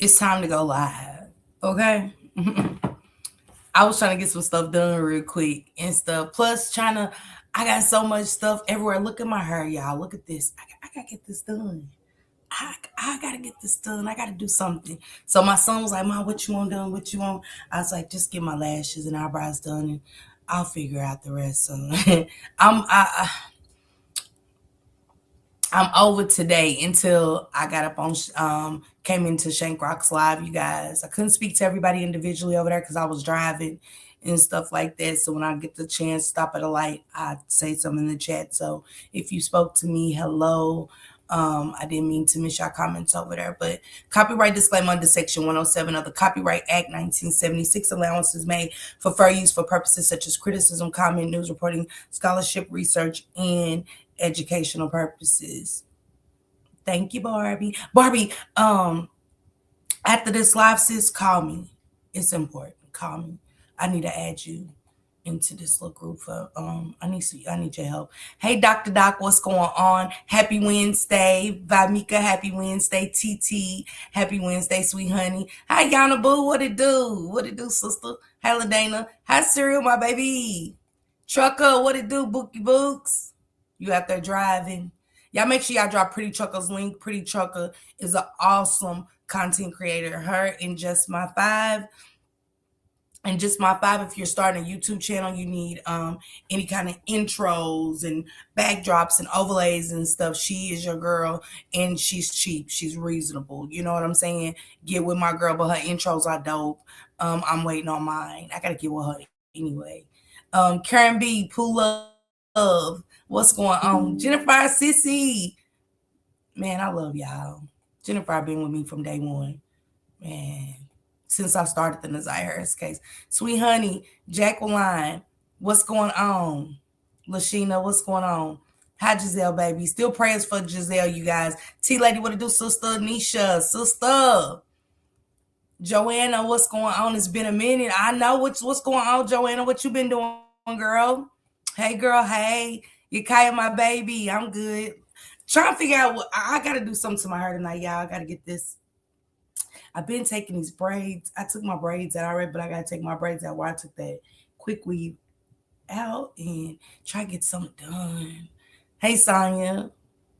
it's time to go live. Okay. I was trying to get some stuff done real quick and stuff. Plus, I got so much stuff everywhere. Look at my hair, y'all. Look at this. I gotta get this done. I gotta get this done. I gotta do something. So my son was like, "Mom, what you want done? What you want?" I was like, "Just get my lashes and eyebrows done, and I'll figure out the rest." So I'm over today until I got up on came into Shank Rock's live. You guys, I couldn't speak to everybody individually over there because I was driving and stuff like that. So when I get the chance, stop at a light, I say something in the chat. So if you spoke to me, hello. I didn't mean to miss your comments over there, but copyright disclaimer under Section 107 of the Copyright Act 1976, allowances made for fair use for purposes such as criticism, comment, news reporting, scholarship, research, and educational purposes. Thank you, Barbie. Barbie, after this live, sis, call me. It's important. Call me. I need to add you into this little group for I need your help. Hey Dr. Doc, what's going on? Happy Wednesday. Vamika, happy Wednesday. TT, happy Wednesday, sweet honey. Hi Yana Boo, what it do? What it do, sister? Hi LaDana. Hi Cyril, my baby. Trucker, what it do, Bookie Books? You out there driving. Y'all make sure y'all drop Pretty Trucker's link. Pretty Trucker is an awesome content creator. Her and Just My Five. And Just My Five, if you're starting a YouTube channel, you need any kind of intros and backdrops and overlays and stuff. She is your girl, and she's cheap. She's reasonable. You know what I'm saying? Get with my girl, but her intros are dope. I'm waiting on mine. I gotta get with her anyway. Karen B, Pooh Love, what's going on? Jennifer Sissy, man, I love y'all. Jennifer been with me from day one, man, since I started the Naziah Harris case. Sweet honey, Jacqueline, what's going on? Lashina, what's going on? Hi, Giselle, baby. Still prayers for Giselle, you guys. T-Lady, what to do, sister? Nisha, sister. Joanna, what's going on? It's been a minute. I know what's going on, Joanna. What you been doing, girl? Hey, girl. Hey, Yakaya, my baby. I'm good. Trying to figure out what I got to do something to my hair tonight, y'all. I got to get this. I've been taking these braids. I took my braids out already, but I got to take my braids out while I took that quick weave out and try to get something done. Hey, Sonya.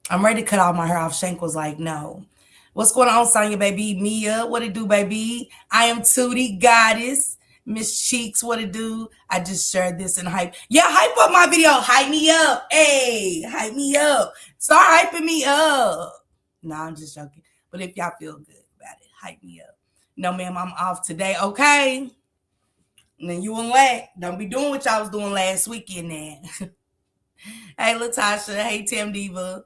I'm ready to cut all my hair off. Shank was like, no. What's going on, Sonya, baby? Mia, what it do, baby? I am Tootie Goddess. Miss Cheeks, what it do? I just shared this and hype. Yeah, hype up my video. Hype me up. Hey, hype me up. Start hyping me up. No, I'm just joking. But if y'all feel good about it, hype me up. No, ma'am, I'm off today. Okay. And then you and Lat, don't be doing what y'all was doing last weekend then. Hey, Latasha. Hey, Tam Diva.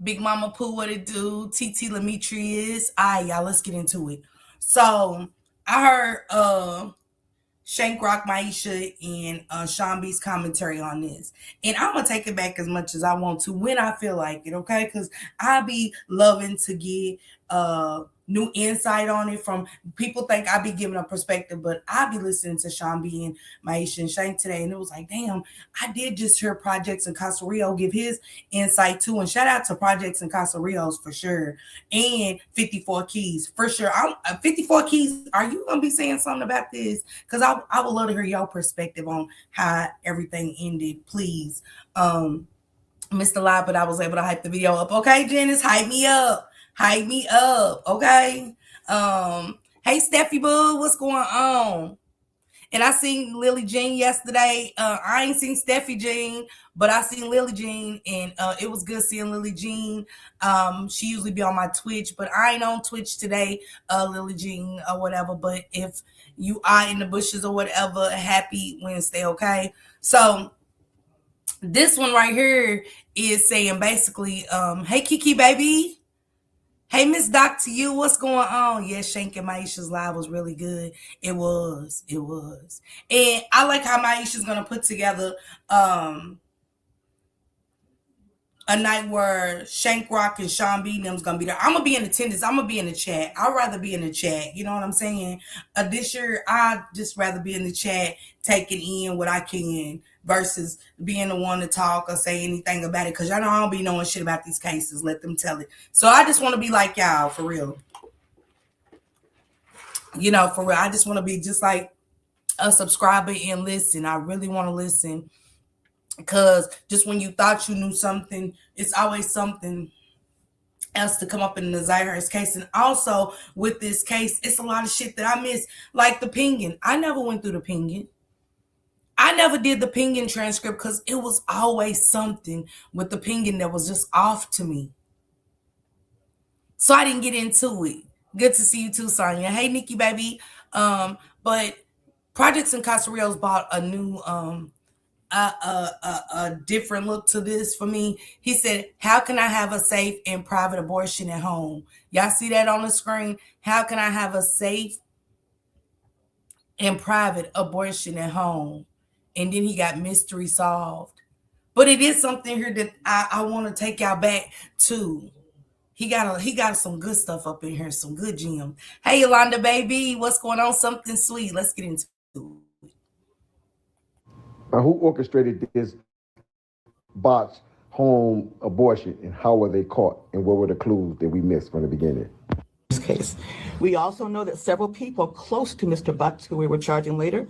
Big Mama Pooh, what it do? TT Lametrius. All right, y'all, let's get into it. So I heard Shank Rock, Maisha, and Sean B's commentary on this. And I'm going to take it back as much as I want to when I feel like it, okay? Because I be loving to get new insight on it from people. Think I be giving a perspective, but I be listening to Sean B and Maisha and Shank today, and it was like, damn, I did just hear Projects and Casa Rio give his insight too. And shout out to Projects and Casa Rios for sure, and 54 Keys for sure. 54 Keys, are you gonna be saying something about this? Because I would love to hear your perspective on how everything ended, please. Missed a lot, but I was able to hype the video up. Okay, Janice, hype me up. Hype me up, okay? Hey, Steffi Boo, what's going on? And I seen Lily Jean yesterday. I ain't seen Steffi Jean, but I seen Lily Jean, and it was good seeing Lily Jean. She usually be on my Twitch, but I ain't on Twitch today, Lily Jean or whatever. But if you are in the bushes or whatever, happy Wednesday, okay? So this one right here is saying basically, hey, Kiki, baby. Hey, Miss Doc, to you, what's going on? Yes, Shank and Maisha's live was really good. It was. And I like how Maisha's going to put together a night where Shank Rock and Sean B and them's going to be there. I'm going to be in attendance. I'm going to be in the chat. I'd rather be in the chat. You know what I'm saying? This year, I'd just rather be in the chat, taking in what I can versus being the one to talk or say anything about it. Because y'all know I don't be knowing shit about these cases. Let them tell it. So I just want to be like y'all, for real. You know, for real. I just want to be just like a subscriber and listen. I really want to listen. Because just when you thought you knew something, it's always something else to come up in the Naziah Harris case. And also with this case, it's a lot of shit that I missed. Like the pinging. I never went through the pinging. I never did the pinging transcript because it was always something with the pinging that was just off to me. So I didn't get into it. Good to see you too, Sonya. Hey, Nikki, baby. But Projects Incarcerados bought a new a different look to this for me. He said, how can I have a safe and private abortion at home? Y'all see that on the screen? How can I have a safe and private abortion at home? And then he got mystery solved. But it is something here that I want to take y'all back to. He got some good stuff up in here, some good gems. Hey, Yolanda, baby, what's going on? Something sweet. Let's get into it. Now, who orchestrated this botched home abortion, and how were they caught, and what were the clues that we missed from the beginning? Case. We also know that several people close to Mr. Butts, who we were charging later,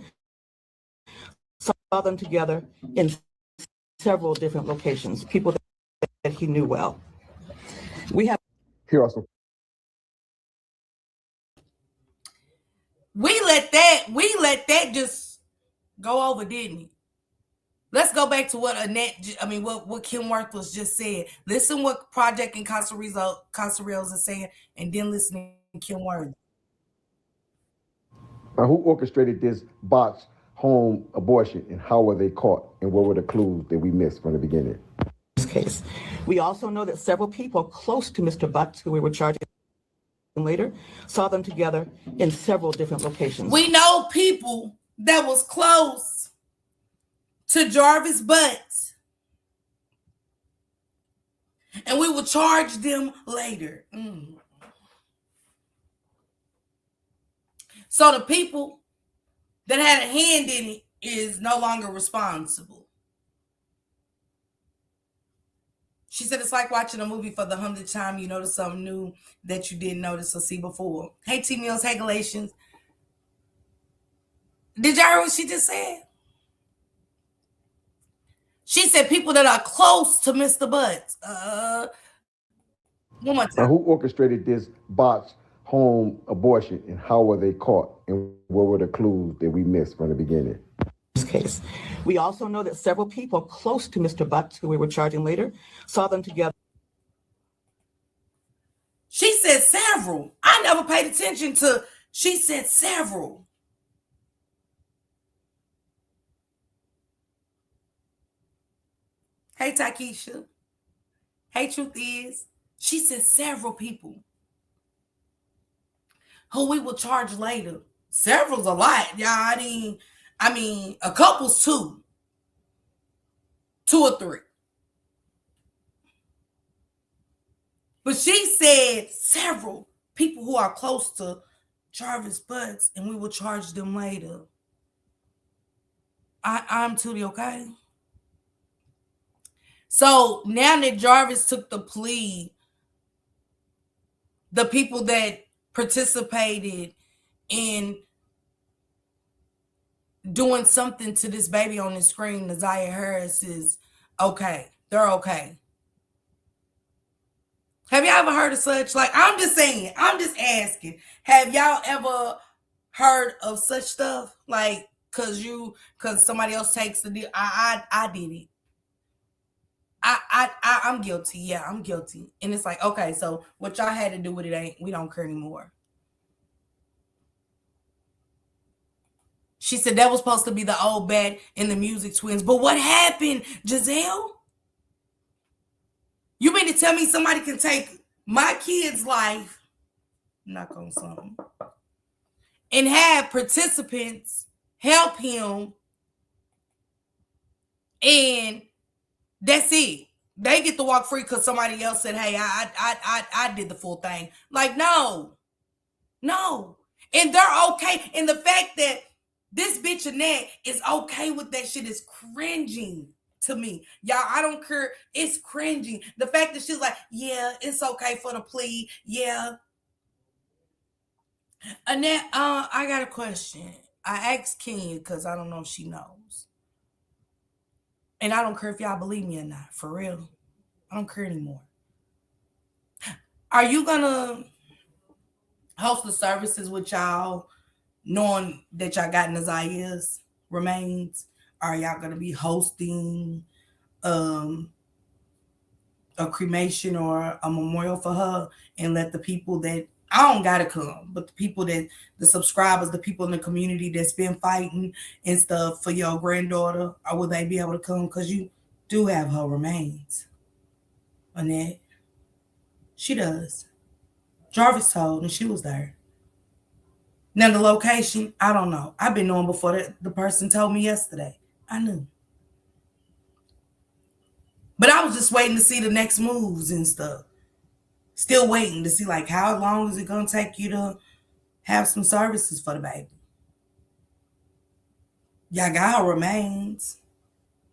saw them together in several different locations, people that he knew well. We have Here are some. We let that just go over, didn't it? Let's go back to what what Kim Worthless just said. Listen what Project Incarcerados is saying, and then listen to Kim Worthless. Now, who orchestrated this botched home abortion, and how were they caught, and what were the clues that we missed from the beginning? Case. We also know that several people close to Mr. Butts, who we were charging later, saw them together in several different locations. We know people that was close to Jarvis Butts, and we will charge them later. So the people that had a hand in it is no longer responsible. She said it's like watching a movie for the 100th time. You notice something new that you didn't notice or see before. Hey, T Mills. Hey, Galatians. Did y'all hear what she just said? She said people that are close to Mr. Butts. One more time. Now, who orchestrated this botched home abortion, and how were they caught, and what were the clues that we missed from the beginning? Case. We also know that several people close to Mr. Butts, who we were charging later, saw them together. She said several. I never paid attention to. She said several. Hey, Takesha. Hey, Truth Is. She said several people who we will charge later. Several's a lot, y'all. I mean, a couple's two or three. But she said several people who are close to Jarvis Butts, and we will charge them later. I'm Tootie, okay? So now that Jarvis took the plea, the people that participated in doing something to this baby on the screen, Naziah Harris, is okay. They're okay. Have y'all ever heard of such? Like, I'm just saying, I'm just asking. Have y'all ever heard of such stuff? Like, cause somebody else takes the deal. I did it. I'm guilty. Yeah, I'm guilty. And it's like, okay, so what y'all had to do with it we don't care anymore. She said that was supposed to be the old bat and the music twins. But what happened, Giselle? You mean to tell me somebody can take my kid's life, knock on something, and have participants help him, and that's it? They get to walk free because somebody else said, hey, I did the full thing. Like, no. And they're okay. And the fact that This bitch Annette is okay with that shit. Is cringing to me. Y'all, I don't care. It's cringing. The fact that she's like, yeah, it's okay for the plea. Yeah. Annette, I got a question. I asked Kenya because I don't know if she knows. And I don't care if y'all believe me or not. For real. I don't care anymore. Are you gonna host the services with y'all knowing that y'all got Naziah's remains? Are y'all gonna be hosting um a cremation or a memorial for her and let the people that I don't gotta come, but the people that the subscribers, the people in the community that's been fighting and stuff for your granddaughter, or will they be able to come? Because you do have her remains, Annette. She does. Jarvis told, and she was there. Now the location, I don't know. I've been knowing before the person told me yesterday. I knew. But I was just waiting to see the next moves and stuff. Still waiting to see like how long is it gonna take you to have some services for the baby. Y'all got her remains.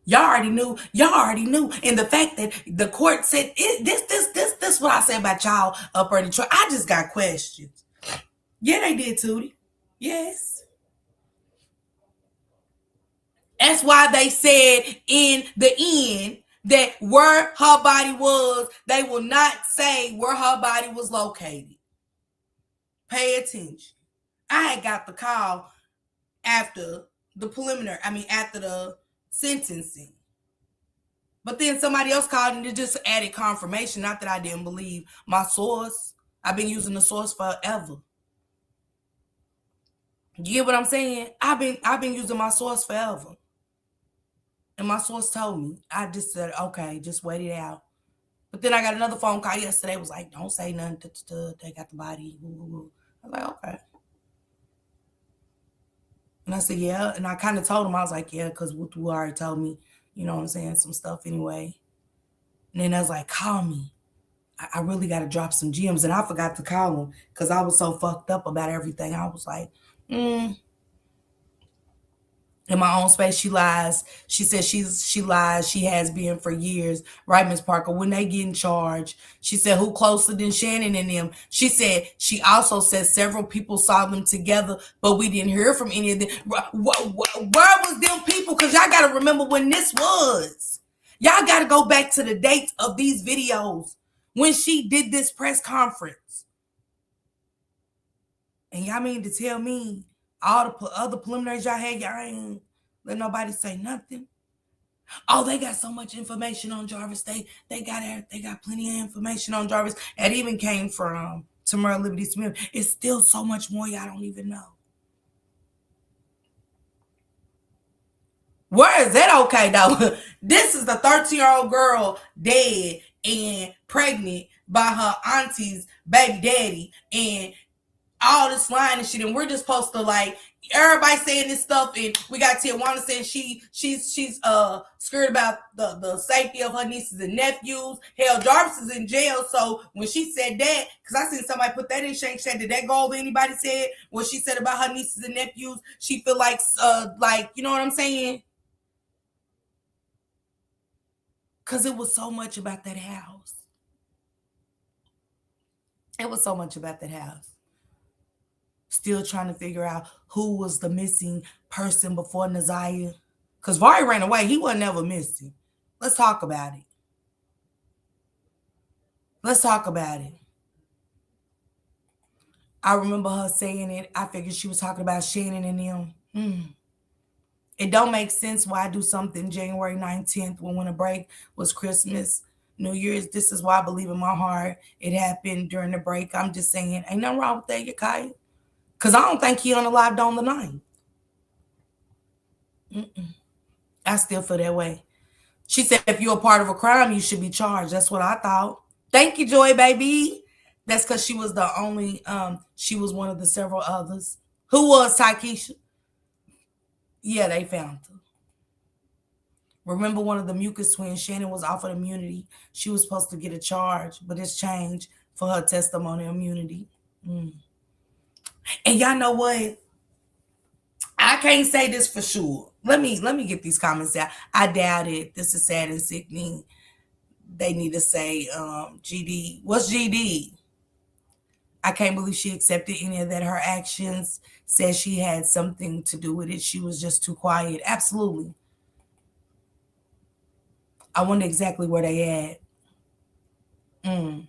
Y'all already knew. Y'all already knew. And the fact that the court said this what I said about y'all up in the truck. I just got questions. Yeah, they did, Tootie. Yes. That's why they said in the end that where her body was, they will not say where her body was located. Pay attention. I had got the call after the preliminary, after the sentencing. But then somebody else called and it just added confirmation. Not that I didn't believe my source. I've been using the source forever. You get what I'm saying? I've been using my source forever. And my source told me. I just said, okay, just wait it out. But then I got another phone call yesterday. It was like, don't say nothing. They got the body. I was like, okay. And I said, yeah. And I kind of told him, I was like, yeah, because Wutu already told me, you know what I'm saying, some stuff anyway. And then I was like, call me. I really got to drop some gems. And I forgot to call him because I was so fucked up about everything. I was like, in my own space, she lies. She says she lies. She has been for years. Right, Miss Parker? When they get in charge, she said, who closer than Shannon and them? She said, she also said several people saw them together, but we didn't hear from any of them. Where was them people? Because y'all got to remember when this was. Y'all got to go back to the dates of these videos when she did this press conference. And y'all mean to tell me all the other preliminaries y'all had, y'all ain't let nobody say nothing? Oh, they got so much information on Jarvis. They got plenty of information on Jarvis. It even came from Tamara Liberty Smith. It's still so much more y'all don't even know. Where is that okay, though? This is the 13-year-old girl dead and pregnant by her auntie's baby daddy and all this lying and shit. And we're just supposed to like, everybody saying this stuff. And we got Tijuana saying she's scared about the safety of her nieces and nephews. Hell, Jarvis is in jail. So when she said that, because I seen somebody put that in Shank Shank, did that go over anybody said what she said about her nieces and nephews? She feel like you know what I'm saying? Because it was so much about that house. It was so much about that house. Still trying to figure out who was the missing person before Naziah. Because Vari ran away. He wasn't ever missing. Let's talk about it. Let's talk about it. I remember her saying it. I figured she was talking about Shannon and them. It don't make sense why I do something January 19th when winter break was Christmas, New Year's. This is why I believe in my heart it happened during the break. I'm just saying, ain't nothing wrong with that, Yakaya. Because I don't think he unalived on the 9th. I still feel that way. She said, if you're a part of a crime, you should be charged. That's what I thought. Thank you, Joy, baby. That's because she was the only, she was one of the several others. Who was Tykesha? Yeah, they found her. Remember one of the mucus twins, Shannon, was offered immunity. She was supposed to get a charge, but it's changed for her testimony immunity. And y'all know what? I can't say this for sure. Let me get these comments out. I doubt it. This is sad and sickening. They need to say GD. What's GD? I can't believe she accepted any of that. Her actions said she had something to do with it. She was just too quiet. Absolutely. I wonder exactly where they at.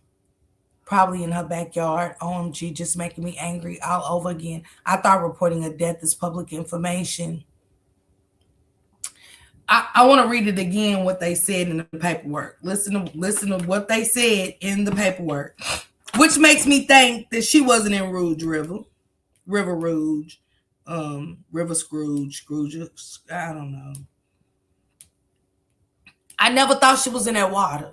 Probably in her backyard. OMG, just making me angry all over again. I thought reporting a death is public information. I want to read it again what they said in the paperwork. Listen to what they said in the paperwork, which makes me think that she wasn't in River Rouge, River Scrooge. I don't know. I never thought she was in that water.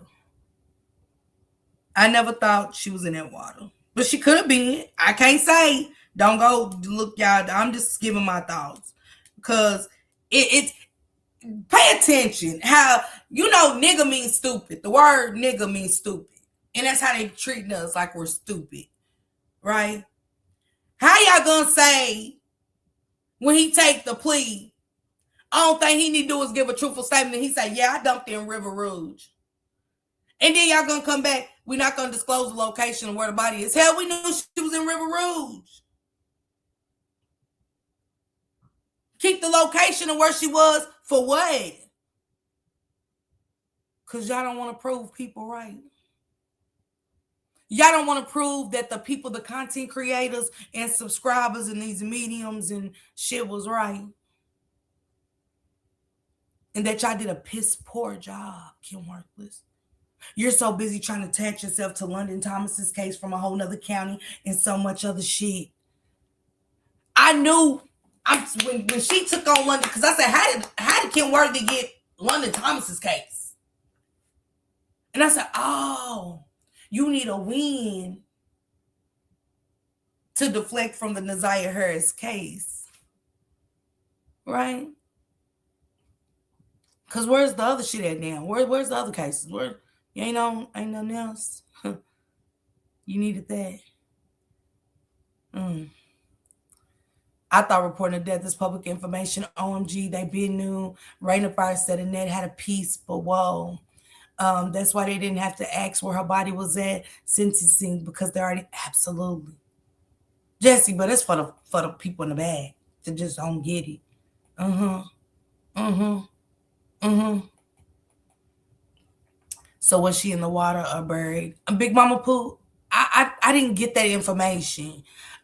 I never thought she was in that water, but she could have been. I can't say. Don't go look, y'all. I'm just giving my thoughts because it's pay attention. How nigga means stupid. The word nigga means stupid, and that's how they treating us like we're stupid, right? How y'all gonna say when he take the plea? All thing he need to do is give a truthful statement. And he say, "Yeah, I dumped in River Rouge." And then y'all gonna come back. We're not gonna disclose the location of where the body is. Hell, we knew she was in River Rouge. Keep the location of where she was for what? Because y'all don't want to prove people right. Y'all don't want to prove that the people, the content creators and subscribers and these mediums and shit was right. And that y'all did a piss poor job, Kim Worthless. You're so busy trying to attach yourself to London Thomas's case from a whole nother county and so much other shit. I knew when she took on London, because I said, how did Kim Worthy get London Thomas's case? And I said, oh, you need a win to deflect from the Naziah Harris case. Right? Because where's the other shit at now? Where's the other cases? Where you ain't nothing else? You needed that. I thought reporting a death is public information. OMG, they been new. Raina Fire said Annette had a piece, but whoa. That's why they didn't have to ask where her body was at sentencing, because they already absolutely. Jesse, but it's for the people in the bag that just don't get it. So was she in the water or buried? Big Mama Pooh, I didn't get that information.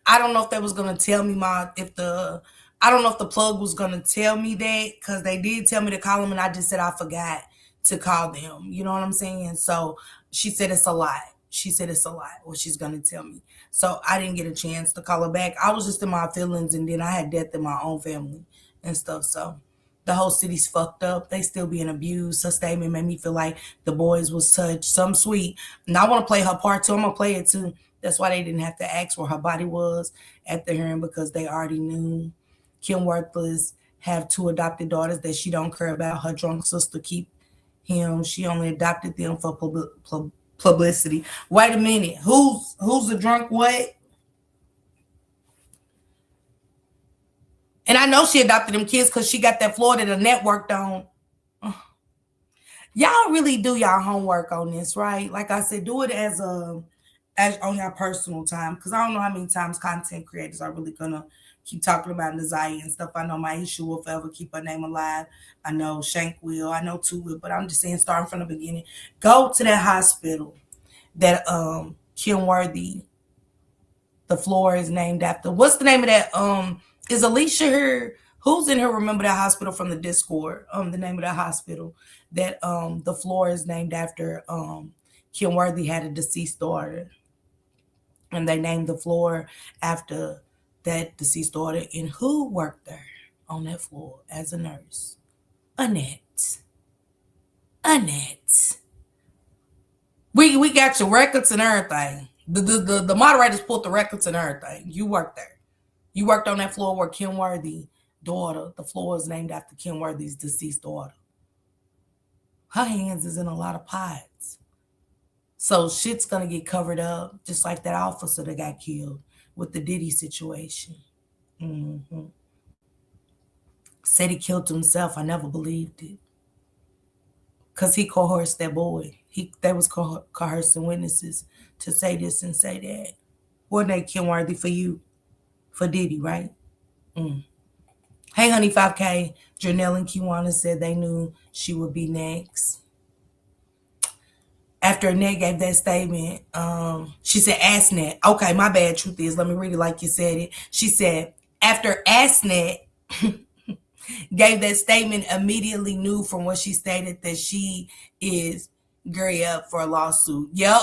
I don't know if they was gonna tell me I don't know if the plug was gonna tell me that, because they did tell me to call them and I just said I forgot to call them. You know what I'm saying? So she said it's a lot. What she's gonna tell me. So I didn't get a chance to call her back. I was just in my feelings, and then I had death in my own family and stuff. So the whole city's fucked up. They still being abused. Her statement made me feel like the boys was touched. Some sweet. And I want to play her part too. I'm gonna play it too. That's why they didn't have to ask where her body was at the hearing, because they already knew. Kim Worthless have 2 adopted daughters that she don't care about. Her drunk sister keep him. She only adopted them for publicity. Wait a minute. Who's a drunk what? And I know she adopted them kids because she got that Florida the network on. Y'all really do y'all homework on this, right? Like I said, do it as on your personal time, because I don't know how many times content creators are really gonna keep talking about Naziah and stuff. I know my issue will forever keep her name alive. I know Shank will. I know Two will. But I'm just saying, starting from the beginning, go to that hospital that Kim Worthy, the floor is named after. What's the name of that? Is Alicia here? Who's in here? Remember that hospital from the Discord? The name of that hospital that the floor is named after. Kim Worthy had a deceased daughter, and they named the floor after that deceased daughter. And who worked there on that floor as a nurse? Annette. We got your records and everything. The moderators pulled the records and everything. You worked there. You worked on that floor where Kim Worthy daughter. The floor is named after Kim Worthy's deceased daughter. Her hands is in a lot of pots. So shit's gonna get covered up, just like that officer that got killed with the Diddy situation. said he killed himself. I never believed it. Because he coerced that boy. They was coercing witnesses to say this and say that. Wasn't that Kim Worthy for you? For Diddy, right? Mm. Hey, honey, 5K. Janelle and Kiwana said they knew she would be next. After Annette gave that statement, she said, Annette. Okay, my bad. Truth is, let me read it like you said it. She said, after Annette gave that statement, immediately knew from what she stated that she is gearing up for a lawsuit. Yeah.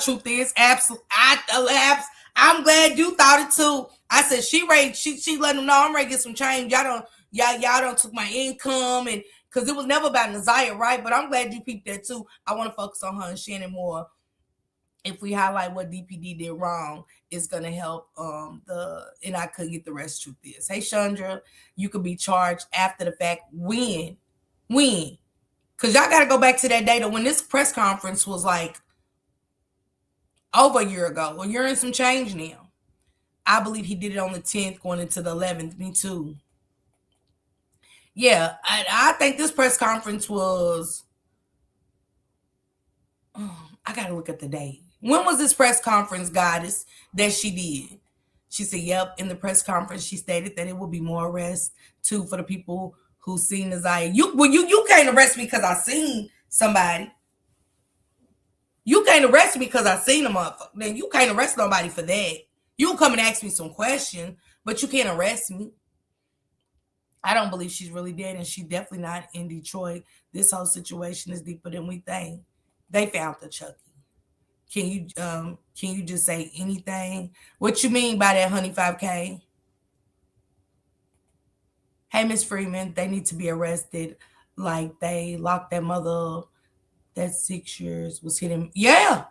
Truth is, absolutely. I'm glad you thought it too. I said she let them know I'm ready to get some change. Y'all don't took my income, and because it was never about Naziah, right? But I'm glad you peeped that too. I want to focus on her and Shannon more. If we highlight what DPD did wrong, it's gonna help and I could get the rest. Truth is, hey Chandra, you could be charged after the fact. When? Because y'all got to go back to that data when this press conference was like over a year ago. Well, you're in some change now. I believe he did it on the 10th, going into the 11th. Me too. Yeah, I think this press conference was. I got to look at the date. When was this press conference, Goddess, that she did? She said, yep, in the press conference, she stated that it will be more arrests, too, for the people who seen Naziah. You can't arrest me because I seen somebody. You can't arrest me because I seen a motherfucker. Then you can't arrest nobody for that. You can come and ask me some questions, but you can't arrest me. I don't believe she's really dead, and she's definitely not in Detroit. This whole situation is deeper than we think. They found the Chucky. Can you just say anything? What you mean by that, honey? 5K. Hey, Miss Freeman, they need to be arrested. Like they locked that mother that 6 years was hitting. Yeah.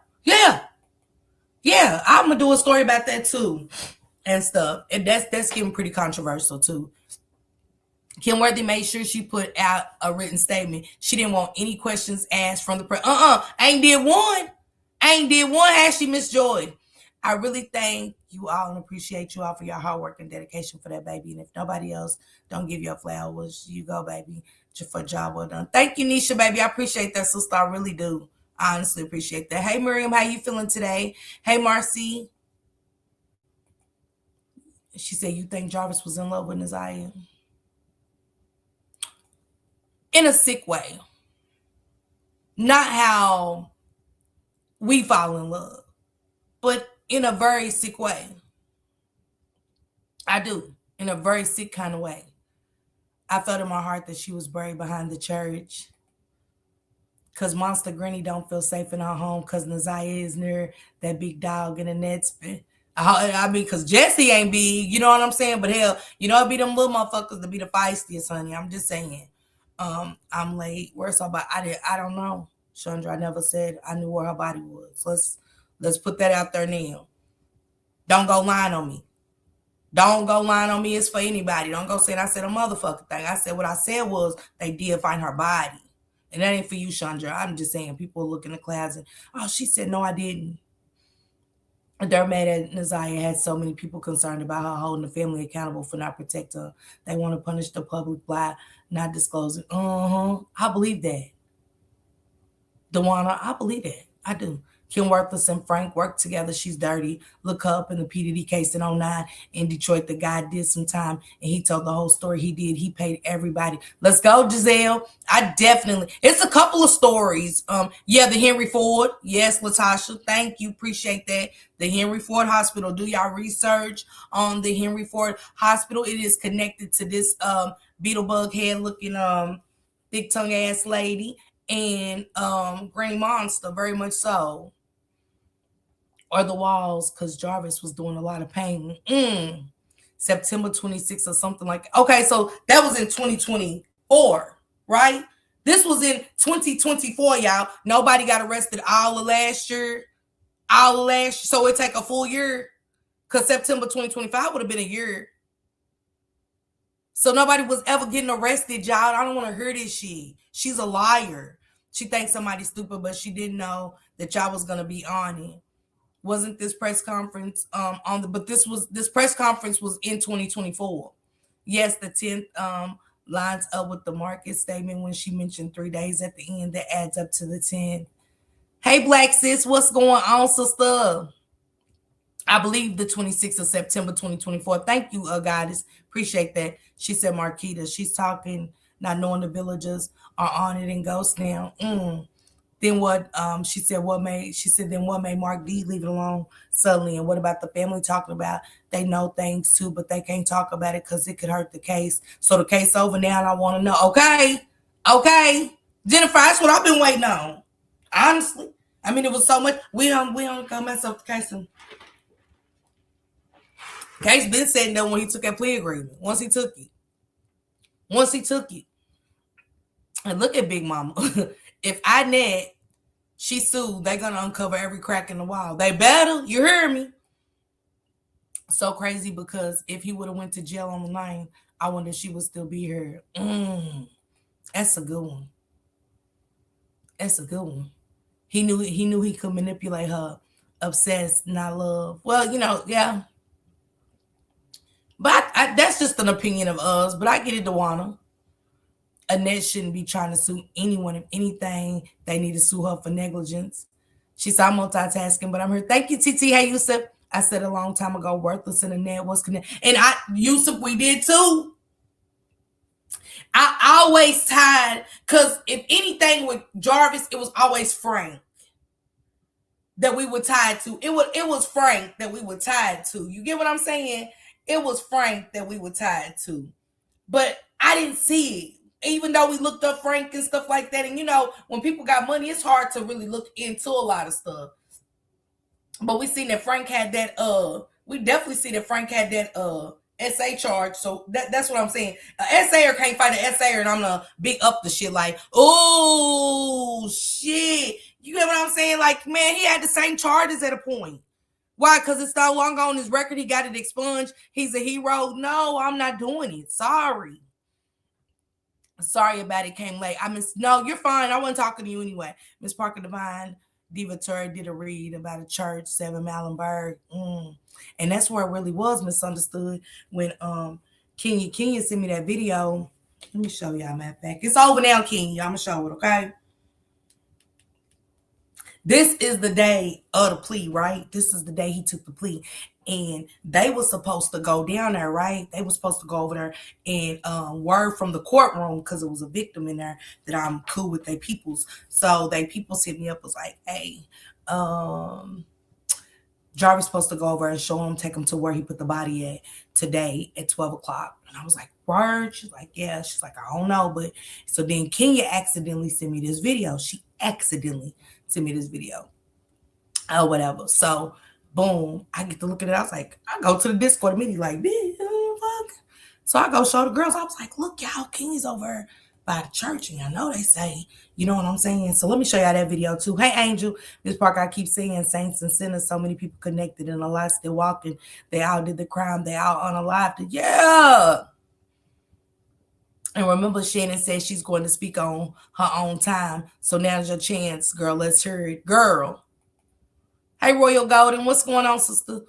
I'm gonna do a story about that too, and stuff. And that's getting pretty controversial too. Kim Worthy made sure she put out a written statement. She didn't want any questions asked from the press. Ain't did one. Ashley, Miss Joy. I really thank you all and appreciate you all for your hard work and dedication for that baby. And if nobody else don't give your flowers, you go, baby, for a job well done. Thank you, Nisha, baby. I appreciate that, sister. I really do. I honestly appreciate that. Hey, Miriam, how you feeling today? Hey, Marcy. She said, you think Jarvis was in love with Naziah? In a sick way. Not how we fall in love, but in a very sick way. I do. In a very sick kind of way. I felt in my heart that she was buried behind the church. Because Monster Granny don't feel safe in her home because Naziah is near that big dog in the nets. I mean, because Jesse ain't big, you know what I'm saying? But hell, it be them little motherfuckers that be the feistiest, honey. I'm just saying. I'm late. Where's her body? I don't know, Chandra. I never said I knew where her body was. Let's put that out there now. Don't go lying on me. Don't go lying on me. It's for anybody. Don't go saying I said a motherfucker thing. I said what I said was they did find her body. And that ain't for you, Chandra. I'm just saying people look in the clouds and, oh, she said, no, I didn't. They're mad at Naziah had so many people concerned about her holding the family accountable for not protecting her. They want to punish the public by not disclosing. I believe that. Dewana, I believe that. I do. Kim Worthless and Frank worked together. She's dirty. Look up in the PDD case in 09 in Detroit. The guy did some time and he told the whole story. He did. He paid everybody. Let's go, Giselle. It's a couple of stories. The Henry Ford. Yes, Latasha. Thank you. Appreciate that. The Henry Ford Hospital. Do y'all research on the Henry Ford Hospital? It is connected to this beetlebug head looking thick tongue ass lady and Green Monster, very much so. Or the walls, because Jarvis was doing a lot of painting. September 26th or something like that. Okay, so that was in 2024, right? This was in 2024, y'all. Nobody got arrested all of last year. So it take a full year. Because September 2025 would have been a year. So nobody was ever getting arrested, y'all. I don't want to hear this shit. She's a liar. She thinks somebody's stupid, but she didn't know that y'all was gonna be on it. Wasn't this press conference but this press conference was in 2024. Yes, the 10th lines up with the market statement when she mentioned 3 days at the end. That adds up to the 10. Hey, Black Sis, what's going on, sister? I believe the 26th of September 2024. Thank you, Goddess. Appreciate that. She said, Marquita, she's talking, not knowing the villagers are on it and ghost now. Then what she said then what made Mark D leave it alone suddenly? And what about the family talking about they know things too, but they can't talk about it because it could hurt the case. So the case over now and I want to know. Okay. Jennifer, that's what I've been waiting on. Honestly. I mean, it was so much. We don't go mess up the case. Case been sitting there when he took that plea agreement. Once he took it. And look at Big Mama. If Annette, she sued, they're going to uncover every crack in the wall. They better. You hear me? So crazy because if he would have went to jail on the line, I wonder if she would still be here. That's a good one. He knew he could manipulate her, obsessed, not love. Well, yeah. But that's just an opinion of us. But I get it, Dewana. Annette shouldn't be trying to sue anyone of anything. They need to sue her for negligence. She said, I'm multitasking, but I'm here. Thank you, TT. Hey, Yusuf. I said a long time ago, worthless and Annette was connected. And Yusuf, we did too. I always tied, because if anything with Jarvis, it was always Frank that we were tied to. It was Frank that we were tied to. You get what I'm saying? It was Frank that we were tied to. But I didn't see it. Even though we looked up Frank and stuff like that. And when people got money, it's hard to really look into a lot of stuff. But we seen that Frank had that, we definitely see that Frank had that SA charge. So that's what I'm saying. An SAer can't fight an SAer and I'm gonna big up the shit like, oh shit. You get what I'm saying? Like, man, he had the same charges at a point. Why? Because it's so long on his record, he got it expunged. He's a hero. No, I'm not doing it. Sorry about it. Came late. No, you're fine. I wasn't talking to you anyway. Miss Parker Divine Diva Turd did a read about a church, 7 Mallenberg. And that's where it really was misunderstood when Kenya sent me that video. Let me show y'all, matter of fact. It's over now, Kenya. I'm gonna show it, okay? This is the day of the plea, right? This is the day he took the plea. And they were supposed to go down there, right? They were supposed to go over there and word from the courtroom, because it was a victim in there, that I'm cool with they peoples. So they peoples hit me up, was like, hey, Jarvis supposed to go over and show him, take him to where he put the body at today at 12 o'clock. And I was like, word? She's like, yeah. She's like, I don't know. But so then Kenya accidentally sent me this video. She accidentally sent me this video. Oh, whatever. So boom, I get to look at it. I was like, I go to the Discord immediately, like, fuck. So I go show the girls. I was like, look, y'all, Kenya's over by the church, and I know they say, you know what I'm saying? So let me show y'all that video too. Hey, Angel, Miss Parker, I keep saying saints and sinners, so many people connected and a lot still walking. They all did the crime. They all unalived. Yeah. And remember, Shannon said she's going to speak on her own time. So now's your chance, girl. Let's hear it. Girl. Hey, Royal Golden, what's going on, sister?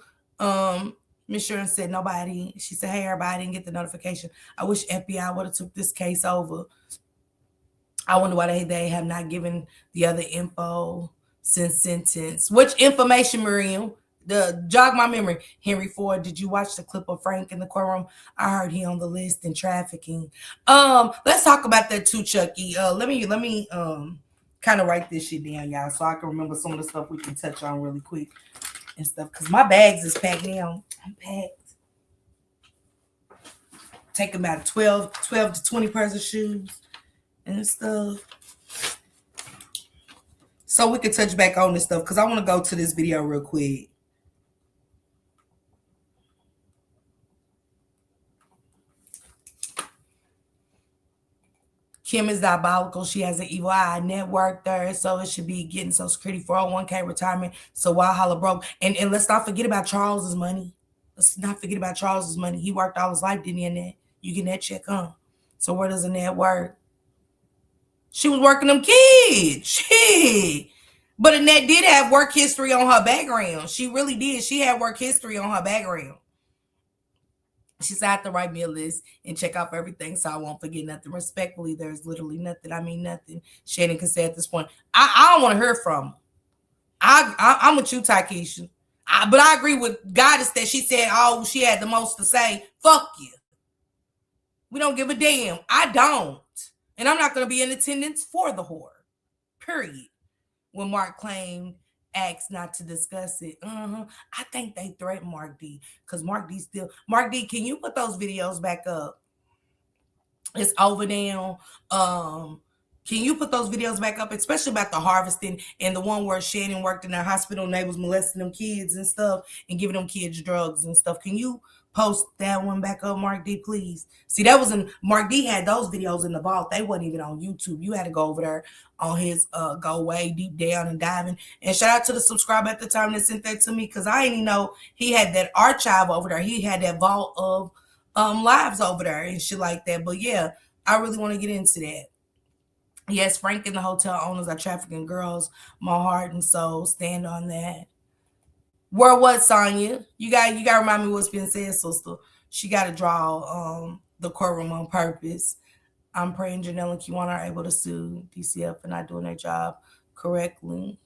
Miss Sharon said nobody. She said, hey, everybody, didn't get the notification. I wish FBI would have took this case over. I wonder why they have not given the other info since sentence. Which information, Miriam? Jog my memory. Henry Ford, did you watch the clip of Frank in the courtroom? I heard he on the list in trafficking. Let's talk about that too, Chucky. Let me kind of write this shit down, y'all, so I can remember some of the stuff we can touch on really quick and stuff. Because my bags is packed now. I'm packed. Take about 12 to 20 pairs of shoes and stuff. So we can touch back on this stuff, because I want to go to this video real quick. Kim is diabolical. She has an evil eye. Network there, so it should be getting Social Security, 401k, retirement. So while holla broke. And let's not forget about Charles's money. Let's not forget about Charles's money. He worked all his life, didn't he, Annette? You getting that check, huh? So where does Annette work? She was working them kids. Shit. But Annette did have work history on her background. She really did. She had work history on her background. She said I have to write me a list and check off everything so I won't forget nothing. Respectfully, there's literally nothing. I mean nothing. Shannon can say at this point. I don't want to hear from her. I'm with you, Takesha. But I agree with Goddess that she said, oh, she had the most to say. Fuck you. We don't give a damn. I don't. And I'm not going to be in attendance for the whore. Period. When Mark claimed asked not to discuss it. I think they threatened Mark D. Because Mark D still... Mark D, can you put those videos back up? It's over now. Can you put those videos back up, especially about the harvesting and the one where Shannon worked in a hospital and they was molesting them kids and stuff and giving them kids drugs and stuff? Can you post that one back up, Mark D, please? See, that was in... Mark D had those videos in the vault. They wasn't even on YouTube. You had to go over there on his go way deep down and diving. And shout out to the subscriber at the time that sent that to me, because I didn't know he had that archive over there. He had that vault of lives over there and shit like that. But yeah, I really want to get into that. Yes, Frank and the hotel owners are trafficking girls. My heart and soul stand on that. Where what, Sonya? You got to remind me what's being said, sister. She got to draw the courtroom on purpose. I'm praying Janelle and Kiwana are able to sue DCF for not doing their job correctly.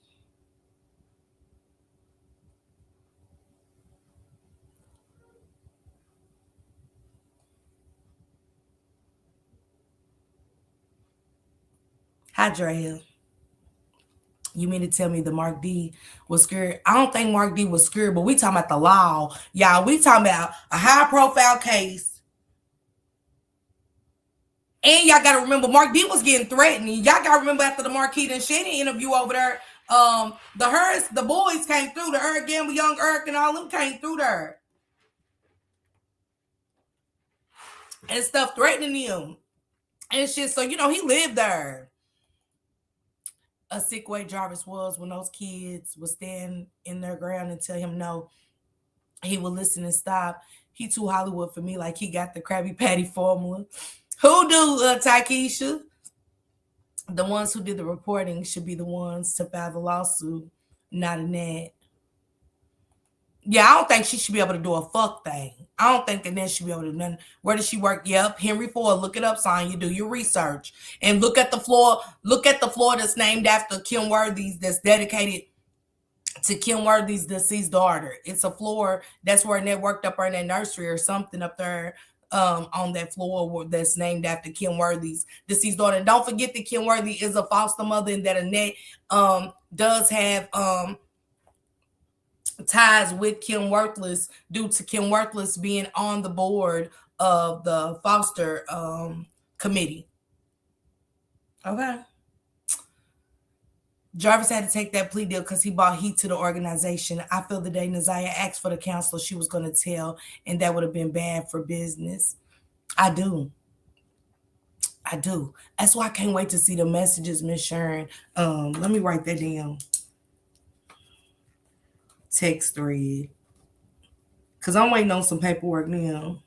Hi, Drea. You mean to tell me the Mark D was scared? I don't think Mark D was scared, but we talking about the law. Y'all, we talking about a high-profile case. And y'all got to remember, Mark D was getting threatened. Y'all got to remember after the Marquita and Shannon interview over there, the boys came through. The Eric Gamble, young Eric, and all them came through there. And stuff threatening him. And shit, so, he lived there. A sick way Jarvis was when those kids would stand in their ground and tell him no, he would listen and stop. He too Hollywood for me, like he got the Krabby Patty formula. Who do, Takesha? The ones who did the reporting should be the ones to file the lawsuit, not Annette. Yeah, I don't think she should be able to do a fuck thing. I don't think Annette should be able to do nothing. Where does she work? Yep, Henry Ford. Look it up, son. You do your research. And look at the floor. Look at the floor that's named after Kim Worthy's, that's dedicated to Kim Worthy's deceased daughter. It's a floor that's where Annette worked up there in that nursery or something up there on that floor that's named after Kim Worthy's deceased daughter. And don't forget that Kim Worthy is a foster mother and that Annette does have ties with Kim Worthless due to Kim Worthless being on the board of the foster committee. Okay. Jarvis had to take that plea deal because he brought heat to the organization. I feel the day Naziah asked for the counselor, she was going to tell, and that would have been bad for business. I do. That's why I can't wait to see the messages, Miss Sharon. Let me write that down. Text thread. Because I'm waiting on some paperwork now.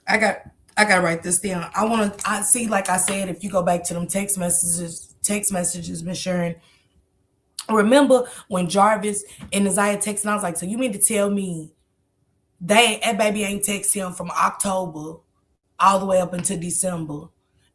I gotta write this down. I see, like I said, if you go back to them text messages, Miss Sharon. Remember when Jarvis and Naziah texted, I was like, so you mean to tell me that baby ain't text him from October all the way up until December?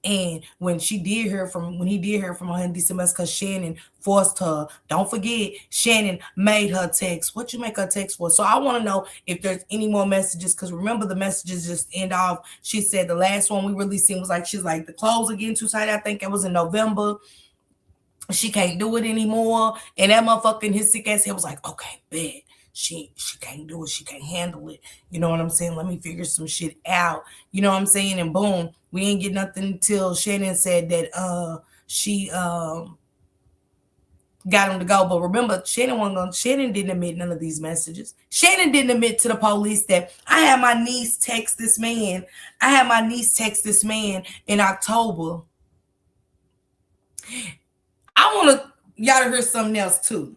And when he did hear from her in December, it's because Shannon forced her. Don't forget, Shannon made her text. What you make her text for? So I want to know if there's any more messages, because remember the messages just end off. She said the last one we really seen was she's like, the clothes are getting too tight. I think it was in November. She can't do it anymore. And that motherfucker in his sick ass head was like, okay, bet. She can't do it. She can't handle it. You know what I'm saying? Let me figure some shit out. You know what I'm saying? And boom, we ain't get nothing until Shannon said that she got him to go. But remember, Shannon didn't admit none of these messages. Shannon didn't admit to the police that I had my niece text this man. In October. I want y'all to hear something else too.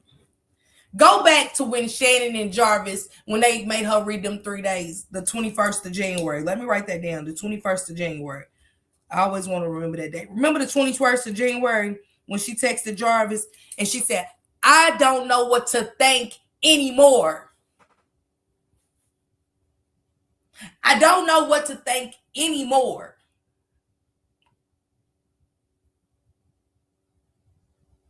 Go back to when Shannon and Jarvis, when they made her read them 3 days, the 21st of January. Let me write that down, the 21st of January. I always want to remember that day. Remember the 21st of January when she texted Jarvis and she said, I don't know what to think anymore. I don't know what to think anymore.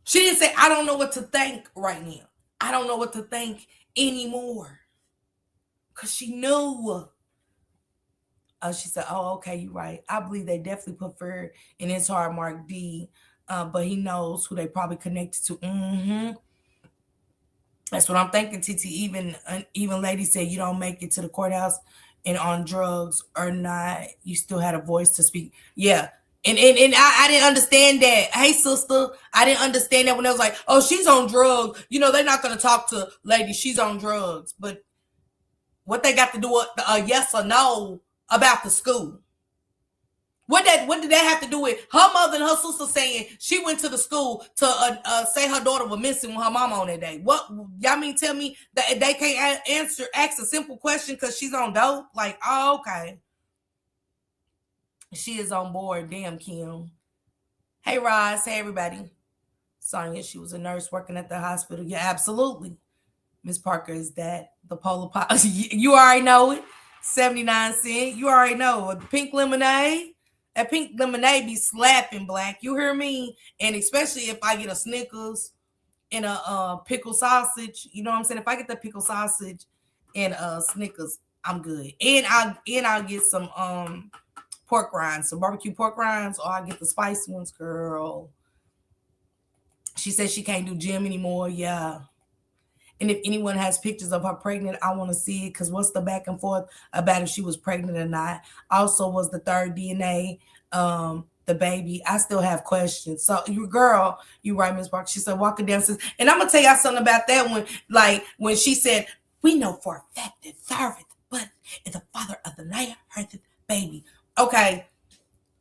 She didn't say, I don't know what to think right now. I don't know what to think anymore. Because she knew. She said, oh, okay, you're right. I believe they definitely put Ferd in his hard mark D, but he knows who they probably connected to. That's what I'm thinking, TT. Even lady said, you don't make it to the courthouse and on drugs or not, you still had a voice to speak. Yeah. And I didn't understand that. Hey, sister, I didn't understand that when they was like, oh, she's on drugs. They're not going to talk to lady. She's on drugs. But what they got to do with a yes or no about the school? What did that have to do with her mother and her sister saying she went to the school to say her daughter was missing with her mom on that day? What y'all mean? Tell me that they can't ask a simple question because she's on dope? Like, oh, okay, she is on board. Damn, Kim. Hey, Roz. Hey, everybody. Sonia, she was a nurse working at the hospital. Yeah, absolutely. Miss Parker, is that the polar pop? You already know it. 79 cents. You already know the pink lemonade. That pink lemonade be slapping, Black. You hear me? And especially if I get a Snickers and a pickle sausage. You know what I'm saying? If I get the pickle sausage and Snickers, I'm good. And I'll get some pork rinds, some barbecue pork rinds, or I'll get the spicy ones, girl. She said she can't do gym anymore. Yeah. And if anyone has pictures of her pregnant, I want to see it, because what's the back and forth about if she was pregnant or not? Also, was the third DNA the baby? I still have questions. So, you right, Ms. Parker. She said, walking down. And I'm going to tell y'all something about that one. Like, when she said, we know for a fact that Jarvis Butts is the father of the Naziah Harris baby. Okay.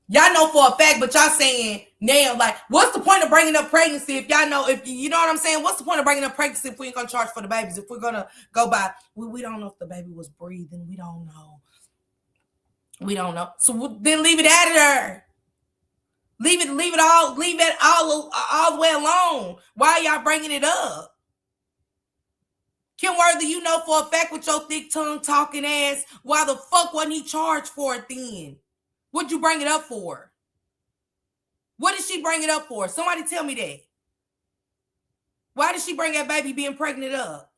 Y'all know for a fact, but y'all saying now, like, what's the point of bringing up pregnancy if y'all know, if you know what I'm saying? What's the point of bringing up pregnancy if we ain't gonna charge for the babies? If we're gonna go by, we don't know if the baby was breathing. We don't know. We don't know. So then leave it out of there. Leave it all the way alone. Why are y'all bringing it up? Kim Worthy, you know for a fact with your thick tongue talking ass, why the fuck wasn't he charged for it then? What'd you bring it up for? What did she bring it up for? Somebody tell me that. Why did she bring that baby being pregnant up?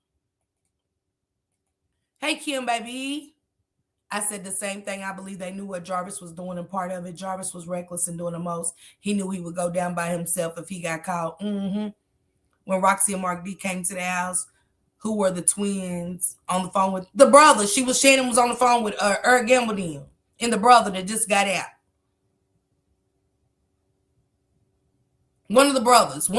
Hey, Kim, baby. I said the same thing. I believe they knew what Jarvis was doing, and part of it, Jarvis was reckless and doing the most. He knew he would go down by himself if he got caught. When Roxy and Mark D came to the house, who were the twins on the phone with the brother? Shannon was on the phone with Gambledine and the brother that just got out. One of the brothers.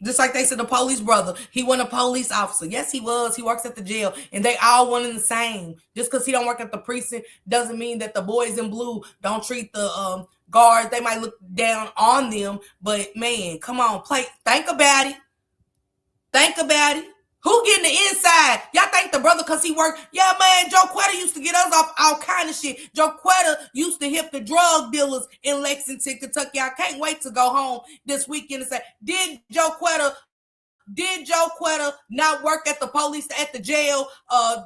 Just like they said, the police brother. He wasn't a police officer. Yes, he was. He works at the jail. And they all one and the same. Just because he don't work at the precinct doesn't mean that the boys in blue don't treat the guards. They might look down on them. But, man, come on. Think about it. Who getting the inside? Y'all think the brother because he worked? Yeah, man, Joe Quetta used to get us off all kind of shit. Joe Quetta used to hit the drug dealers in Lexington, Kentucky. I can't wait to go home this weekend and say, did Joe Quetta not work at the police, at the jail?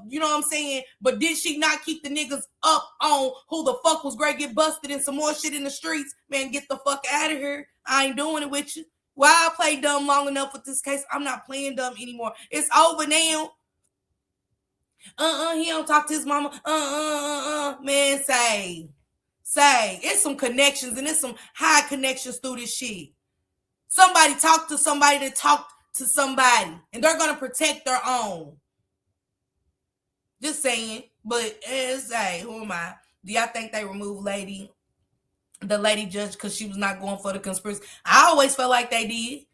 You know what I'm saying? But did she not keep the niggas up on who the fuck was great, get busted and some more shit in the streets? Man, get the fuck out of here. I ain't doing it with you. Why I played dumb long enough with this case? I'm not playing dumb anymore. It's over now. He don't talk to his mama. Man, say. It's some connections, and it's some high connections through this shit. Somebody talk to somebody that talked to somebody, and they're gonna protect their own. Just saying. But say, who am I? Do y'all think they removed the lady judge because she was not going for the conspiracy? I always felt like they did.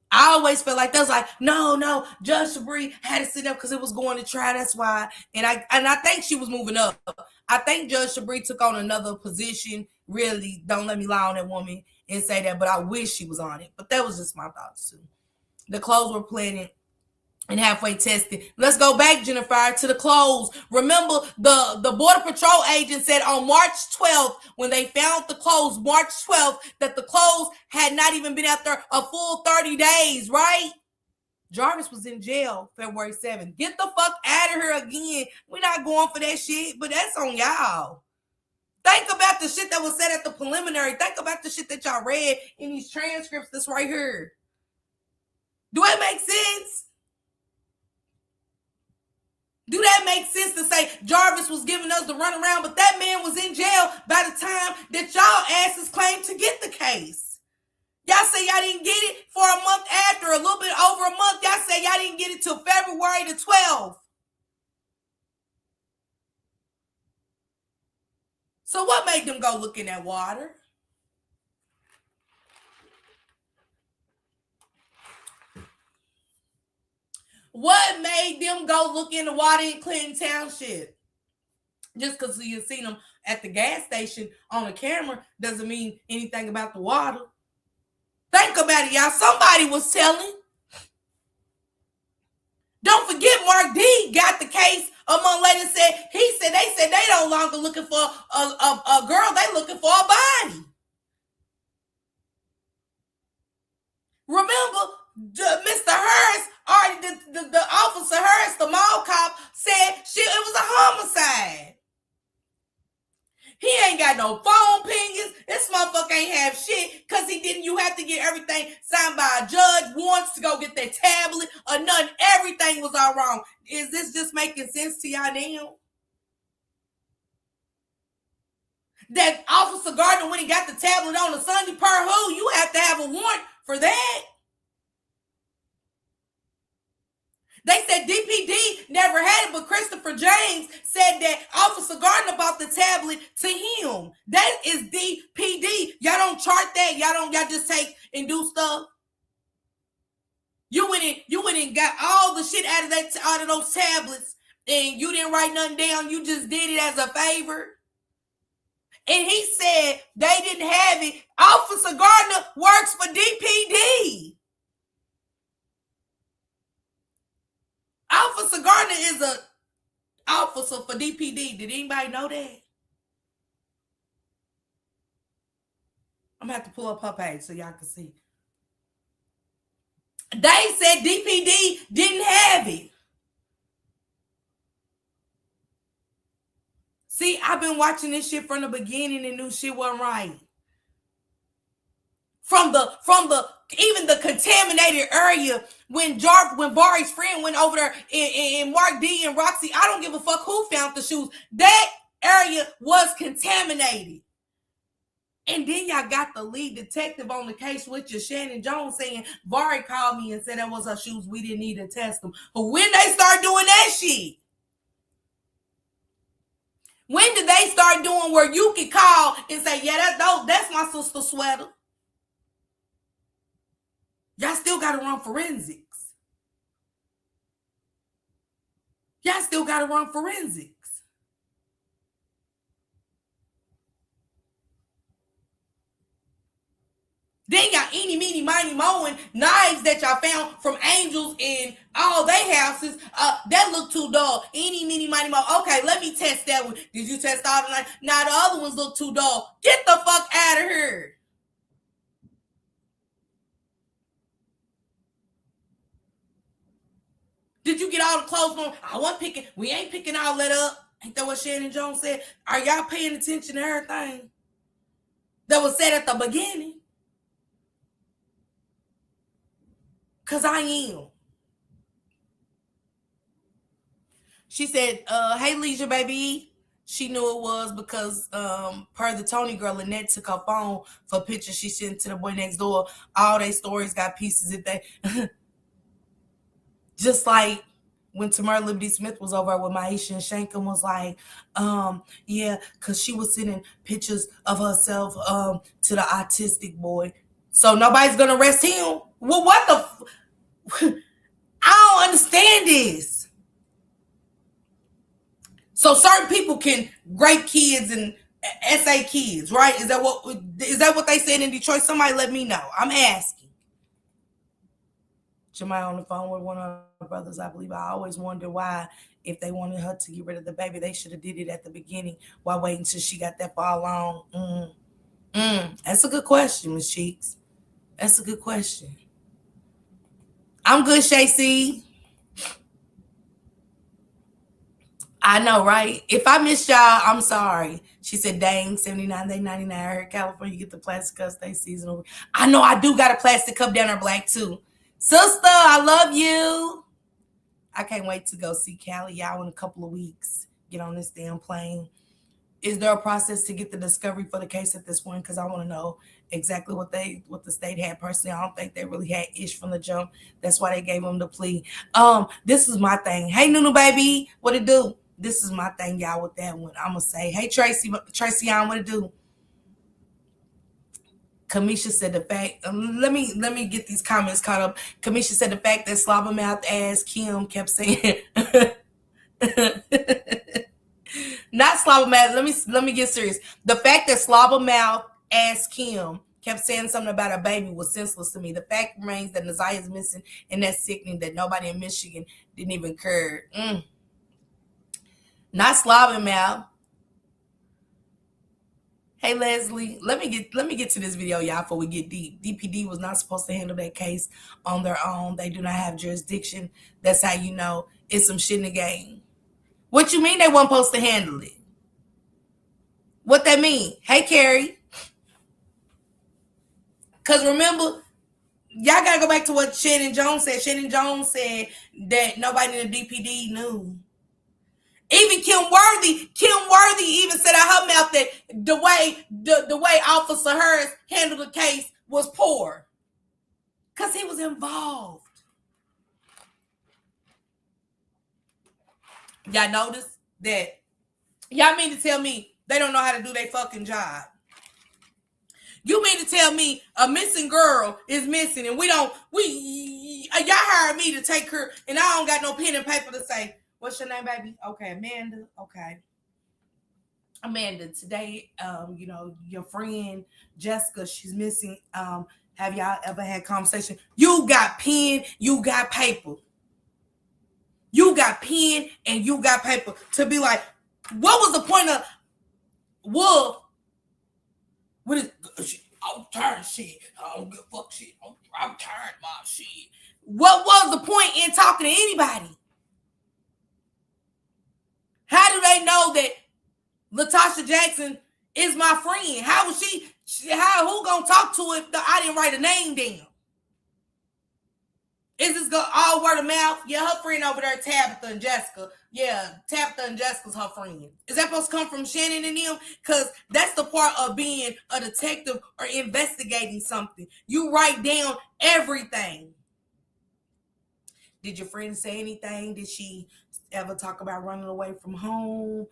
I always felt like that was like, no, Judge Sabree had to sit up because it was going to trial. That's why. And I think she was moving up. I think Judge Sabree took on another position. Really, don't let me lie on that woman and say that, but I wish she was on it. But that was just my thoughts too. The clothes were planted and halfway tested. Let's go back, Jennifer, to the clothes. Remember, the Border Patrol agent said on March 12th, when they found the clothes, March 12th, that the clothes had not even been out there a full 30 days, right? Jarvis was in jail February 7th. Get the fuck out of here again. We're not going for that shit, but that's on y'all. Think about the shit that was said at the preliminary. Think about the shit that y'all read in these transcripts that's right here. Do it make sense? Do that make sense to say Jarvis was giving us the runaround, but that man was in jail by the time that y'all asses claimed to get the case? Y'all say y'all didn't get it for a month after, a little bit over a month. Y'all say y'all didn't get it till February the 12th. So what made them go look in that water? What made them go look in the water in Clinton Township? Just because you seen them at the gas station on a camera doesn't mean anything about the water. Think about it, y'all. Somebody was telling. Don't forget, Mark D got the case a month later. They said they no longer looking for a girl. They looking for a body. Remember, Mr. Harris, the officer Harris, the mall cop, said it was a homicide. He ain't got no phone pingers. This motherfucker ain't have shit because he didn't. You have to get everything signed by a judge once to go get that tablet or nothing. Everything was all wrong. Is this just making sense to y'all now? That Officer Gardner, when he got the tablet on a Sunday, per who? You have to have a warrant for that. They said DPD never had it, but Christopher James said that Officer Gardner bought the tablet to him. That is DPD. Y'all don't chart that. Y'all just take and do stuff. You went and got all the shit out of those tablets, and you didn't write nothing down. You just did it as a favor. And he said they didn't have it. Officer Gardner works for DPD. Officer Gardner is a officer for DPD. Did anybody know that? I'm gonna have to pull up her page so y'all can see. They said DPD didn't have it. See, I've been watching this shit from the beginning and knew shit wasn't right. From the even the contaminated area when Bari's friend went over there and Mark D and Roxy, I don't give a fuck who found the shoes. That area was contaminated. And then y'all got the lead detective on the case with you, Shannon Jones, saying Bari called me and said that was her shoes. We didn't need to test them. But when they start doing that shit, when did they start doing where you can call and say, yeah, that's my sister's sweater? Y'all still got to run forensics. Y'all still got to run forensics. Then y'all eeny, meeny, miny, mowing knives that y'all found from angels in all their houses. That look too dull. Eeny, meeny, miny, mo. Okay, let me test that one. Did you test all the knives? Nah, the other ones look too dull. Get the fuck out of here. Did you get all the clothes on? I wasn't picking. We ain't picking all that up. Ain't that what Shannon Jones said? Are y'all paying attention to everything that was said at the beginning? Because I am. She said, hey, Leisure, baby. She knew it was because per the Tony girl, Annette took her phone for pictures she sent to the boy next door. All their stories got pieces if they... Just like when Tamara Liberty Smith was over with Maisha and Shank and was like, yeah, because she was sending pictures of herself to the autistic boy. So nobody's going to arrest him? Well, what the... I don't understand this. So certain people can rape kids and SA kids, right? Is that what they said in Detroit? Somebody let me know. I'm asking. Jemai on the phone with one of her brothers, I believe. I always wonder why, if they wanted her to get rid of the baby, they should have did it at the beginning. Why wait until she got that far along? That's a good question, Miss Cheeks. That's a good question. I'm good, Shay C. I know, right? If I missed y'all, I'm sorry. She said, dang, 79, they 99. I heard California get the plastic cup, stay seasonal. I know I do got a plastic cup down there black too. Sister, I love you. I can't wait to go see Callie, y'all, in a couple of weeks. Get on this damn plane. Is there a process to get the discovery for the case at this point? Because I want to know exactly what the state had. Personally, I don't think they really had ish from the jump. That's why they gave them the plea. This is my thing. Hey, Nunu baby, what it do? This is my thing, y'all, with that one. I'm gonna say, hey, Tracy, what it do? Kamisha said the fact. Let me get these comments caught up. Kamisha said the fact that slobbermouth ass Kim kept saying. Not slobbermouth. Let me get serious. The fact that slobbermouth ass Kim kept saying something about a baby was senseless to me. The fact remains that Naziah is missing, and that's sickening that nobody in Michigan didn't even care. Not slobbermouth. Hey Leslie, let me get to this video, y'all, before we get deep. DPD was not supposed to handle that case on their own. They do not have jurisdiction. That's how you know it's some shit in the game. What you mean they weren't supposed to handle it? What that mean? Hey, Carrie. Because remember, y'all got to go back to what Shannon Jones said. Shannon Jones said that nobody in the DPD knew. Even Kim Worthy even said out her mouth that the way Officer Harris handled the case was poor. Because he was involved. Y'all notice that? Y'all mean to tell me they don't know how to do their fucking job? You mean to tell me a missing girl is missing and y'all hired me to take her and I don't got no pen and paper to say, what's your name, baby? Okay, Amanda. Okay. Amanda, today, your friend Jessica, she's missing. Have y'all ever had conversation? You got pen, you got paper. You got pen and you got paper to be like, what was the point of Wolf? What is I'm tired shit. I don't give a fuck shit. I'm tired of my shit. What was the point in talking to anybody? How do they know that Latasha Jackson is my friend? How was who gonna talk to if I didn't write a name down? Is this all word of mouth? Yeah, her friend over there, Tabitha and Jessica. Yeah, Tabitha and Jessica's her friend. Is that supposed to come from Shannon and them? Because that's the part of being a detective or investigating something. You write down everything. Did your friend say anything? Did she ever talk about running away from home?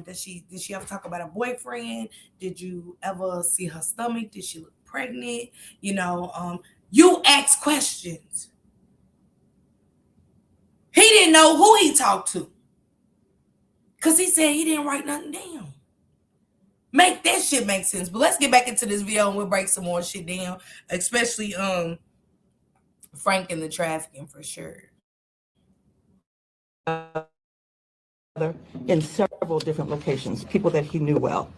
Did she ever talk about a boyfriend? Did you ever see her stomach? Did she look pregnant? You ask questions. He didn't know who he talked to. Because he said he didn't write nothing down. Make that shit make sense. But let's get back into this video and we'll break some more shit down. Especially Frank and the trafficking for sure. In several different locations, people that he knew well.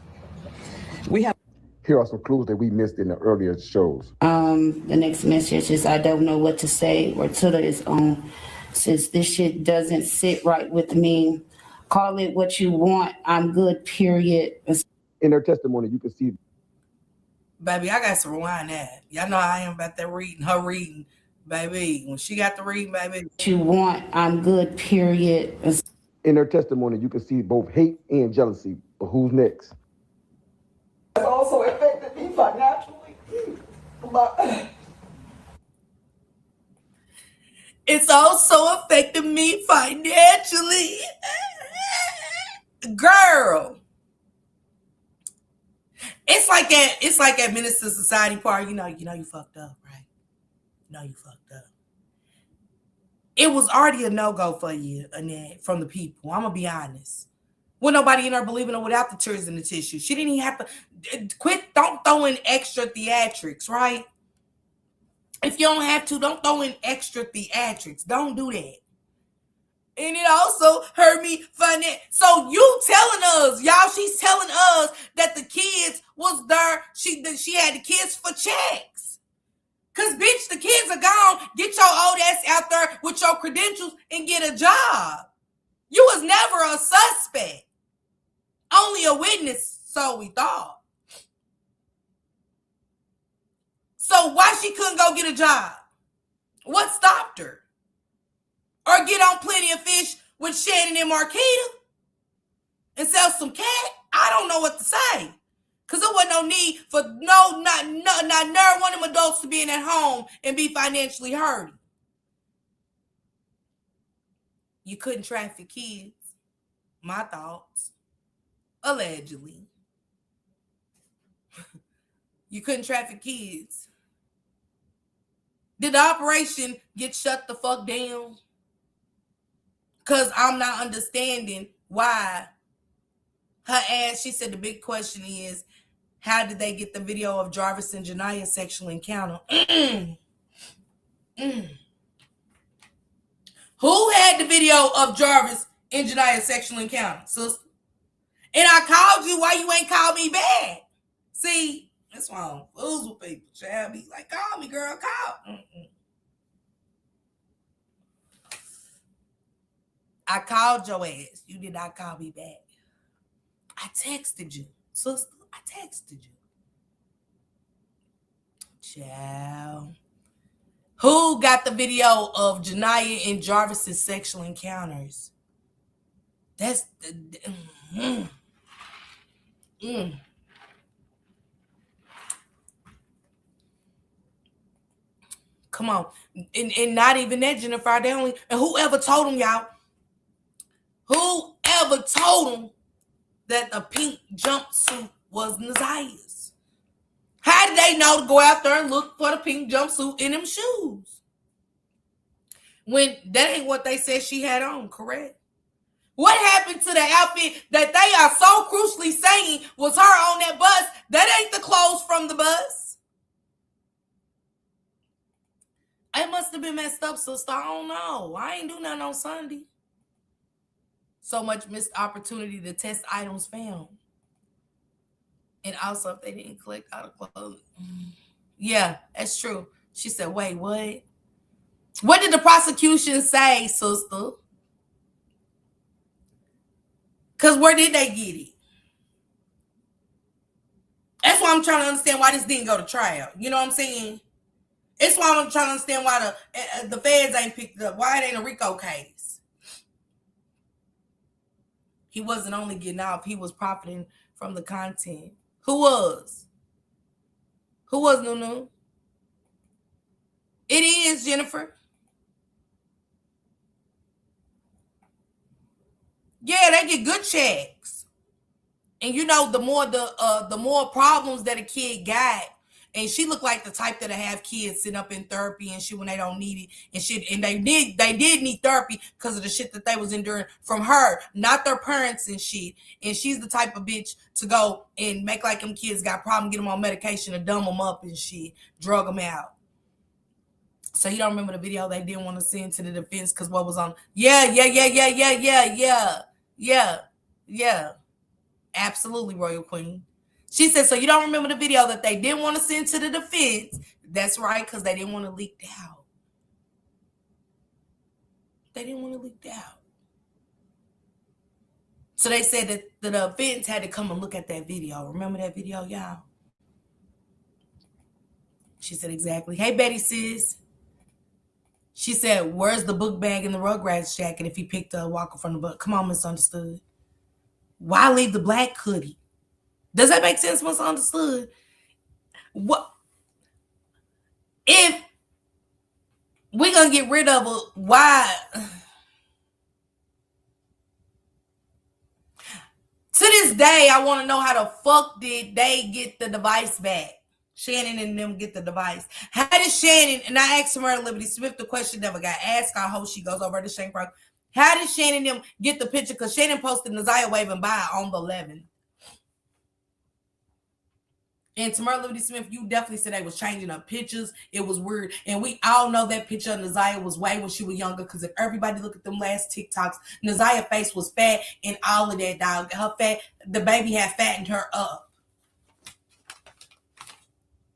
Here are some clues that we missed in the earlier shows. The next message is, I don't know what to say, or Tula is on. Since this shit doesn't sit right with me, call it what you want. I'm good, period. In her testimony, you can see. Baby, I got to rewind that. Y'all know I am about that reading. Her reading, baby. When she got the reading, baby. What you want, I'm good, period. In her testimony, you can see both hate and jealousy. But who's next? It also affected me financially. It's also affected me financially. Girl. It's like at Minister Society Party, you know you fucked up, right? You fucked up. It was already a no-go for you, Annette, from the people. I'm gonna be honest. When nobody in her believing her without the tears and the tissue. She didn't even have to quit. Don't throw in extra theatrics, right? If you don't have to, don't throw in extra theatrics. Don't do that. And it also hurt me financially. So you telling us, y'all, she's telling us that the kids was there. She had the kids for checks. Cause bitch, the kids are gone. Get your old ass out there with your credentials and get a job. You was never a suspect. Only a witness, so we thought. So why she couldn't go get a job? What stopped her? Or get on Plenty of Fish with Shannon and Marquita and sell some cat? I don't know what to say. Because there wasn't no need for not one of them adults to be in at home and be financially hurting. You couldn't traffic kids. My thoughts. Allegedly. You couldn't traffic kids. Did the operation get shut the fuck down? Because I'm not understanding why her ass, she said the big question is, how did they get the video of Jarvis and Janiah's sexual encounter? Who had the video of Jarvis and Janiah's sexual encounter, sister? And I called you, why you ain't called me back? See, that's why I don't fool with people. Child, be like, call me, girl, call. I called your ass. You did not call me back. I texted you, sister. I texted you. Child. Who got the video of Janiah and Jarvis's sexual encounters? That's the... Come on. And not even that, Jennifer. They only... And whoever told them, y'all, whoever told them that the pink jumpsuit was Naziah's? How did they know to go out there and look for the pink jumpsuit in them shoes? When that ain't what they said she had on, correct? What happened to the outfit that they are so crucially saying was her on that bus? That ain't the clothes from the bus. It must have been messed up, sister. I don't know. I ain't do nothing on Sunday. So much missed opportunity to test items found. And also, if they didn't collect out of clothes. Yeah, that's true. She said, wait, what? What did the prosecution say, sister? Because where did they get it? That's why I'm trying to understand why this didn't go to trial. You know what I'm saying? It's why I'm trying to understand why the feds ain't picked it up. Why it ain't a RICO case? He wasn't only getting off. He was profiting from the content. Who was? Who was, Nunu? It is, Jennifer. Yeah, they get good checks. And you know, the more problems that a kid got, and she looked like the type that'll have kids sitting up in therapy and shit when they don't need it and shit. And they did need therapy because of the shit that they was enduring from her, not their parents and shit. And she's the type of bitch to go and make like them kids got problem, get them on medication or dumb them up and shit, drug them out. So you don't remember the video they didn't want to send to the defense because what was on? Yeah. Absolutely, Royal Queen. She said, so you don't remember the video that they didn't want to send to the defense? That's right, because they didn't want to leak out. They didn't want to leak out. So they said that the defense had to come and look at that video. Remember that video, y'all? She said, exactly. Hey, Betty, sis. She said, where's the book bag and the Rugrats jacket if he picked a Walker from the book? Come on, Misunderstood. Why leave the black hoodie? Does that make sense, Misunderstood? What if we're gonna get rid of it? Why? To this day, I want to know how the fuck did they get the device back? Shannon and them get the device. How did Shannon, and I asked Samara Liberty Smith the question never got asked. I hope she goes over to Shane Park. How did Shannon and them get the picture? Because Shannon posted Naziah waving by on the 11th. And Tamara Liberty Smith, you definitely said they was changing up pictures. It was weird. And we all know that picture of Naziah was way when she was younger. Because if everybody look at them last TikToks, Naziah's face was fat and all of that, dog. Her fat, the baby had fattened her up.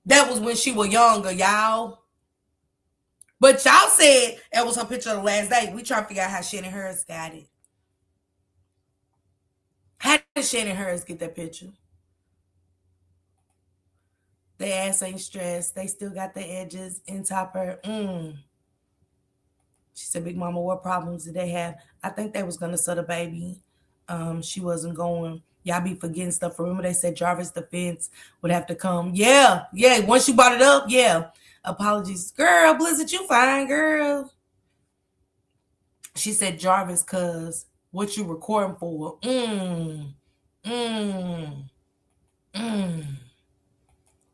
That was when she was younger, y'all. But y'all said that was her picture of the last day. We trying to figure out how Shannon Harris got it. How did Shannon Harris get that picture? Their ass ain't stressed. They still got the edges in top her. She said, Big Mama, what problems did they have? I think they was going to set a baby. She wasn't going. Y'all be forgetting stuff. Remember they said Jarvis defense would have to come. Yeah. Once you brought it up, yeah. Apologies. Girl, Blizzard, you fine, girl. She said Jarvis, cuz what you recording for?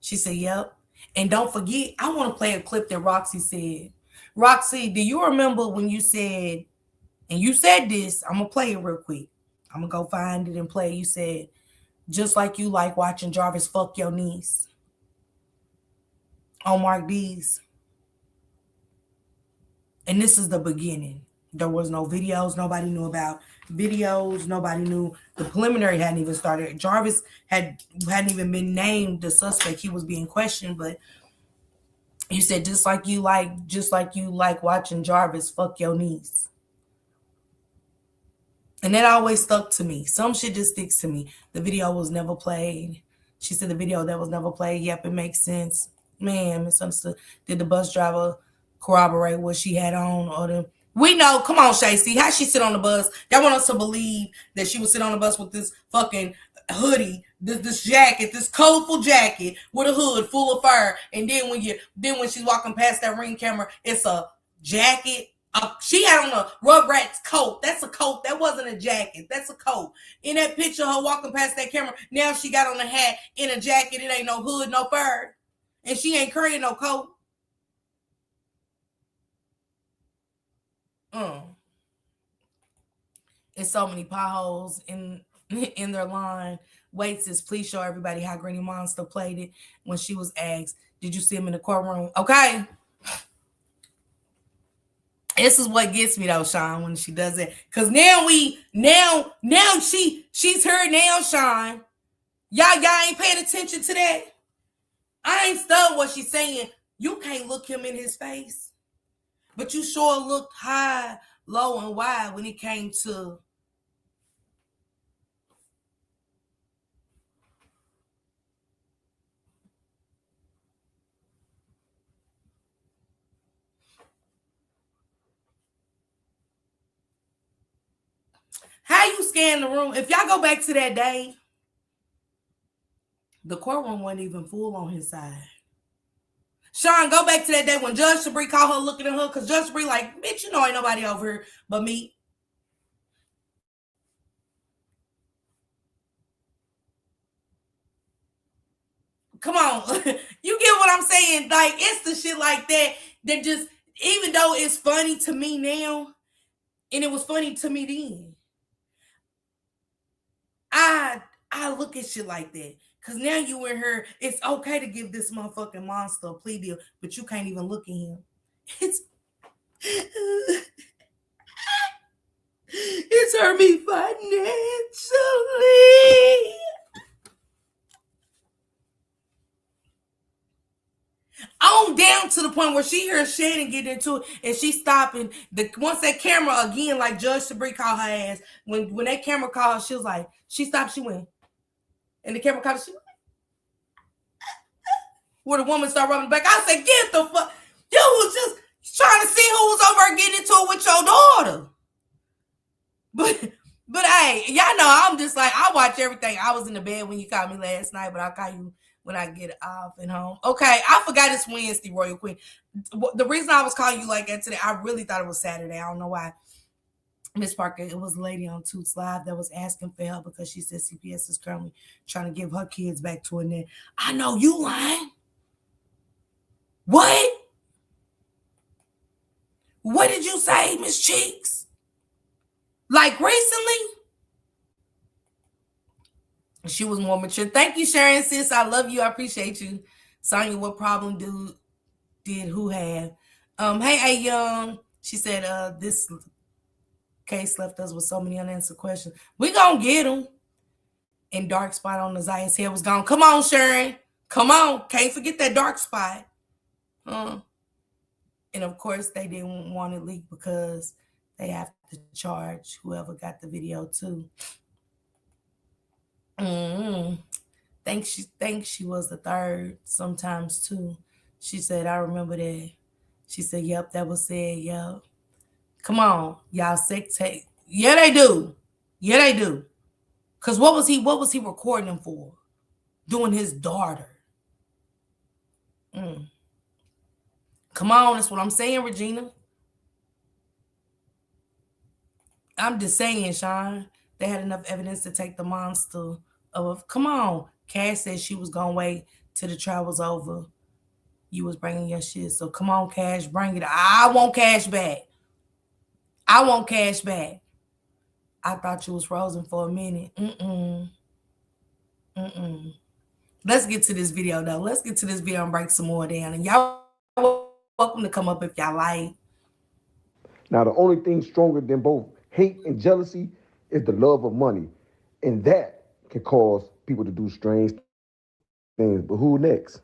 She said, yep. And don't forget, I want to play a clip that Roxy said. Roxy, do you remember when you said, and you said this, I'm going to play it real quick. I'm going to go find it and play. You said, just like you like watching Jarvis fuck your niece on Mark D's. And this is the beginning. There was no videos. Nobody knew about videos. Nobody knew. The preliminary hadn't even started. Jarvis hadn't even been named the suspect. He was being questioned, but you said just like you like watching Jarvis fuck your niece. And that always stuck to me. Some shit just sticks to me. The video was never played. She said the video that was never played. Yep, it makes sense. Man, misunderstood. Did the bus driver corroborate what she had on? Or the we know, come on, Shacey. How she sit on the bus? They want us to believe that she would sit on the bus with this fucking hoodie, this jacket, this colorful jacket with a hood full of fur. And then when she's walking past that Ring camera, it's a jacket. She had on a Rugrats coat. That's a coat. That wasn't a jacket. That's a coat. In that picture, her walking past that camera, now she got on a hat in a jacket. It ain't no hood, no fur. And she ain't carrying no coat. It's so many potholes in their line. Wait, says, please show everybody how Granny Monster played it when she was asked, did you see him in the courtroom? Okay. This is what gets me though, Sean, when she does it. Cause now she's heard now, Sean. Y'all ain't paying attention to that. I ain't studying what she's saying. You can't look him in his face. But you sure looked high, low, and wide when it came to how you scan the room. If y'all go back to that day, the courtroom wasn't even full on his side. Sean, go back to that day when Judge Sabree called her looking at her, because Judge Sabree like, bitch, you know ain't nobody over here but me. Come on. You get what I'm saying? Like, it's the shit like that just, even though it's funny to me now, and it was funny to me then, I look at shit like that. Because now you and her, it's okay to give this motherfucking monster a plea deal, but you can't even look at him. It's hurt me financially. On down to the point where she hears Shannon get into it and she's stopping. Once that camera again, like Judge Sabree called her ass, when that camera called, she was like, she stopped, she went. And the camera called, she went. Where the woman started rubbing back. I said, get the fuck. You was just trying to see who was over getting into it with your daughter. But hey, y'all know I'm just like, I watch everything. I was in the bed when you called me last night, but I'll call you when I get off and home. Okay, I forgot it's Wednesday, Royal Queen. The reason I was calling you like that today, I really thought it was Saturday. I don't know why. Miss Parker, it was a lady on Toots Live that was asking for help because she said CPS is currently trying to give her kids back to Annette. I know you lying. What? What did you say, Miss Cheeks? Like recently? She was more mature. Thank you, Sharon, sis. I love you. I appreciate you. Sonya, what problem did who have? Hey, Young. She said, this case left us with so many unanswered questions. We gonna get them. And dark spot on Naziah's head was gone. Come on, Sharon. Come on. Can't forget that dark spot. And of course, they didn't want it leaked because they have to charge whoever got the video too. Think she was the third sometimes too. She said, I remember that. She said, yep, that was said, yep. Come on, y'all sex tape. Yeah, they do. Yeah, they do. Cause what was he recording him for? Doing his daughter. Come on, that's what I'm saying, Regina. I'm just saying, Sean. They had enough evidence to take the monster of. Come on. Cash said she was gonna wait till the trial was over. You was bringing your shit, so come on, Cash, bring it. I want Cash back. I want Cash back. I thought you was frozen for a minute. Let's get to this video though. Let's get to this video and break some more down. And y'all welcome to come up if y'all like. Now, the only thing stronger than both hate and jealousy is the love of money. And that can cause people to do strange things. But who next?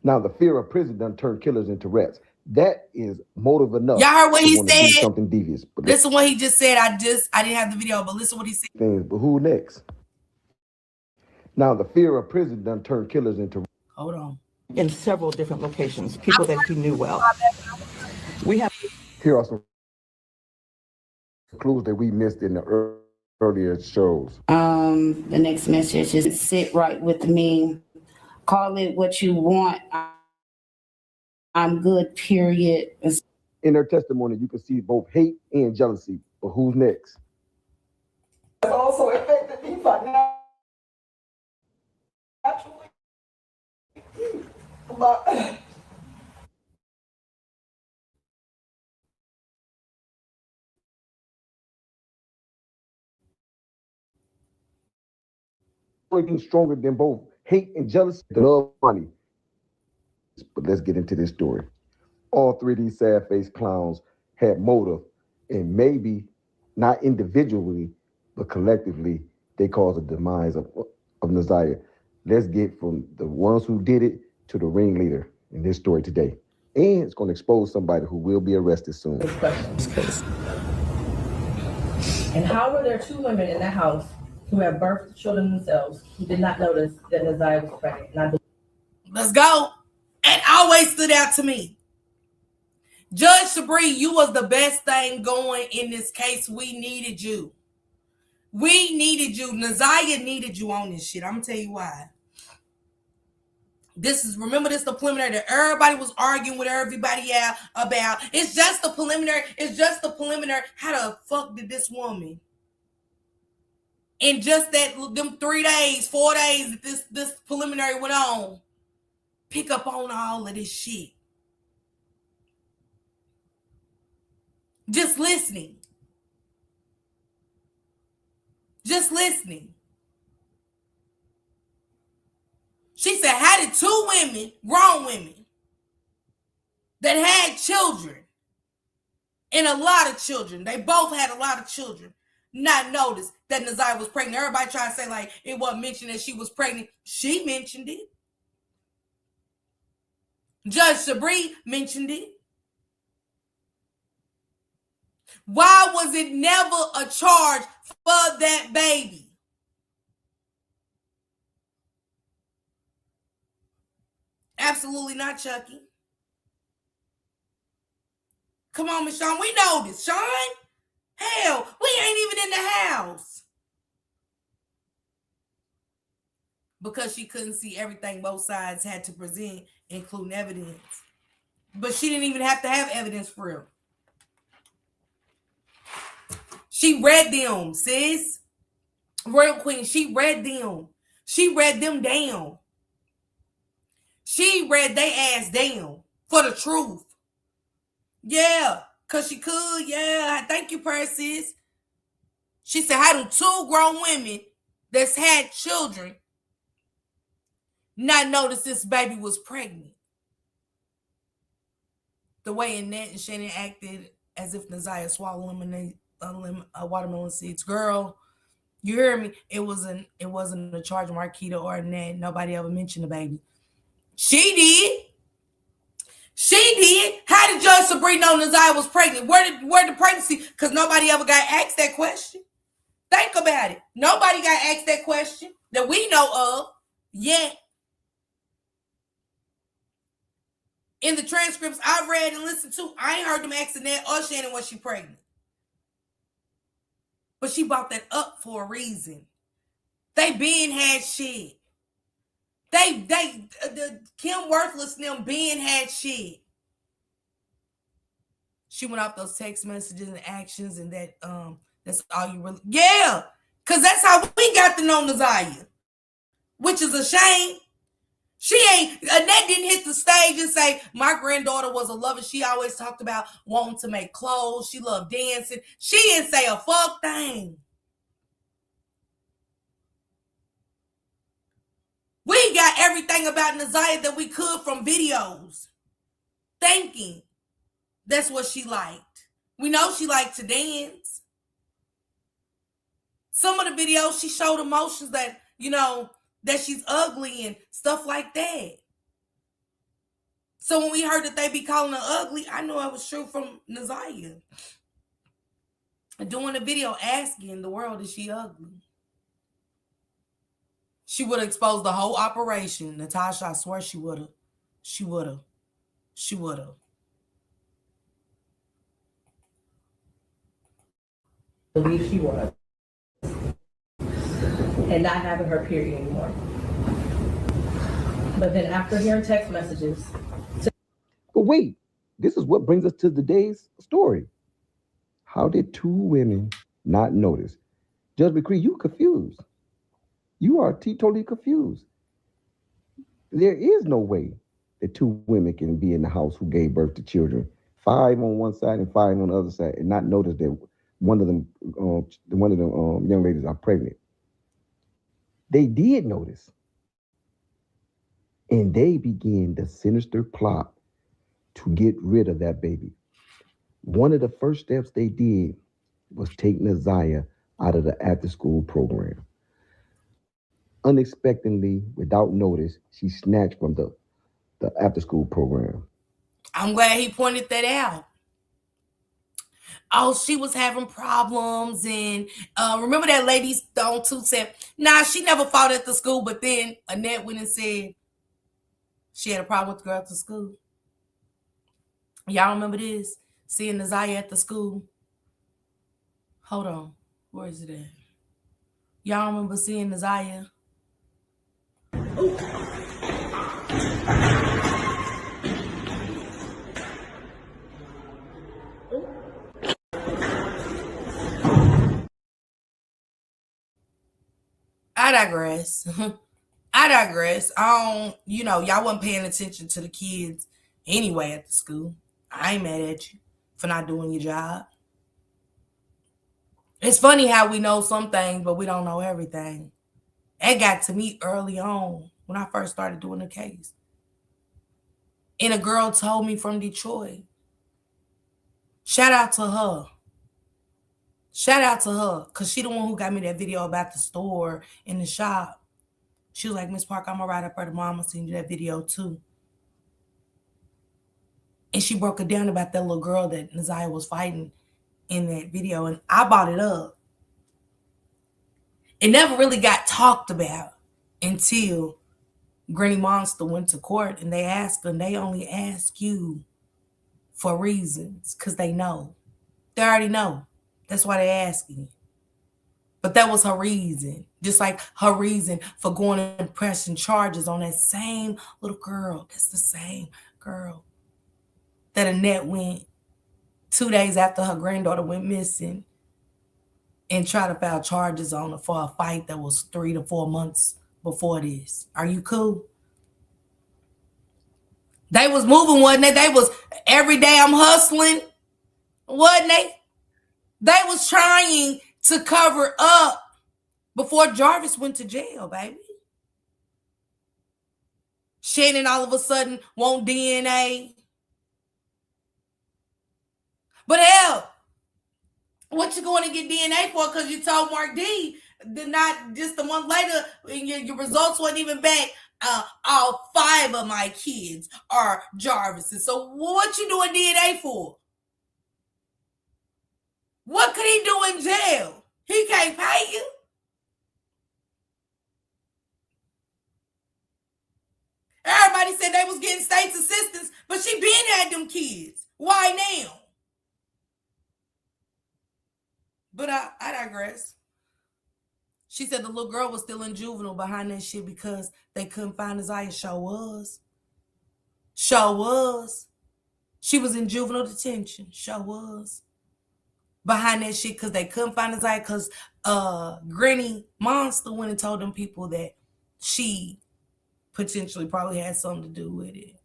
Now, the fear of prison done turned killers into rats. That is motive enough. Y'all heard what he to said? do something devious. But listen what he just said. I didn't have the video, but listen what he said. Things, but who next? Now, the fear of prison done turned killers into. Hold on. In several different locations, people that he knew well. We have. Here are some clues that we missed in the earlier shows. The next message is sit right with me. Call it what you want. I'm good, period. In her testimony, you can see both hate and jealousy. But who's next? It also affected me financially. But Anything stronger than both hate and jealousy, the love of money. But let's get into this story. All three of these sad-faced clowns had motive, and maybe not individually, but collectively, they caused the demise of Naziah. Let's get from the ones who did it to the ringleader in this story today. And it's going to expose somebody who will be arrested soon. And how were there two women in the house who had birthed children themselves who did not notice that Naziah was pregnant? Let's go. And always stood out to me. Judge Sabri, you was the best thing going in this case. We needed you. We needed you. Naziah needed you on this shit. I'm going to tell you why. Remember this the preliminary that everybody was arguing with everybody out about. It's just the preliminary. It's just the preliminary. How the fuck did this woman, in just them 3 days, 4 days that this preliminary went on, pick up on all of this shit? Just listening. Just listening. She said, how did two women, grown women, that had children, and a lot of children, they both had a lot of children, not notice that Naziah was pregnant? Everybody trying to say like it wasn't mentioned that she was pregnant. She mentioned it. Judge Sabri mentioned it. Why was it never a charge for that baby? Absolutely not, Chucky. Come on, Miss Sean. We know this, Sean. Hell, we ain't even in the house. Because she couldn't see everything both sides had to present, including evidence. But she didn't even have to have evidence for real. She read them, sis. Royal Queen, she read them. She read them down. She read they ass down for the truth. Yeah, because she could. Yeah, thank you, Persis. She said, how do two grown women that's had children not notice this baby was pregnant? The way Annette and Shannon acted as if Naziah swallowed watermelon seeds. Girl, you hear me? It wasn't a charge, Marquita or Annette. Nobody ever mentioned the baby. She did. She did. How did Judge Sabrina know Naziah was pregnant? Where the pregnancy? Because nobody ever got asked that question. Think about it. Nobody got asked that question that we know of yet. In the transcripts I read and listened to, I ain't heard them ask Annette or Shannon was she pregnant. But she brought that up for a reason. They been had shit. The Kim Worthless and them been had shit. She went off those text messages and actions, and that's all you really, yeah, because that's how we got to know Naziah, which is a shame. Annette didn't hit the stage and say, my granddaughter was a lover. She always talked about wanting to make clothes. She loved dancing. She didn't say a fuck thing. We got everything about Naziah that we could from videos, thinking that's what she liked. We know she liked to dance. Some of the videos, she showed emotions that, that she's ugly and stuff like that. So when we heard that they be calling her ugly, I knew it was true from Naziah. Doing a video asking the world, is she ugly? She would have exposed the whole operation. Natasha, I swear she would have. She would have. She would have. Believe she was. And not having her period anymore. But then after hearing text messages. But wait, this is what brings us to today's story. How did two women not notice? Judge McCree, you confused. You are totally confused. There is no way that two women can be in the house who gave birth to children, 5 on one side and 5 on the other side, and not notice that one of them young ladies are pregnant. They did notice, and they began the sinister plot to get rid of that baby. One of the first steps they did was take Naziah out of the after-school program. Unexpectedly, without notice, she snatched from the after-school program. I'm glad he pointed that out. Oh, she was having problems. And remember that lady on 2 said, nah, she never fought at the school. But then Annette went and said she had a problem with the girl at the school. Y'all remember this? Seeing Naziah at the school? Hold on. Where is it at? Y'all remember seeing Naziah? I digress. Y'all wasn't paying attention to the kids anyway at the school. I ain't mad at you for not doing your job. It's funny how we know some things, but we don't know everything. That got to me early on when I first started doing the case. And a girl told me from Detroit. Shout out to her. Because she the one who got me that video about the store in the shop. She was like, Miss Park, I'm going to write up her tomorrow. I'm going to send you that video too. And she broke it down about that little girl that Naziah was fighting in that video. And I bought it up. It never really got talked about until Granny Monster went to court and they asked her, and they only ask you for reasons because they know. They already know. That's why they asking you. But that was her reason. Just like her reason for going and pressing charges on that same little girl. That's the same girl that Annette went 2 days after her granddaughter went missing and tried to file charges on her for a fight that was 3 to 4 months before this. Are you cool? They was moving, wasn't they? They was every day I'm hustling, wasn't they? They was trying to cover up before Jarvis went to jail, baby. Shannon all of a sudden want DNA. But hell, what you going to get DNA for? Because you told Mark D did not just a month later, and your results weren't even back. All 5 of my kids are Jarvis's. So what you doing DNA for? What could he do in jail? He can't pay you. Everybody said they was getting state's assistance, but she been had them kids. Why now? But I digress. She said the little girl was still in juvenile behind that shit because they couldn't find Naziah. Show was. She was in juvenile detention. Show was. Behind that shit because they couldn't find Naziah because Granny Monster went and told them people that she potentially probably had something to do with it.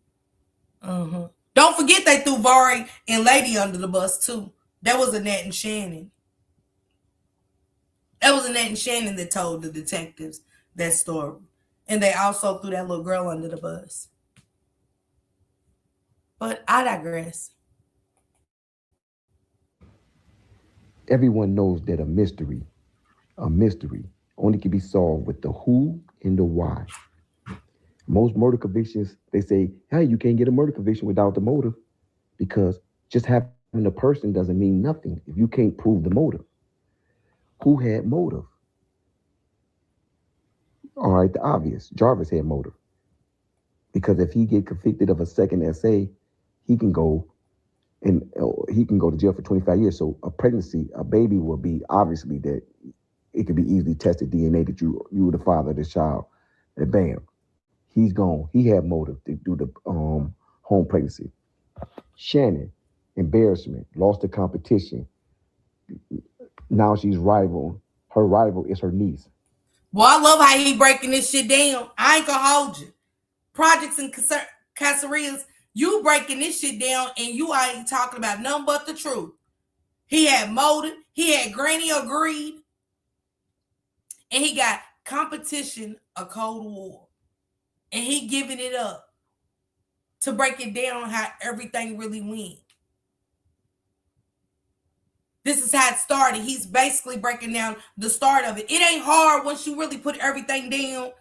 Don't forget they threw Vari and Lady under the bus too. That was Annette and Shannon. That was Annette and Shannon that told the detectives that story. And they also threw that little girl under the bus. But I digress. Everyone knows that a mystery only can be solved with the who and the why. Most murder convictions, they say, hey, you can't get a murder conviction without the motive, because just having the person doesn't mean nothing if you can't prove the motive. Who had motive? All right, the obvious. Jarvis had motive. Because if he get convicted of a second SA, he can go to jail for 25 years. So a baby will be obviously that it could be easily tested DNA that you were the father of this child. And bam, he's gone. He had motive to do the home pregnancy. Shannon, embarrassment, lost the competition. Now she's rival. Her rival is her niece. Well, I love how he breaking this shit down. I ain't gonna hold you. Projects and Casarias, you breaking this shit down and you ain't talking about nothing but the truth. He had motive. He had Granny agreed. And he got competition, a Cold War. And he giving it up to break it down how everything really went. This is how it started. He's basically breaking down the start of it. It ain't hard once you really put everything down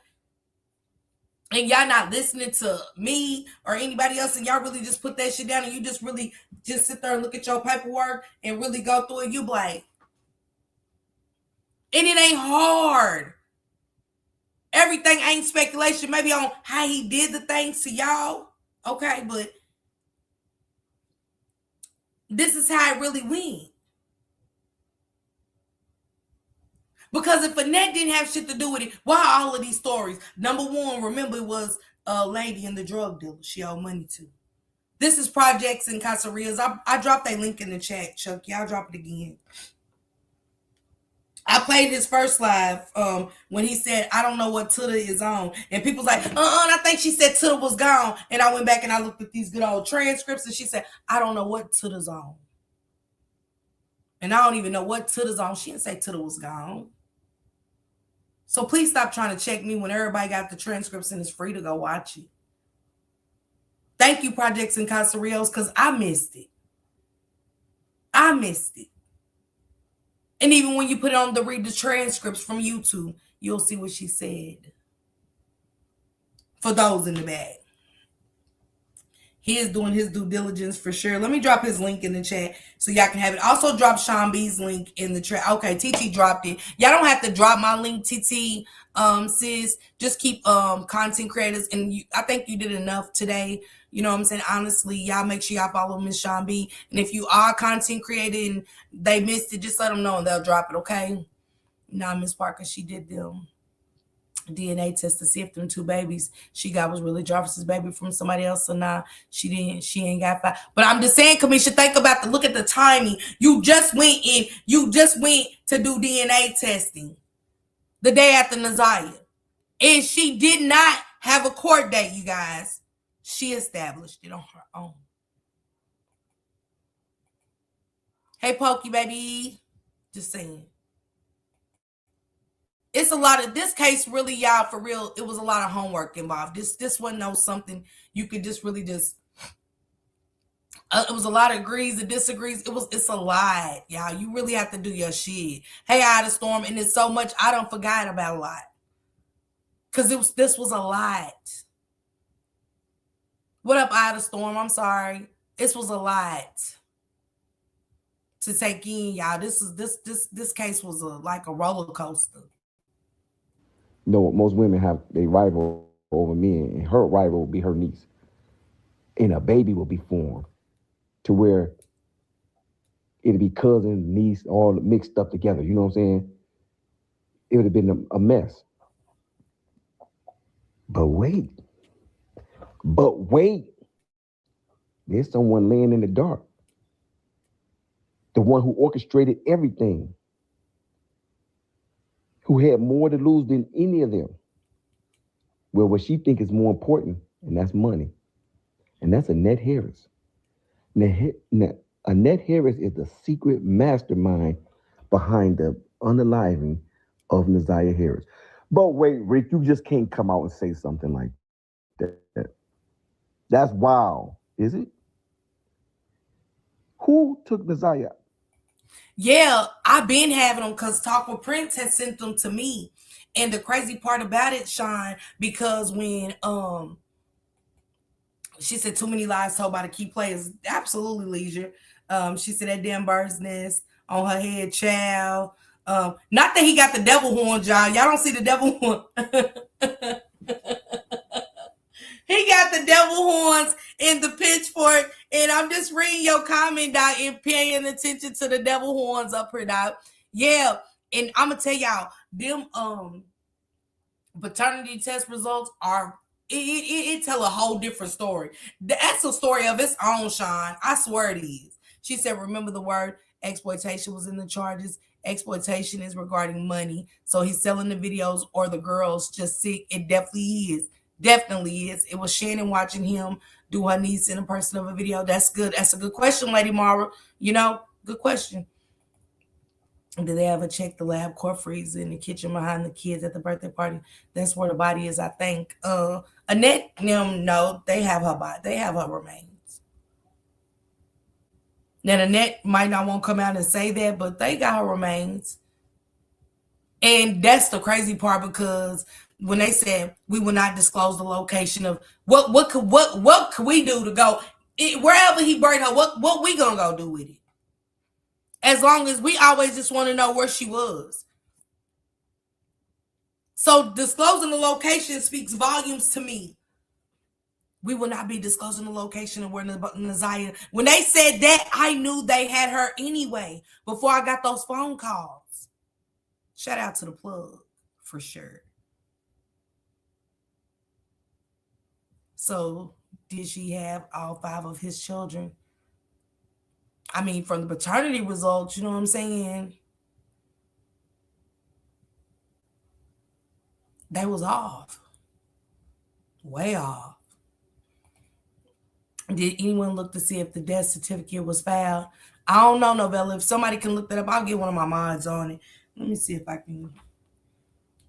and y'all not listening to me or anybody else, and y'all really just put that shit down and you just really just sit there and look at your paperwork and really go through it. You like, and it ain't hard. Everything ain't speculation, maybe on how he did the things to y'all. Okay, but this is how it really went. Because if Annette didn't have shit to do with it, why all of these stories? Number one, remember, it was a lady and the drug dealer she owed money to. This is Projects and Casarias. I dropped a link in the chat, Chuck. Y'all drop it again. I played his first live when he said, I don't know what Tuda is on. And people's like, I think she said Tuda was gone. And I went back and I looked at these good old transcripts and she said, I don't know what Tuda's on. And I don't even know what Tuda's on. She didn't say Tuda was gone. So please stop trying to check me when everybody got the transcripts and it's free to go watch it. Thank you, Projects and Casarios, because I missed it. And even when you put it on to read the transcripts from YouTube, you'll see what she said. For those in the back. He is doing his due diligence for sure. Let me drop his link in the chat so y'all can have it. Also drop Sean B's link in the chat. Okay, TT dropped it. Y'all don't have to drop my link, TT, sis. Just keep content creators. And I think you did enough today. You know what I'm saying? Honestly, y'all make sure y'all follow Miss Sean B. And if you are content creator and they missed it, just let them know and they'll drop it, okay? Nah, Miss Parker, she did them DNA test to see if them 2 babies she got was really Jarvis's baby from somebody else. So nah, she ain't got 5. But I'm just saying, Kamisha, think about look at the timing. You just went to do DNA testing the day after Naziah. And she did not have a court date, you guys. She established it on her own. Hey, Pokey, baby. Just saying. it's a lot of this case, really, y'all, for real. It was a lot of homework involved. This wasn't no something you could just really just. It was a lot of agrees and disagrees. It's a lot, y'all. You really have to do your shit. Hey, Ida Storm, and it's so much I don't forgot about a lot. Cause this was a lot. What up, Ida Storm? I'm sorry. This was a lot to take in, y'all. This case was like a roller coaster. No, most women have they rival over men, and her rival will be her niece, and a baby will be formed to where it'll be cousin, niece, all mixed up together. You know what I'm saying? It would have been a mess. But wait, there's someone laying in the dark. The one who orchestrated everything, who had more to lose than any of them. Well, what she think is more important, and that's money. And that's Annette Harris. Annette Harris is the secret mastermind behind the unaliving of Naziah Harris. But wait, Rick, you just can't come out and say something like that. That's wild, is it? Who took Naziah? Yeah, I've been having them because Talk with Prince has sent them to me. And the crazy part about it, Sean, because when she said too many lies told by the key players, absolutely leisure. She said that damn bird's nest on her head, child. Not that he got the devil horns, y'all. Y'all don't see the devil horn. He got the devil horns in the pitchfork, and I'm just reading your comment, Doc, and paying attention to the devil horns up here, Doc. Yeah, and I'm gonna tell y'all, them paternity test results are it tell a whole different story. That's a story of its own, Sean. I swear it is. She said, remember the word exploitation was in the charges. Exploitation is regarding money. So he's selling the videos or the girls just sick. It definitely is. Definitely is. It was Shannon watching him do her niece in a person of a video. That's good. That's a good question, Lady Mara. You know, good question. Did they ever check the lab court freezer in the kitchen behind the kids at the birthday party? That's where the body is, I think. Annette, no, they have her body. They have her remains. Now, Annette might not want to come out and say that, but they got her remains. And that's the crazy part, because when they said we will not disclose the location of what could we do to go wherever he buried her, what we gonna go do with it? As long as we always just want to know where she was. So disclosing the location speaks volumes to me. We will not be disclosing the location of where Naziah. When they said that, I knew they had her anyway before I got those phone calls. Shout out to the plug, for sure. So did she have all 5 of his children? I mean, from the paternity results, you know what I'm saying? They was off. Way off. Did anyone look to see if the death certificate was filed? I don't know, Novella. If somebody can look that up, I'll get one of my mods on it. Let me see if I can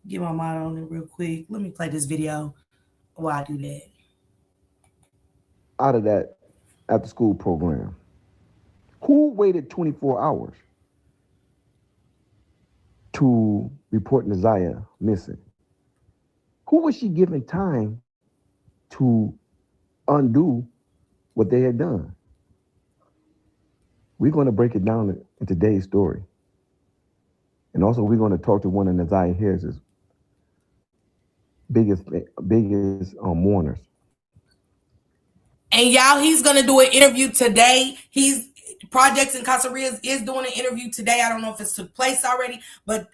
get my mod on it real quick. Let me play this video while I do that. Out of that after school program, who waited 24 hours to report Naziah missing? Who was she giving time to undo what they had done? We're going to break it down in today's story. And also, we're going to talk to one of Naziah Harris's biggest mourners. And y'all, he's gonna do an interview today. Projects Incarcerated is doing an interview today. I don't know if it's took place already, but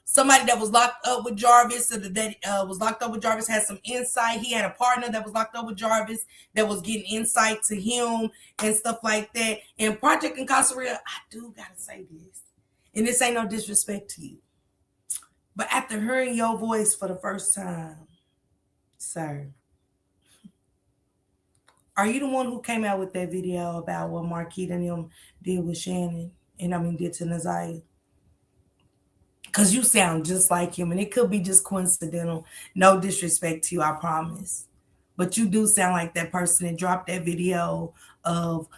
somebody that was locked up with Jarvis, had some insight. He had a partner that was locked up with Jarvis that was getting insight to him and stuff like that. And Project Incarcerated, I do gotta say this, and this ain't no disrespect to you, but after hearing your voice for the first time, sir, are you the one who came out with that video about what Marquita and him did with Shannon? And did to Naziah? Because you sound just like him, and it could be just coincidental. No disrespect to you, I promise. But you do sound like that person that dropped that video of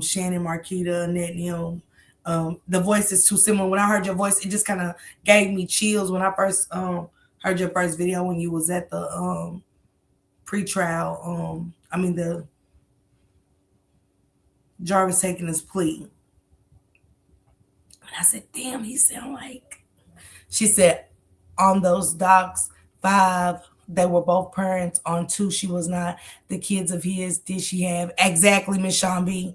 Shannon, Marquita, Annette, and him. The voice is too similar. When I heard your voice, it just kind of gave me chills when I first heard your first video when you was at the pre-trial. The Jarvis taking his plea. And I said, damn, he sound like. She said, on those docs, 5, they were both parents. On 2, she was not. The kids of his, did she have? Exactly, Miss Sean B.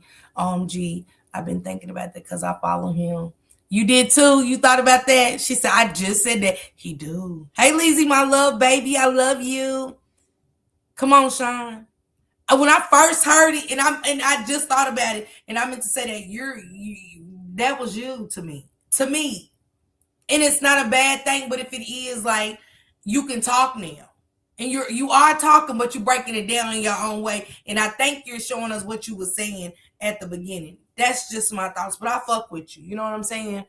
Gee, I've been thinking about that because I follow him. You did too? You thought about that? She said, I just said that. He do. Hey, Lizzie, my love, baby. I love you. Come on, Sean. When I first heard it, and I just thought about it, and I meant to say that that was you to me. To me. And it's not a bad thing, but if it is, like, you can talk now. And you are talking, but you're breaking it down in your own way. And I think you're showing us what you were saying at the beginning. That's just my thoughts. But I fuck with you. You know what I'm saying?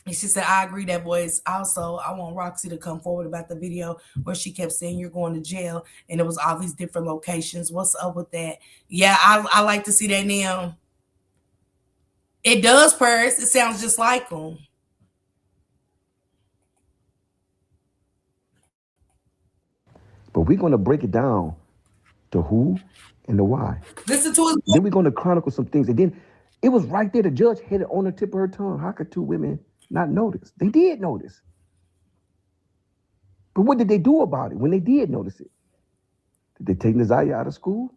And she said, I agree that voice. Also, I want Roxy to come forward about the video where she kept saying you're going to jail. And it was all these different locations. What's up with that? Yeah, I like to see that now. It does, Purse. It sounds just like them. But we're going to break it down to who and the why. Listen to us. Then we're going to chronicle some things. And then it was right there. The judge had it on the tip of her tongue. How could 2 women not notice? They did notice. But what did they do about it when they did notice it? Did they take Naziah out of school?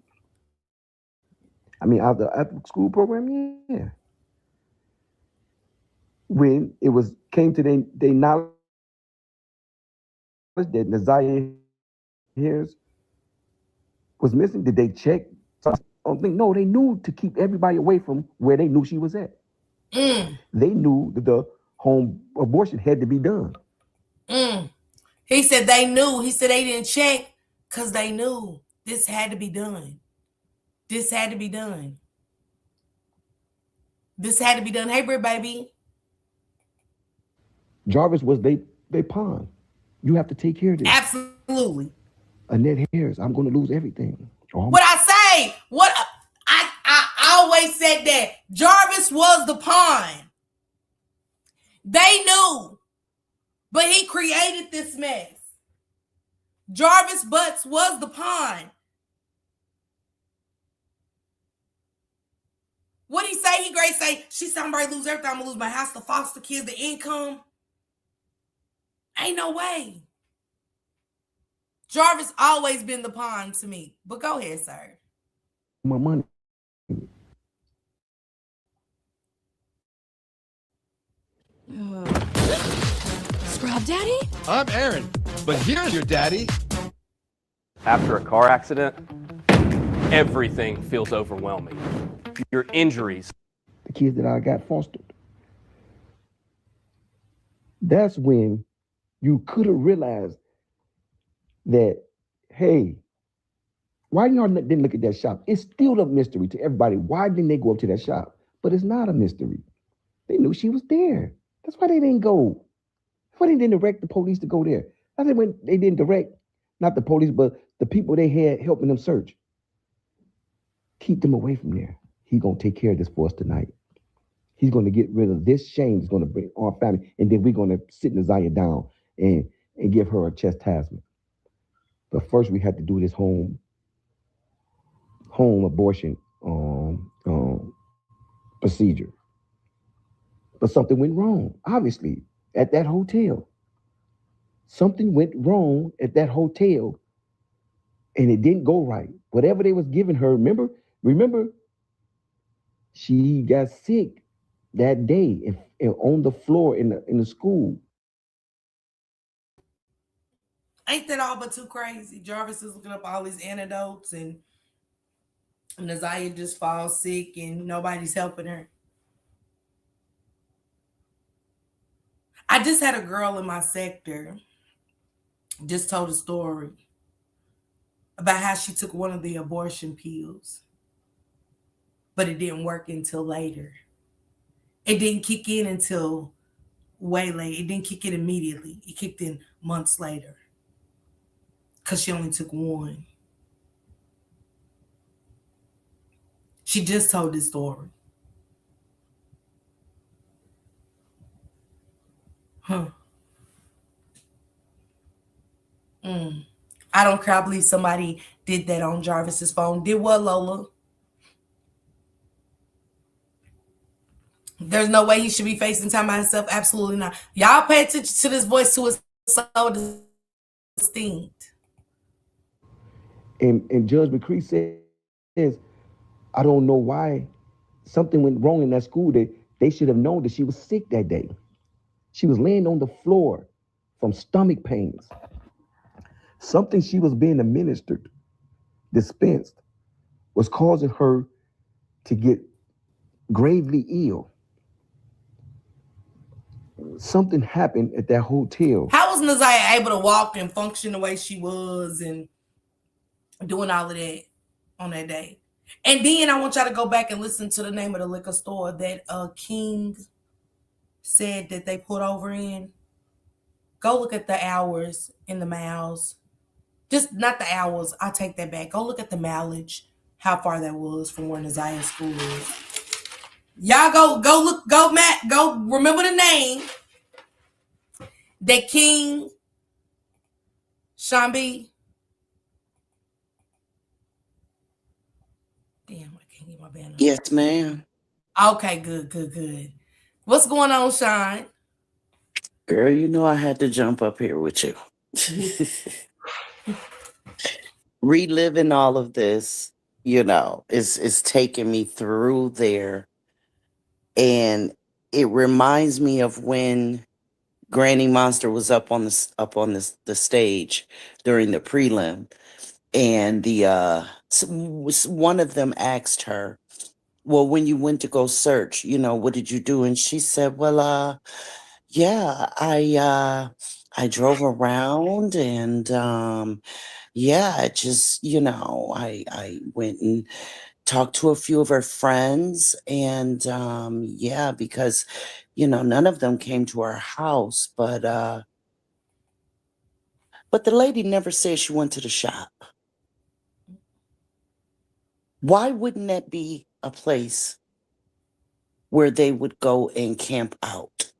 Out of the after school program? Yeah. When it came to their knowledge that Naziah Harris was missing, did they check? No, they knew to keep everybody away from where they knew she was at. They knew that the home abortion had to be done. He said they knew. He said they didn't check because they knew this had to be done. This had to be done. This had to be done. Hey, Britt, baby. Jarvis was they pawn. You have to take care of this. Absolutely. Annette Harris, I'm going to lose everything. What I say? What I always said that Jarvis was the pawn. They knew, but he created this mess. Jarvis Butts was the pawn. What did he say? He great say, she said, I'm ready to lose everything. I'm going to lose my house, the foster kids, the income. Ain't no way. Jarvis always been the pawn to me. But go ahead, sir. My money. Scrub Daddy? I'm Aaron, but here's your daddy. After a car accident, everything feels overwhelming. Your injuries. The kids that I got fostered. That's when you could have realized that, hey, why y'all didn't look at that shop? It's still a mystery to everybody. Why didn't they go up to that shop? But it's not a mystery. They knew she was there. That's why they didn't go. That's why they didn't direct the police to go there. That's when they didn't direct, not the police, but the people they had helping them search. Keep them away from there. He's going to take care of this for us tonight. He's going to get rid of this shame. He's going to bring our family. And then we're going to sit Naziah down and give her a chastisement. But first we had to do this home abortion procedure. But something went wrong, obviously, at that hotel. Something went wrong at that hotel, and it didn't go right. Whatever they was giving her, remember, she got sick that day and on the floor in the school. Ain't that all but too crazy? Jarvis is looking up all these antidotes, and Naziah just falls sick, and nobody's helping her. I just had a girl in my sector just told a story about how she took one of the abortion pills, but it didn't work until later. It didn't kick in until way late. It didn't kick in immediately. It kicked in months later because she only took one. She just told this story. Huh. Mm. I don't care. I believe somebody did that on Jarvis's phone. Did what, Lola? There's no way he should be facing time by himself. Absolutely not. Y'all pay attention to this voice who is so distinct. And Judge McCree says, I don't know why something went wrong in that school. They should have known that she was sick that day. She was laying on the floor from stomach pains. Something she was being administered, dispensed, was causing her to get gravely ill. Something happened at that hotel. How was Naziah able to walk and function the way she was and doing all of that on that day? And then I want y'all to go back and listen to the name of the liquor store that King said that they put over in. Go look at the hours in the miles. Just not the hours. I take that back. Go look at the mileage, how far that was from where Naziah's school is. Y'all go look, go Matt, go remember the name that King Shambi. Damn, I can't get my banner. Yes, ma'am. Okay, good. What's going on, Sean? Girl, you know I had to jump up here with you. Reliving all of this, is taking me through there. And it reminds me of when Granny Monster was up on the stage during the prelim, and one of them asked her, well, when you went to go search, what did you do? And she said, well, yeah, I drove around, and yeah, it just, I went and talked to a few of her friends, and yeah, because none of them came to our house, but the lady never said she went to the shop. Why wouldn't that be a place where they would go and camp out?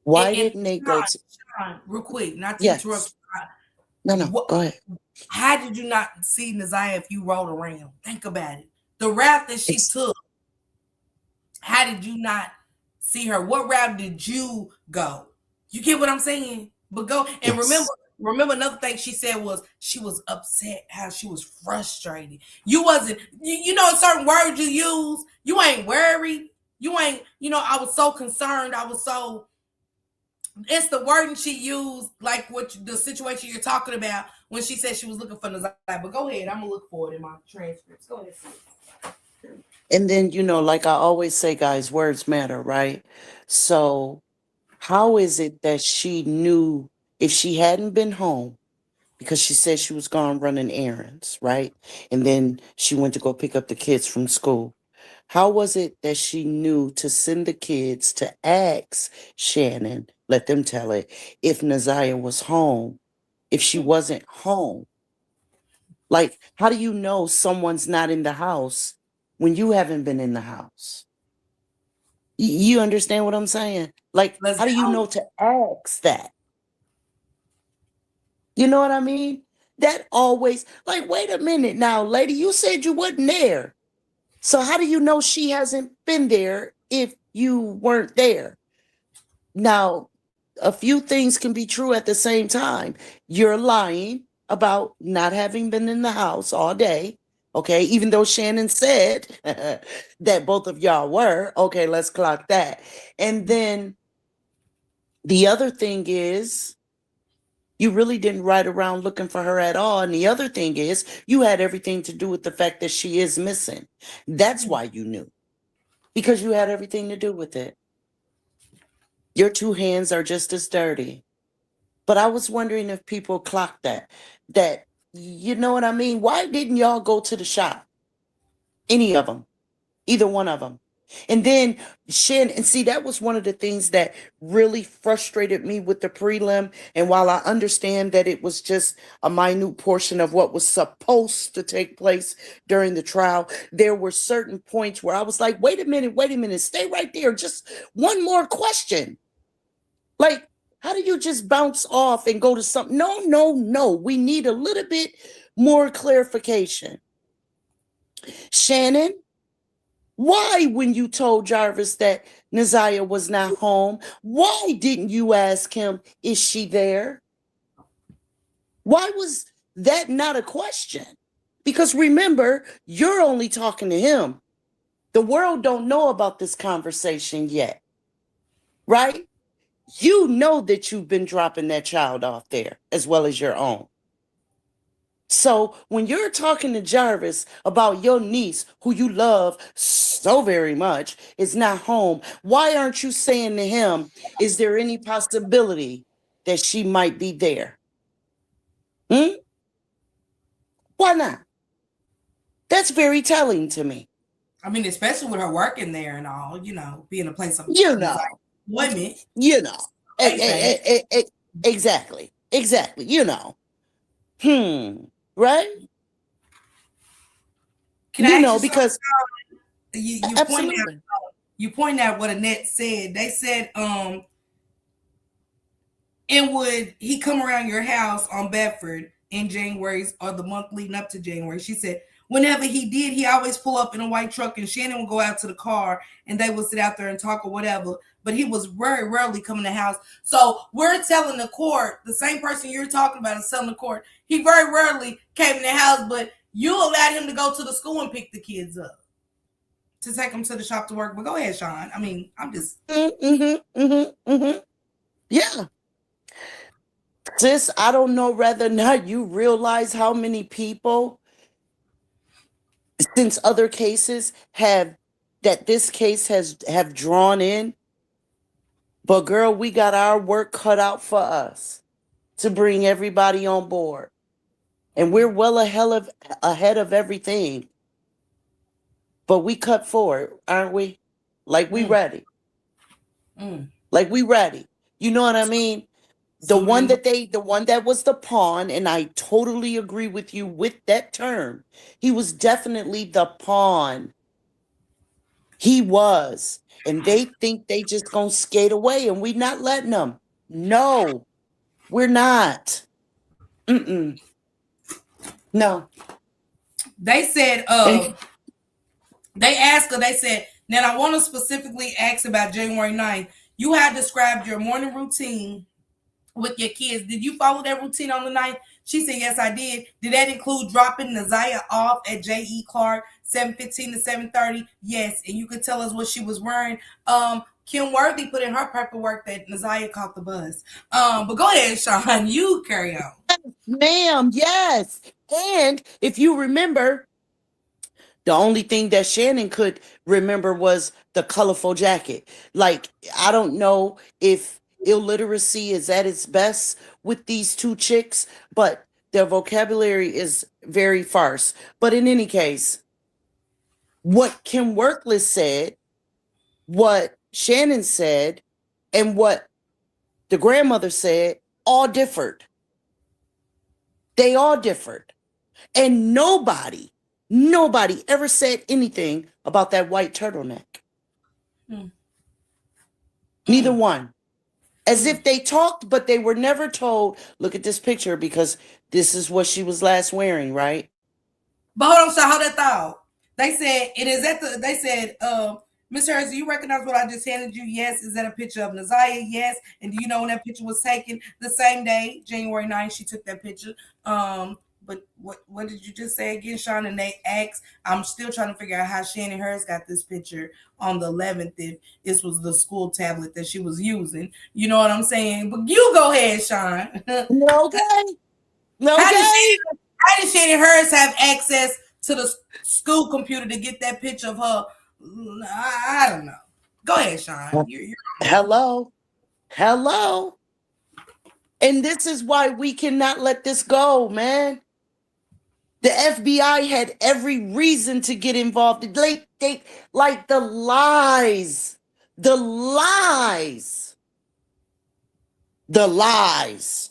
Why didn't they go to... Sean, real quick, not to Yes. interrupt. No, go ahead. How did you not see Naziah if you rode around? Think about it. The route that she took, how did you not see her? What route did you go? You get what I'm saying? But go and Yes. remember another thing she said was she was upset, how she was frustrated. You wasn't, you know, certain words you use, you ain't worried. You ain't, I was so concerned. It's the wording she used, like the situation you're talking about when she said she was looking for Naziah. But go ahead, I'm gonna look for it in my transcripts. Go ahead. And then, like I always say, guys, words matter, right? So how is it that she knew if she hadn't been home, because she said she was gone running errands, right? And then she went to go pick up the kids from school. How was it that she knew to send the kids to ask Shannon, let them tell it, if Naziah was home, if she wasn't home? Like, how do you know someone's not in the house when you haven't been in the house? You understand what I'm saying? Like, how do you know to ask that? You know what I mean? That always, like, wait a minute now, lady, you said you wasn't there. So how do you know she hasn't been there if you weren't there? Now, a few things can be true at the same time. You're lying about not having been in the house all day, okay? Even though Shannon said that both of y'all were. Okay, let's clock that. And then the other thing is, you really didn't ride around looking for her at all. And the other thing is, you had everything to do with the fact that she is missing. That's why you knew, because you had everything to do with it. Your two hands are just as dirty. But I was wondering if people clocked that, you know what I mean? Why didn't y'all go to the shop? Any of them, either one of them. And then Shannon, and see, that was one of the things that really frustrated me with the prelim. And while I understand that it was just a minute portion of what was supposed to take place during the trial, there were certain points where I was like, wait a minute, stay right there. Just one more question. Like, how do you just bounce off and go to something? No. We need a little bit more clarification. Shannon, why, when you told Jarvis that Naziah was not home, why didn't you ask him, is she there? Why was that not a question? Because remember, you're only talking to him. The world don't know about this conversation yet, right? You know that you've been dropping that child off there as well as your own. So when you're talking to Jarvis about your niece, who you love so very much, is not home, why aren't you saying to him, is there any possibility that she might be there? Why not? That's very telling to me. I mean, especially with her working there and all, being a place of Employment. Exactly. Right? Can I because you absolutely. point out what Annette said. They said, and would he come around your house on Bedford in January or the month leading up to January? She said, whenever he did, he always pull up in a white truck and Shannon would go out to the car and they would sit out there and talk or whatever. But he was very rarely coming to the house. So we're telling the court, the same person you're talking about is telling the court, he very rarely came to the house, but you allowed him to go to the school and pick the kids up to take them to the shop to work. But go ahead, Sean. I mean, I'm just. Yeah. Sis, I don't know whether or not you realize how many people, since other cases this case have drawn in. But girl, we got our work cut out for us to bring everybody on board. And we're well ahead of everything. But we cut forward, aren't we? Like we ready. Like we ready. You know what I mean? The one that was the pawn, and I totally agree with you with that term. He was definitely the pawn. He was. And they think they just gonna skate away and we not letting them. No, we're not. No. They said, they asked her, they said, now I want to specifically ask about January 9th. You had described your morning routine with your kids. Did you follow that routine on the 9th? She said, yes, I did. Did that include dropping Naziah off at J.E. Clark, 7:15 to 7:30? Yes. And you could tell us what she was wearing. Kim Worthy put in her paperwork that Naziah caught the bus. But go ahead, Sean. You carry on. Ma'am, yes. And if you remember, the only thing that Shannon could remember was the colorful jacket. Like, I don't know if illiteracy is at its best with these two chicks, but their vocabulary is very sparse. But in any case, what Kim Workless said, what Shannon said, and what the grandmother said all differed. They all differed. And nobody ever said anything about that white turtleneck. Neither one. As if they talked, but they were never told, look at this picture because this is what she was last wearing, right? But hold on, so hold that thought. They said, they said, Miss Harris, do you recognize what I just handed you? Yes. Is that a picture of Naziah? Yes. And do you know when that picture was taken? The same day, January 9th, she took that picture. But what did you just say again, Sean? And they asked, I'm still trying to figure out how Shannon Harris got this picture on the 11th if this was the school tablet that she was using. You know what I'm saying? But you go ahead, Sean. Okay. How did Shannon Harris have access to the school computer to get that picture of her? I don't know. Go ahead, Sean. Hello. And this is why we cannot let this go, man. The FBI had every reason to get involved. They like the lies, the lies, the lies,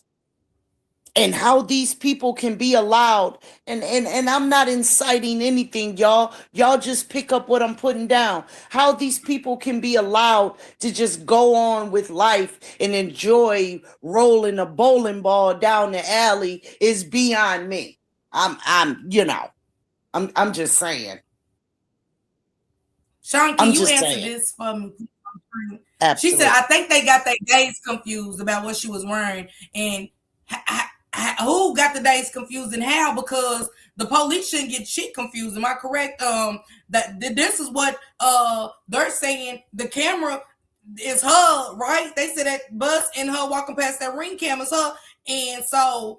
and how these people can be allowed. And I'm not inciting anything, y'all. Y'all just pick up what I'm putting down. How these people can be allowed to just go on with life and enjoy rolling a bowling ball down the alley is beyond me. I'm just saying. Sean, can I'm you just answer saying. this for me? She said, Absolutely. I think they got their days confused about what she was wearing. And who got the days confused and how? Because the police shouldn't get shit confused. Am I correct? That this is what they're saying. The camera is her, right? They said that bus and her walking past that ring cam is her. And so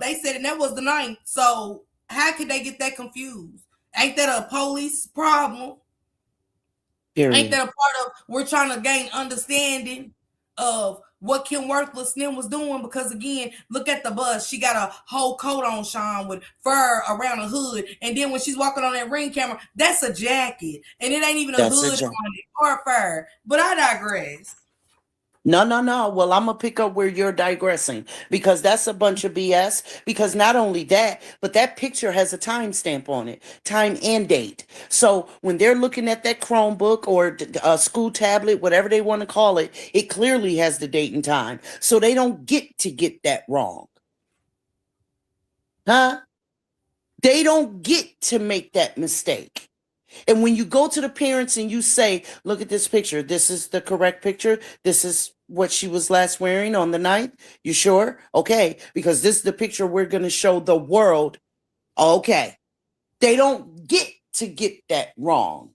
they said, and that was the ninth. So how could they get that confused? Ain't that a police problem? Ain't that a part of we're trying to gain understanding of what Kim Worthless Slim was doing? Because again, look at the bus. She got a whole coat on, Sean, with fur around the hood. And then when she's walking on that ring camera, that's a jacket. And it ain't even a That's a hood jacket. on it or fur. But I digress. No. Well, I'm going to pick up where you're digressing because that's a bunch of BS. Because not only that, but that picture has a timestamp on it, time and date. So when they're looking at that Chromebook or a school tablet, whatever they want to call it, it clearly has the date and time. So they don't get to get that wrong. Huh? They don't get to make that mistake. And when you go to the parents and you say, look at this picture, this is the correct picture, this is what she was last wearing on the night, you sure? Okay, because this is the picture we're going to show the world. Okay. They don't get to get that wrong.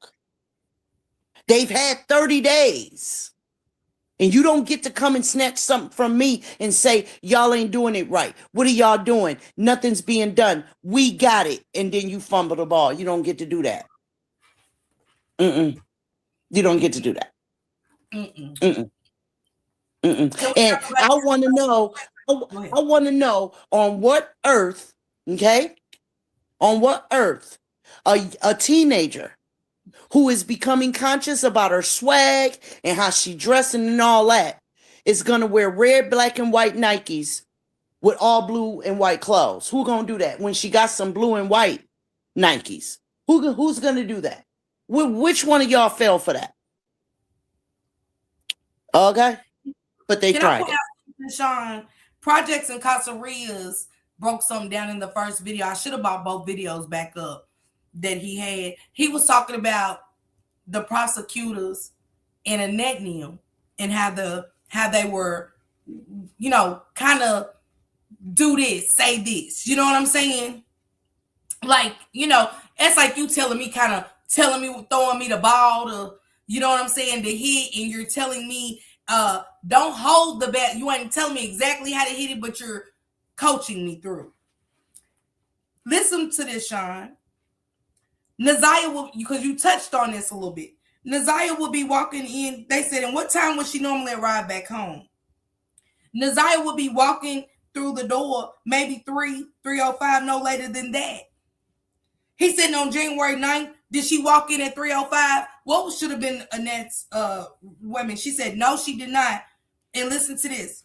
They've had 30 days. And you don't get to come and snatch something from me and say, y'all ain't doing it right. What are y'all doing? Nothing's being done. We got it. And then you fumble the ball. You don't get to do that. You don't get to do that. And I want to know, I want to know on what earth, okay? On what earth a teenager who is becoming conscious about her swag and how she dressing and all that is going to wear red, black, and white Nikes with all blue and white clothes? Who going to do that when she got some blue and white Nikes? Who's going to do that? Which one of y'all fell for that? Okay. But they tried it. Sean, Projects and Casarias broke something down in the first video. I should have bought both videos back up that he had. He was talking about the prosecutors and Annette and how they were, kind of do this, say this. You know what I'm saying? Like, it's like you telling me, throwing me the ball to, you know what I'm saying, to hit, and you're telling me, don't hold the bat. You ain't telling me exactly how to hit it, but you're coaching me through. Listen to this, Sean. Naziah will, because you touched on this a little bit. Naziah will be walking in. They said, and what time would she normally arrive back home? Naziah will be walking through the door, maybe 3:05, no later than that. He said on January 9th, did she walk in at 3:05? What should have been Annette's women? She said, no, she did not. And listen to this.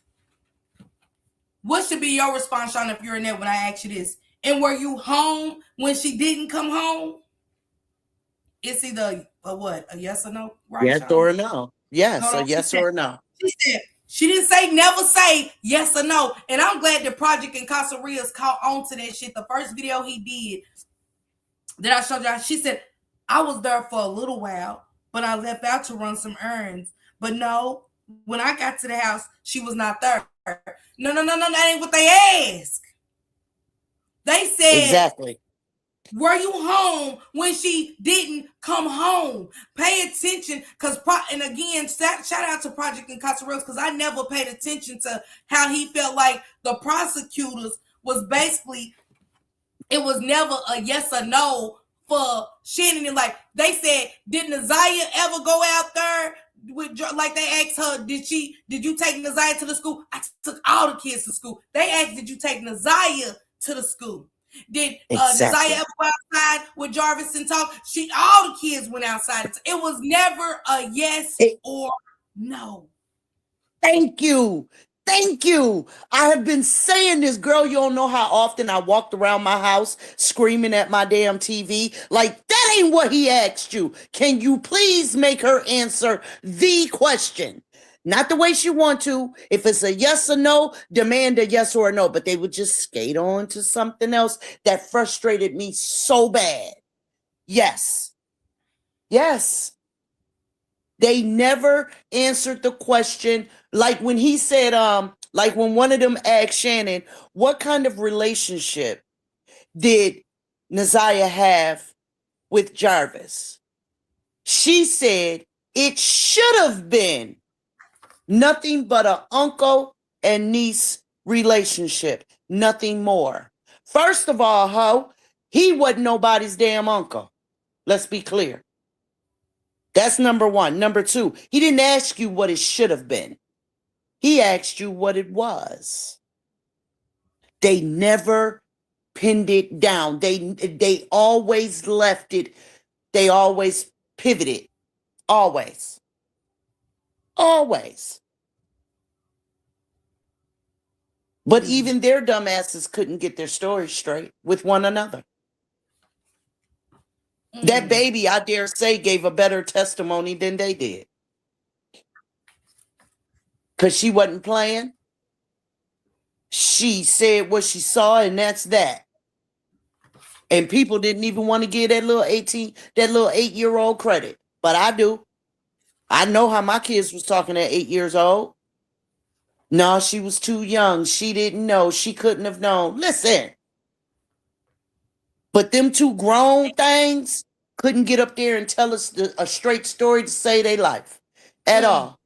What should be your response, Sean, if you're Annette, when I ask you this? And were you home when she didn't come home? It's either a yes or no, right? Yes, Sean? or no. Yes, no, a yes or no. She said, she didn't say, never say yes or no. And I'm glad the Project and Casarias caught on to that shit. The first video he did that I showed y'all, she said, I was there for a little while, but I left out to run some errands. But no, when I got to the house, she was not there. No, that ain't what they asked. They said, exactly. Were you home when she didn't come home? Pay attention, and again, shout out to Project and Casarias, because I never paid attention to how he felt like the prosecutors was basically, it was never a yes or no for Shannon. And like they said, did Naziah ever go out there with, like they asked her, did you take Naziah to the school? I took all the kids to school. They asked, did you take Naziah to the school? Did Exactly. Naziah ever go outside with Jarvis and talk? All the kids went outside. It was never a yes or no. Thank you. Thank you. I have been saying this, girl. You don't know how often I walked around my house screaming at my damn TV. Like, that ain't what he asked you. Can you please make her answer the question? Not the way she want to. If it's a yes or no, demand a yes or a no. But they would just skate on to something else that frustrated me so bad. Yes. Yes. They never answered the question. Like when he said, like when one of them asked Shannon, what kind of relationship did Naziah have with Jarvis? She said it should have been nothing but an uncle and niece relationship, nothing more. First of all, ho, he wasn't nobody's damn uncle. Let's be clear. That's number one. Number two, he didn't ask you what it should have been. He asked you what it was. They never pinned it down. They always left it. They always pivoted. Always. Always. But even their dumbasses couldn't get their story straight with one another. That baby, I dare say, gave a better testimony than they did. Because she wasn't playing. She said what she saw, and that's that. And people didn't even want to give that little 8-year-old credit. But I do. I know how my kids was talking at 8 years old. No, she was too young. She didn't know. She couldn't have known. Listen. But them two grown things couldn't get up there and tell us a straight story to save their life at all.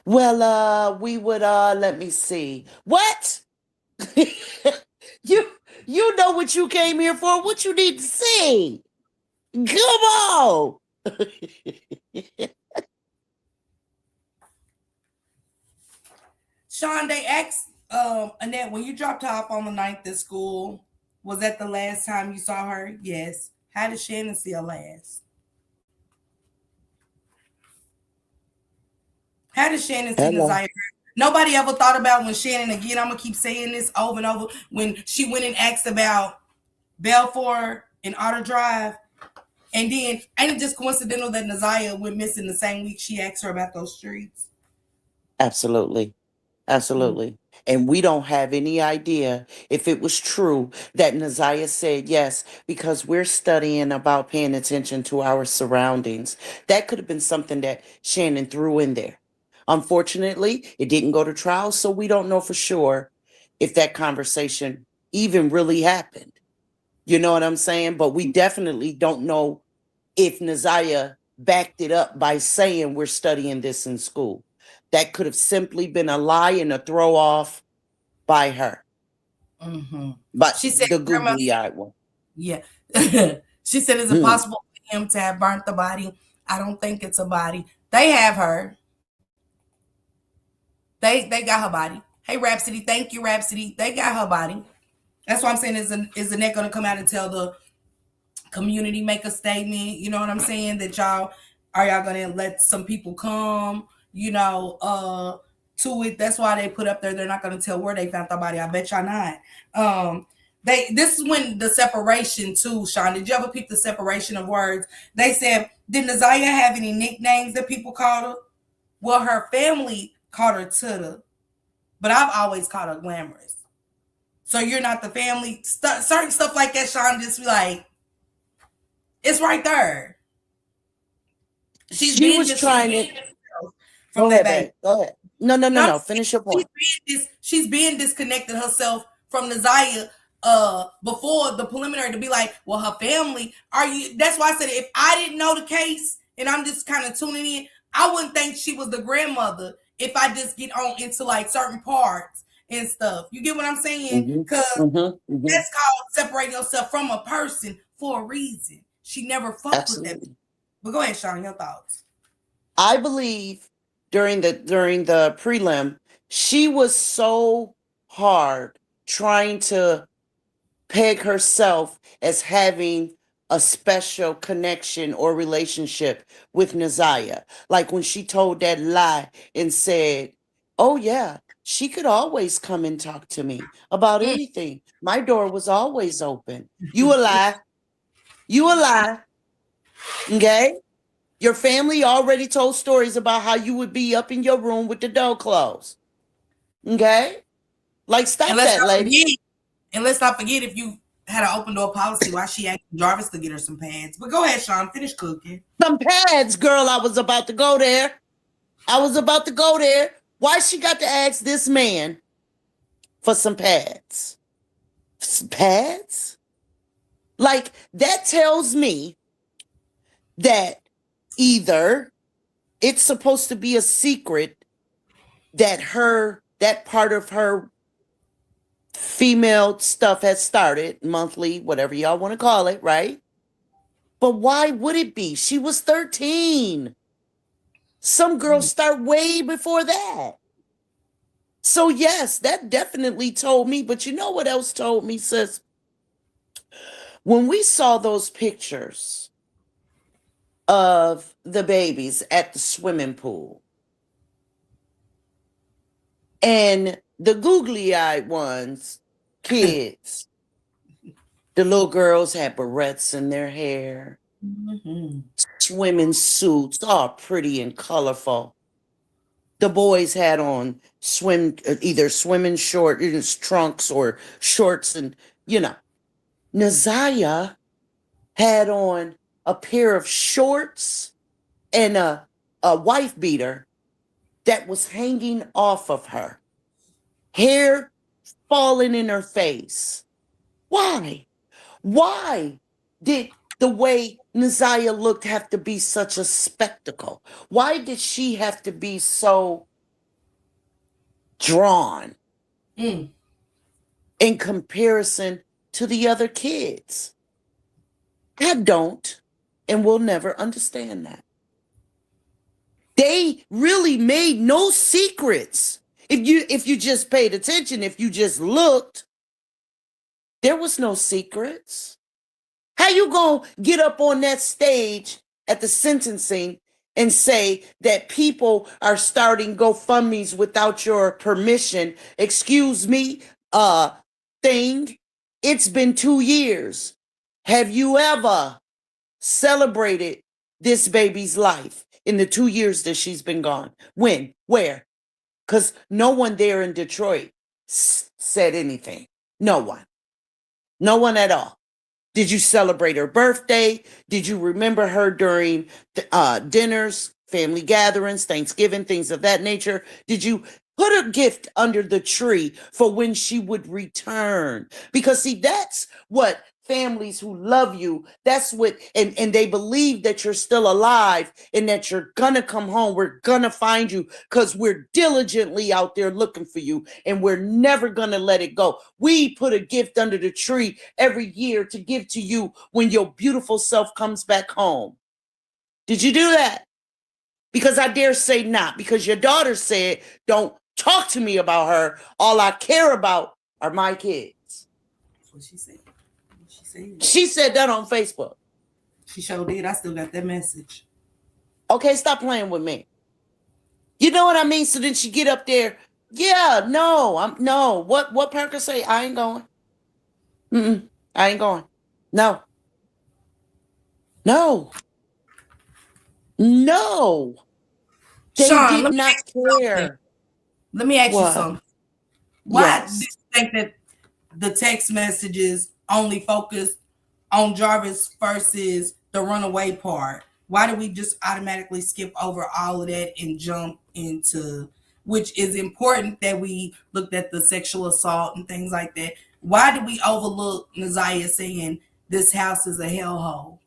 Well, we would, let me see. What? You know what you came here for, what you need to say. Come on. Sean, they asked Annette, when you dropped her off on the 9th at school, was that the last time you saw her? Yes. How did Shannon see her last? How did Shannon see Naziah? Nobody ever thought about when Shannon, again, I'm going to keep saying this over and over, when she went and asked about Belfort and Otter Drive. And then, ain't it just coincidental that Naziah went missing the same week she asked her about those streets? Absolutely. Absolutely. And we don't have any idea if it was true that Naziah said yes, because we're studying about paying attention to our surroundings. That could have been something that Shannon threw in there. Unfortunately, it didn't go to trial, so we don't know for sure if that conversation even really happened. You know what I'm saying? But we definitely don't know if Naziah backed it up by saying we're studying this in school. That could have simply been a lie and a throw off by her. But she said the googly-eyed one. Yeah. She said, is it possible for him to have burnt the body? I don't think it's a body. They have her. They got her body. Hey, Rhapsody. Thank you, Rhapsody. They got her body. That's why I'm saying, is Annette going to come out and tell the community, make a statement? You know what I'm saying? That y'all going to let some people come, to it? That's why they put up there, they're not going to tell where they found the body. I bet y'all not. This is when the separation too, Sean. Did you ever pick the separation of words? They said, did Naziah have any nicknames that people called her? Well, her family called her Tuda, but I've always called her Glamorous. So you're not the family. Certain stuff like that, Sean, just be like, it's right there. She was trying to. From that baby. Go ahead. No. Finish your point. She's being disconnected herself from Naziah before the preliminary to be like, well, her family, that's why I said, if I didn't know the case and I'm just kind of tuning in, I wouldn't think she was the grandmother if I just get on into like certain parts and stuff. You get what I'm saying? Because that's called separating yourself from a person for a reason. She never fucked with that. But go ahead, Sean, your thoughts. I believe during the prelim, she was so hard trying to peg herself as having a special connection or relationship with Naziah. Like when she told that lie and said, oh, yeah, she could always come and talk to me about Mm. anything. My door was always open. You a lie. You a lie. Okay? Your family already told stories about how you would be up in your room with the door closed. Okay? Like, And stop let's that, not lady. forget. And let's not forget if you had an open door policy, why she asked Jarvis to get her some pads. But go ahead, Sean. Finish cooking. Some pads, girl. I was about to go there. Why she got to ask this man for some pads? Some pads? Like, that tells me that either it's supposed to be a secret that that part of her female stuff has started, monthly, whatever y'all want to call it, right? But why would it be? She was 13. Some girls start way before that. So yes, that definitely told me, but you know what else told me, sis? When we saw those pictures of the babies at the swimming pool, and the googly-eyed ones, kids, the little girls had barrettes in their hair, swimming suits, all pretty and colorful. The boys had on either swimming trunks or shorts, and Naziah had on a pair of shorts and a wife beater that was hanging off of her, hair falling in her face. Why? Why did the way Naziah looked have to be such a spectacle? Why did she have to be so drawn in comparison to the other kids? I don't and will never understand that. They really made no secrets. If you just paid attention, if you just looked, there was no secrets. How you gonna get up on that stage at the sentencing and say that people are starting GoFundMes without your permission? Excuse me, thing. It's been 2 years. Have you ever celebrated this baby's life in the 2 years that she's been gone? When? Where? Because no one there in Detroit said anything. No one. No one at all. Did you celebrate her birthday? Did you remember her during dinners, family gatherings, Thanksgiving, things of that nature? Did you put a gift under the tree for when she would return? Because see, that's what families who love you, that's what, and they believe that you're still alive and that you're gonna come home. We're gonna find you because we're diligently out there looking for you and we're never gonna let it go. We put a gift under the tree every year to give to you when your beautiful self comes back home. Did you do that? Because I dare say not, because your daughter said, don't talk to me about her. All I care about are my kids. That's what she said. She said that on Facebook. She sure did. I still got that message. Okay, stop playing with me. You know what I mean? So then she get up there. Yeah, no. What Parker say? I ain't going. I ain't going. No. They Sean, did not care. Let me ask you What? something. Why Yes. do you think that the text messages only focus on Jarvis versus the runaway part? Why do we just automatically skip over all of that and jump into, which is important that we looked at the sexual assault and things like that? Why do we overlook Naziah saying this house is a hellhole?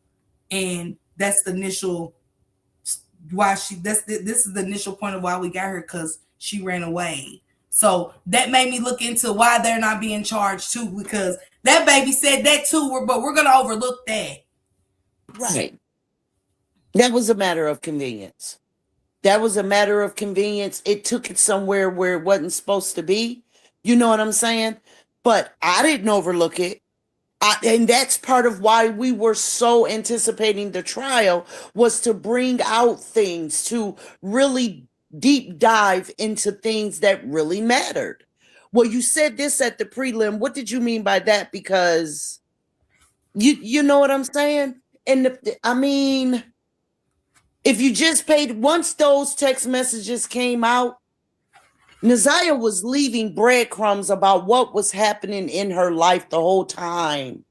And that's the initial this is the initial point of why we got her, because she ran away. So that made me look into why they're not being charged too, because that baby said that too, but we're gonna overlook that. Right. That was a matter of convenience. It took it somewhere where it wasn't supposed to be. You know what I'm saying? But I didn't overlook it. And that's part of why we were so anticipating the trial, was to bring out things, to really deep dive into things that really mattered. Well, you said this at the prelim. What did you mean by that? Because you know what I'm saying? And I mean, if you just paid, once those text messages came out, Naziah was leaving breadcrumbs about what was happening in her life the whole time.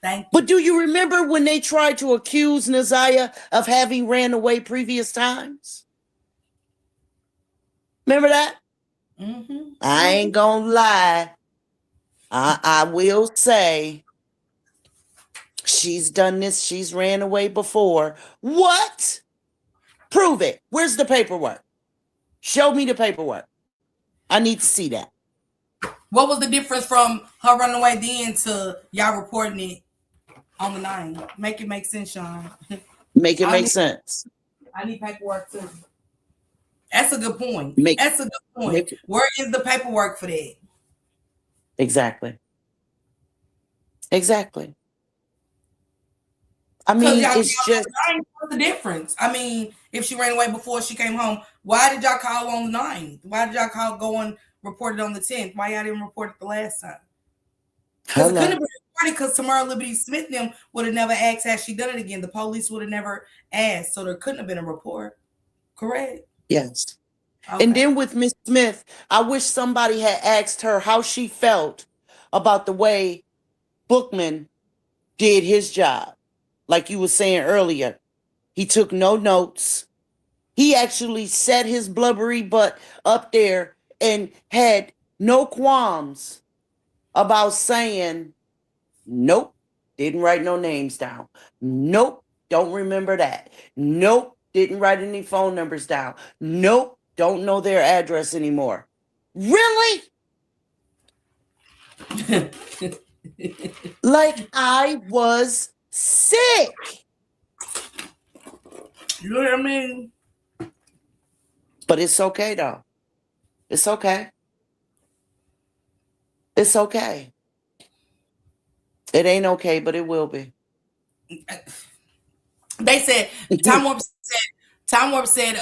Thank you. But do you remember when they tried to accuse Naziah of having ran away previous times? Remember that? Mm-hmm. I ain't gonna lie. I will say she's done this. She's ran away before. What? Prove it. Where's the paperwork? Show me the paperwork. I need to see that. What was the difference from her running away then to y'all reporting it on the 9th? Make it make sense, Sean. Make it make sense. I need paperwork too. That's a good point. That's a good point. Where is the paperwork for that? Exactly. Exactly. I mean, it's just, what's the difference? I mean, if she ran away before she came home, why did y'all call on the 9th? Why did y'all go and report it on the 10th? Why y'all didn't report it the last time? Because it couldn't have been reported, because Tamara Liberty Smith them would have never asked, has she done it again? The police would have never asked, so there couldn't have been a report. Correct? Yes. Okay. And then with Miss Smith, I wish somebody had asked her how she felt about the way Bookman did his job. Like you were saying earlier, he took no notes. He actually set his blubbery butt up there and had no qualms about saying, nope, didn't write no names down. Nope, don't remember that. Nope, didn't write any phone numbers down. Nope, don't know their address anymore. Really? Like I was sick. You know what I mean? But it's okay though. It's okay. It's okay. It ain't okay, but it will be. They said Time Warp said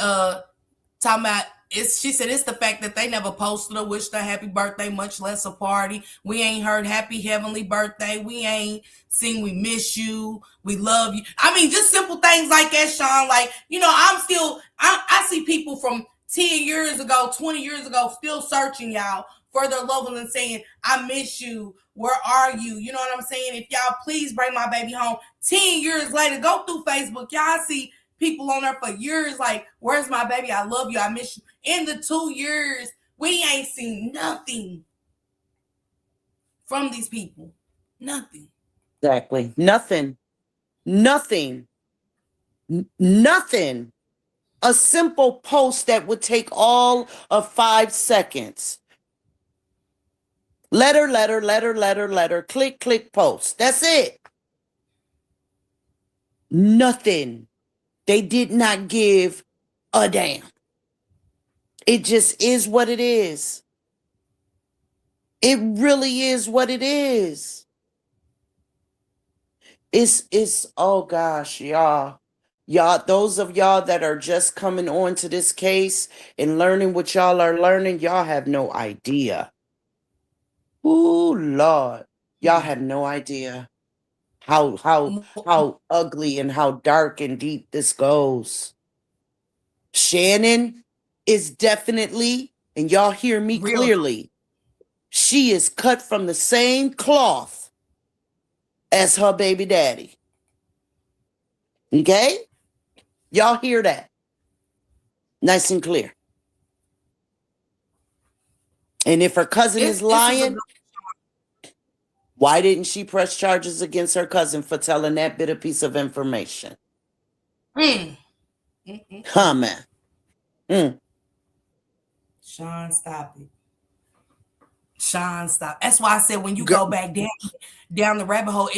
talking about she said it's the fact that they never posted or wished her happy birthday, much less a party. We ain't heard happy heavenly birthday. We ain't seen we miss you. We love you. I mean, just simple things like that, Sean. Like, you know, I see people from 10 years ago, 20 years ago, still searching y'all for their loved ones and saying, I miss you. Where are you? You know what I'm saying? If y'all please bring my baby home. 10 years later, go through Facebook. Y'all see people on there for years like, where's my baby? I love you. I miss you. In the 2 years, we ain't seen nothing from these people. Nothing. Exactly. Nothing. Nothing. Nothing. A simple post that would take all of 5 seconds. Letter, click, click, post. That's it. Nothing. They did not give a damn. It just is what it is. It really is what it is. It's oh gosh, y'all, those of y'all that are just coming on to this case and learning what y'all are learning, y'all have no idea. Ooh, Lord, y'all have no idea how ugly and how dark and deep this goes. Shannon is definitely, and y'all hear me clearly, she is cut from the same cloth as her baby daddy. Okay? Y'all hear that? Nice and clear. And if her cousin is lying, why didn't she press charges against her cousin for telling that bit of piece of information? Huh, man. Sean, stop it. Sean, stop. That's why I said when you go back down the rabbit hole,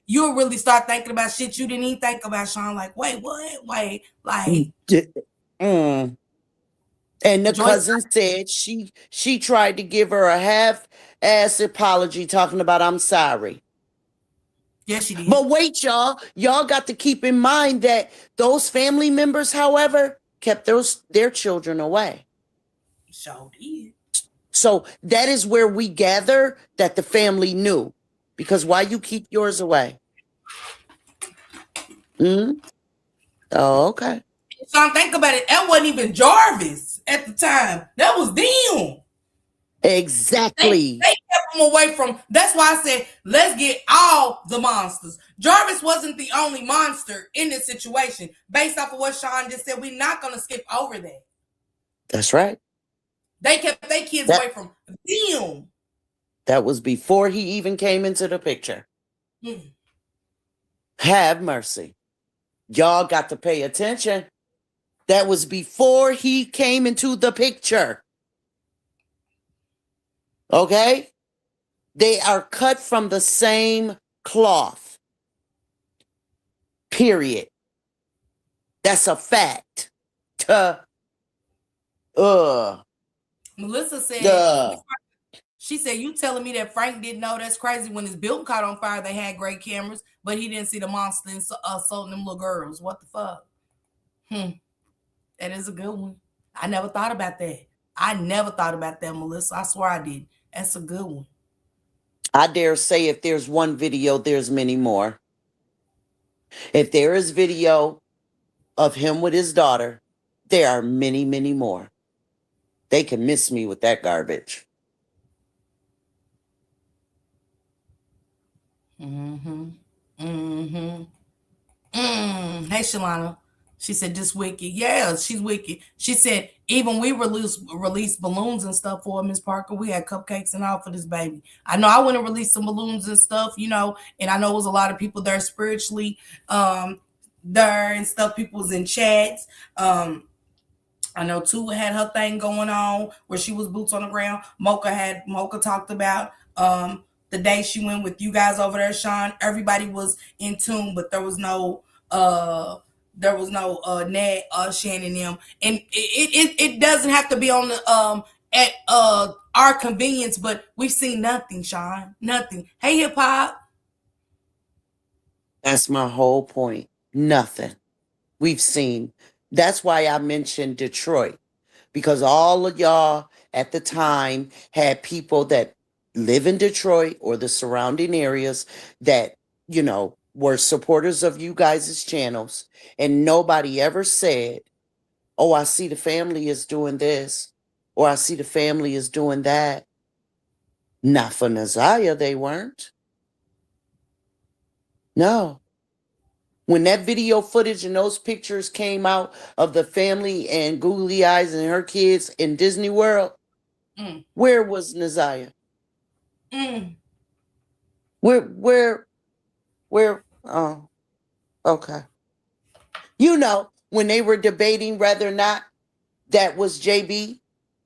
you'll really start thinking about shit you didn't even think about, Sean. Like, wait, what? Wait, like. And the cousin said she tried to give her a half-ass apology talking about I'm sorry. Yes, she did. But wait, y'all got to keep in mind that those family members, however, kept their children away. So did. So that is where we gather that the family knew. Because why you keep yours away? Oh, okay. So think about it. That wasn't even Jarvis at the time. That was them. Exactly. They kept him away from. That's why I said, let's get all the monsters. Jarvis wasn't the only monster in this situation. Based off of what Sean just said, we're not going to skip over that. That's right. They kept their kids away from them. That was before he even came into the picture. Have mercy. Y'all got to pay attention. That was before he came into the picture. Okay? They are cut from the same cloth. Period. That's a fact. Melissa said, she said, you telling me that Frank didn't know? That's crazy. When his building caught on fire, they had great cameras, but he didn't see the monster assaulting them little girls. What the fuck? That is a good one. I never thought about that. I never thought about that, Melissa. I swear I did. That's a good one. I dare say if there's one video, there's many more. If there is video of him with his daughter, there are many, many more. They can miss me with that garbage. Hey, Shalana. She said, just wicked. Yeah, she's wicked. She said, even we released balloons and stuff for Miss Parker. We had cupcakes and all for this baby. I know I went and released some balloons and stuff, and I know it was a lot of people there spiritually there and stuff. People was in chats. I know Tua had her thing going on where she was boots on the ground. Mocha talked about the day she went with you guys over there, Sean. Everybody was in tune, but there was no Ned, Shannon, them, and it doesn't have to be on the at our convenience, but we've seen nothing, Sean, nothing. Hey, hip hop. That's my whole point. Nothing. We've seen. That's why I mentioned Detroit, because all of y'all at the time had people that live in Detroit or the surrounding areas that, were supporters of you guys' channels, and nobody ever said, oh, I see the family is doing this, or I see the family is doing that. Not for Naziah, they weren't. No. When that video footage and those pictures came out of the family and Googly Eyes and her kids in Disney World, where was Naziah? Where, oh, okay. When they were debating whether or not that was JB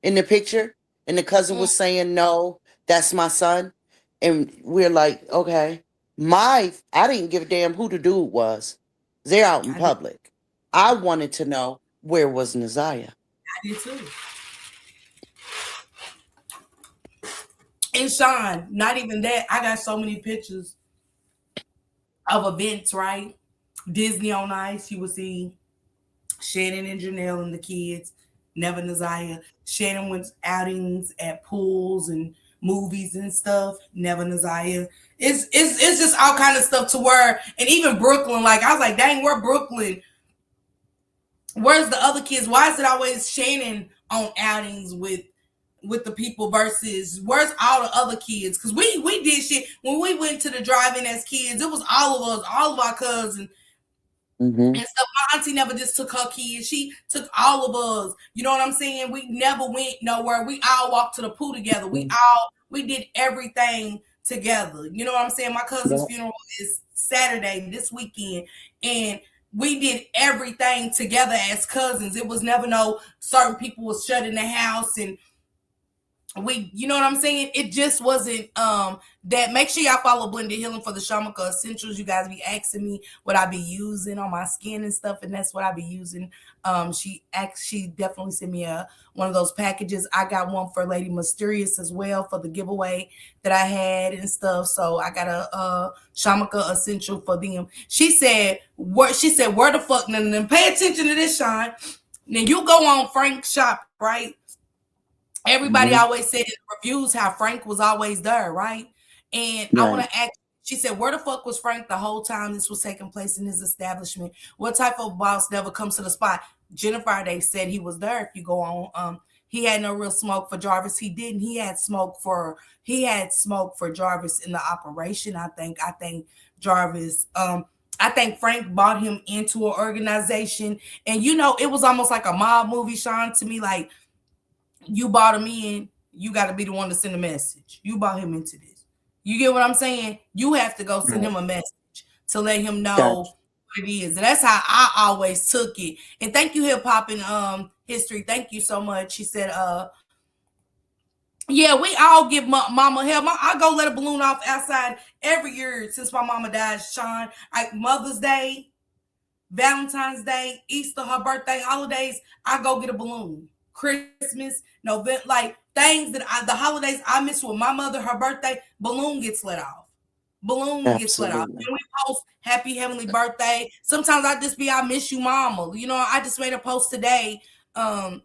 in the picture, and the cousin was saying, no, that's my son. And we're like, okay. I didn't give a damn who the dude was. They're out in public. I wanted to know, where was Naziah? I did too. And Sean, not even that. I got so many pictures of events, right? Disney on Ice, you will see Shannon and Janelle and the kids, never Naziah. Shannon went outings at pools and movies and stuff, never Naziah. It's just all kind of stuff to where, and even Brooklyn, like I was like, dang, where Brooklyn? Where's the other kids? Why is it always Shannon on outings with the people versus where's all the other kids? Because we did shit when we went to the drive-in as kids. It was all of us, all of our cousins. And stuff. My auntie never just took her kids. She took all of us. You know what I'm saying? We never went nowhere. We all walked to the pool together. We did everything together. You know what I'm saying? My cousin's funeral is Saturday this weekend, and we did everything together as cousins. It was never no certain people was shut in the house and you know what I'm saying? It just wasn't that. Make sure y'all follow Blended Healing for the Shamika Essentials. You guys be asking me what I be using on my skin and stuff, and that's what I be using. She definitely sent me one of those packages. I got one for Lady Mysterious as well for the giveaway that I had and stuff. So I got a Shamika Essential for them. She said where the fuck, then pay attention to this, Sean. Then you go on Frank's shop, right? Everybody always said in the reviews how Frank was always there, right? And I want Right. to ask, she said, where the fuck was Frank the whole time this was taking place in his establishment? What type of boss never comes to the spot? Jennifer, they said he was there. If you go on, he had no real smoke for Jarvis. He didn't. He had smoke for Jarvis in the operation. I think Jarvis, I think Frank brought him into an organization. And it was almost like a mob movie, Sean, to me, like, you bought him in, you got to be the one to send a message. You brought him into this. You get what I'm saying? You have to go send him a message to let him know Gotcha. what it is. And that's how I always took it. And thank you, Hip Hop and History. Thank you so much. She said, yeah, we all give mama hell. I go let a balloon off outside every year since my mama died, Sean. Like Mother's Day, Valentine's Day, Easter, her birthday, holidays, I go get a balloon. Christmas, November, like things that the holidays I miss with my mother, her birthday, balloon gets let off. Balloon gets let off. Absolutely. And we post happy heavenly birthday. Sometimes I just be, I miss you, mama. I just made a post today. Do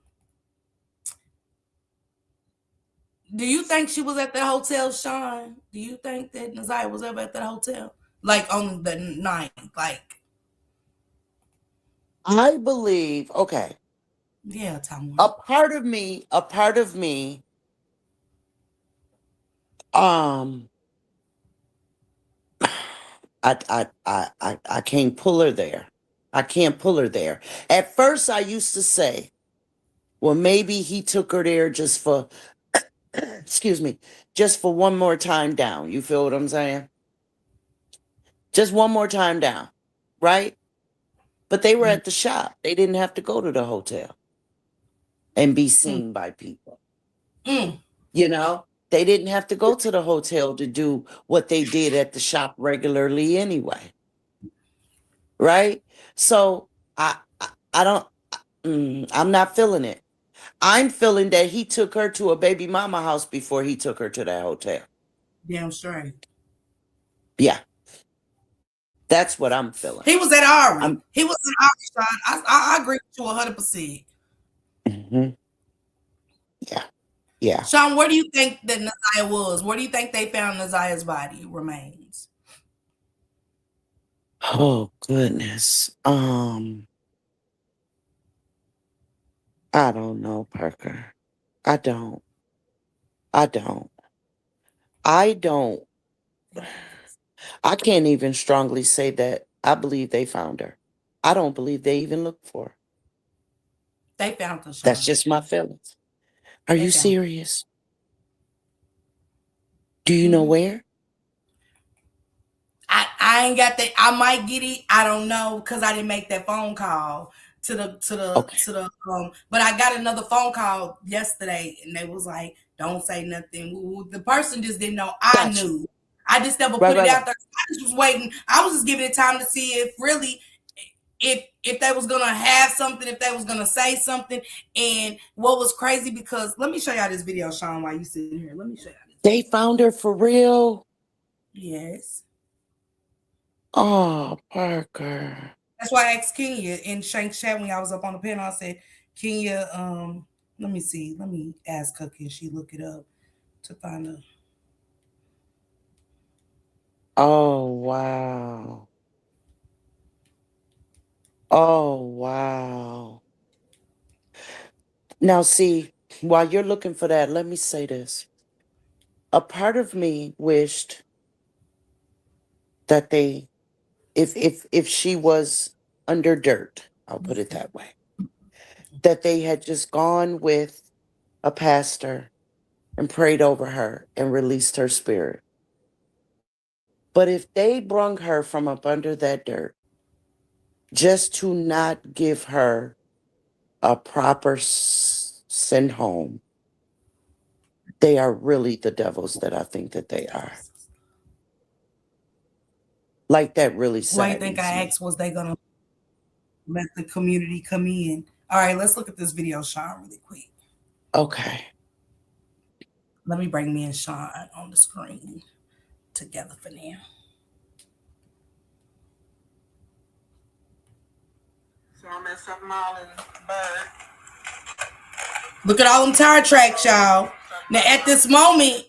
you think she was at that hotel, Sean? Do you think that Naziah was ever at that hotel? Like on the 9th? Like, I believe, okay, yeah, Tom. a part of me, um, I can't pull her there. I can't pull her there. At first, I used to say, well, maybe he took her there just for, excuse me, just for one more time down. You feel what I'm saying? Just one more time down, right? But they were at the shop. They didn't have to go to the hotel and be seen by people. Mm. They didn't have to go to the hotel to do what they did at the shop regularly anyway. Right? So I don't I'm not feeling it. I'm feeling that he took her to a baby mama house before he took her to that hotel. Damn straight. Yeah. That's what I'm feeling. He was at Ari. I'm He was at Ari, Sean. I agree with you 100%. Mhm. Yeah. Yeah. Sean, where do you think that Naziah was? Where do you think they found Naziah's body remains? Oh goodness. I don't know, Parker. I don't. I don't. I don't. I can't even strongly say that I believe they found her. I don't believe they even looked for her. They found her, That's Sean. just my feelings. Are They you found her. serious? Do you know where? I ain't got that. I might get it. I don't know because I didn't make that phone call Okay. but I got another phone call yesterday and they was like, don't say nothing. The person just didn't know. I Gotcha. knew. I just never Right, put it right, out right. there. I just was waiting. I was just giving it time to see if really if they was gonna have something, if they was gonna say something. And what was crazy, because let me show y'all this video, Sean, while you sitting here. Let me show y'all this. They found her for real? Yes. Oh, Parker. That's why I asked Kenya and Shank Chat when I was up on the panel. I said, Kenya, let me see. Let me ask her, can she look it up to find out? Oh, wow. Oh, wow. Now, see, while you're looking for that, let me say this. A part of me wished that they, if she was under dirt, I'll put it that way, that they had just gone with a pastor and prayed over her and released her spirit. But if they brung her from up under that dirt just to not give her a proper send home, They are really the devils that I think that they are. Like, that really Why you think saddens I me. asked, was they gonna let the community come in? All right, let's look at this video, Sean, really quick. Okay. Let me bring me and Sean on the screen together for now. So I'm at 7 Mile and Bird. Look at all them tire tracks, y'all. Now, at this moment,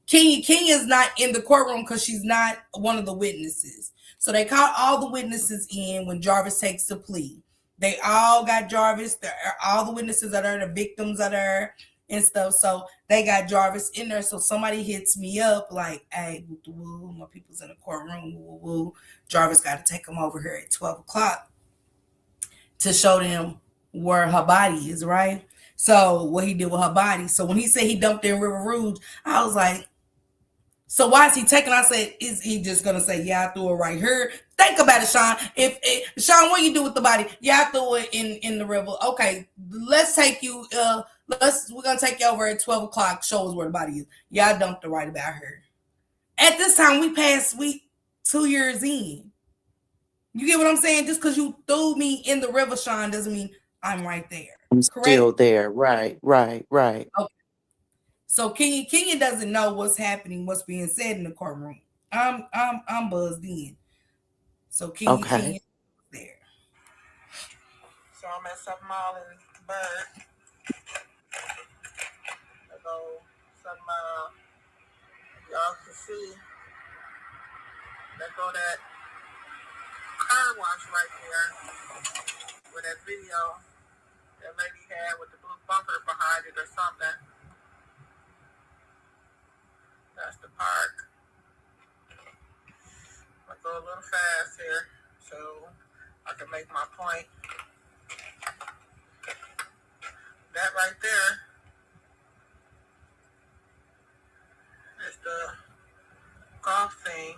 Kenya is not in the courtroom because she's not one of the witnesses. So they caught all the witnesses in when Jarvis takes the plea. They all got Jarvis. All the witnesses are there. The victims are there and stuff. So they got Jarvis in there. So somebody hits me up like, hey, woo, my people's in the courtroom. Woo, woo. Jarvis got to take them over here at 12 o'clock to show them where her body is, right? So what he did with her body. So when he said he dumped her in River Rouge, I was like, so why is he taking? I said, is he just gonna say, yeah, I threw it right here? Think about it, Sean. Sean, what you do with the body? Yeah, I threw it in the river. Okay, let's take you. We're gonna take you over at 12 o'clock. Show us where the body is. Yeah, I dumped it right about here. At this time, we 2 years in. You get what I'm saying? Just because you threw me in the river, Sean, doesn't mean I'm right there. I'm Correct? still there. Right. Okay. So Kenya doesn't know what's happening, what's being said in the courtroom. I'm buzzed in. So Kenya there. So I'm at 7 Mile and Bird. I go 7 Mile. Y'all can see. There go that car wash right there. With that video that lady had with the blue bumper behind it or something. That's the park. I go a little fast here so I can make my point. That right there is the golf thing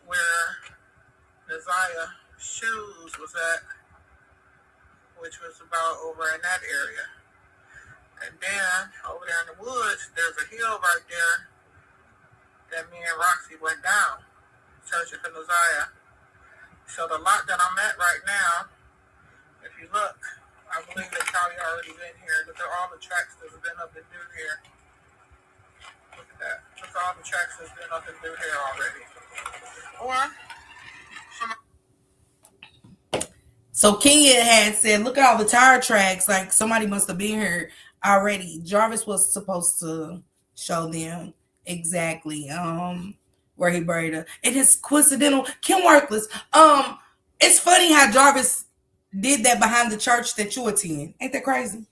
where Naziah shoes was at, which was about over in that area. And then over there in the woods, there's a hill right there that me and Roxy went down searching for Naziah. So the lot that I'm at right now, if you look, I believe they probably already been here. Look at all the tracks that's been up and through here. Look at that. Look at all the tracks that's been up and through here already. Or So Kenya had said, look at all the tire tracks. Like somebody must have been here already. Jarvis was supposed to show them exactly where he buried her. It is coincidental. Kim Worthless. It's funny how Jarvis did that behind the church that you attend. Ain't that crazy?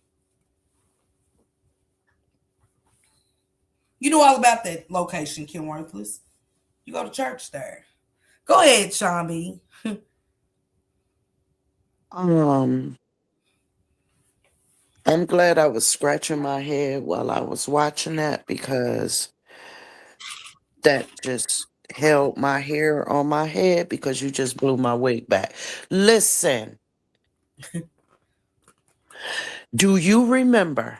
You know all about that location, Kim Worthless. You go to church there. Go ahead, Sean B. I'm glad I was scratching my head while I was watching that, because that just held my hair on my head, because you just blew my wig back. Listen, do you remember?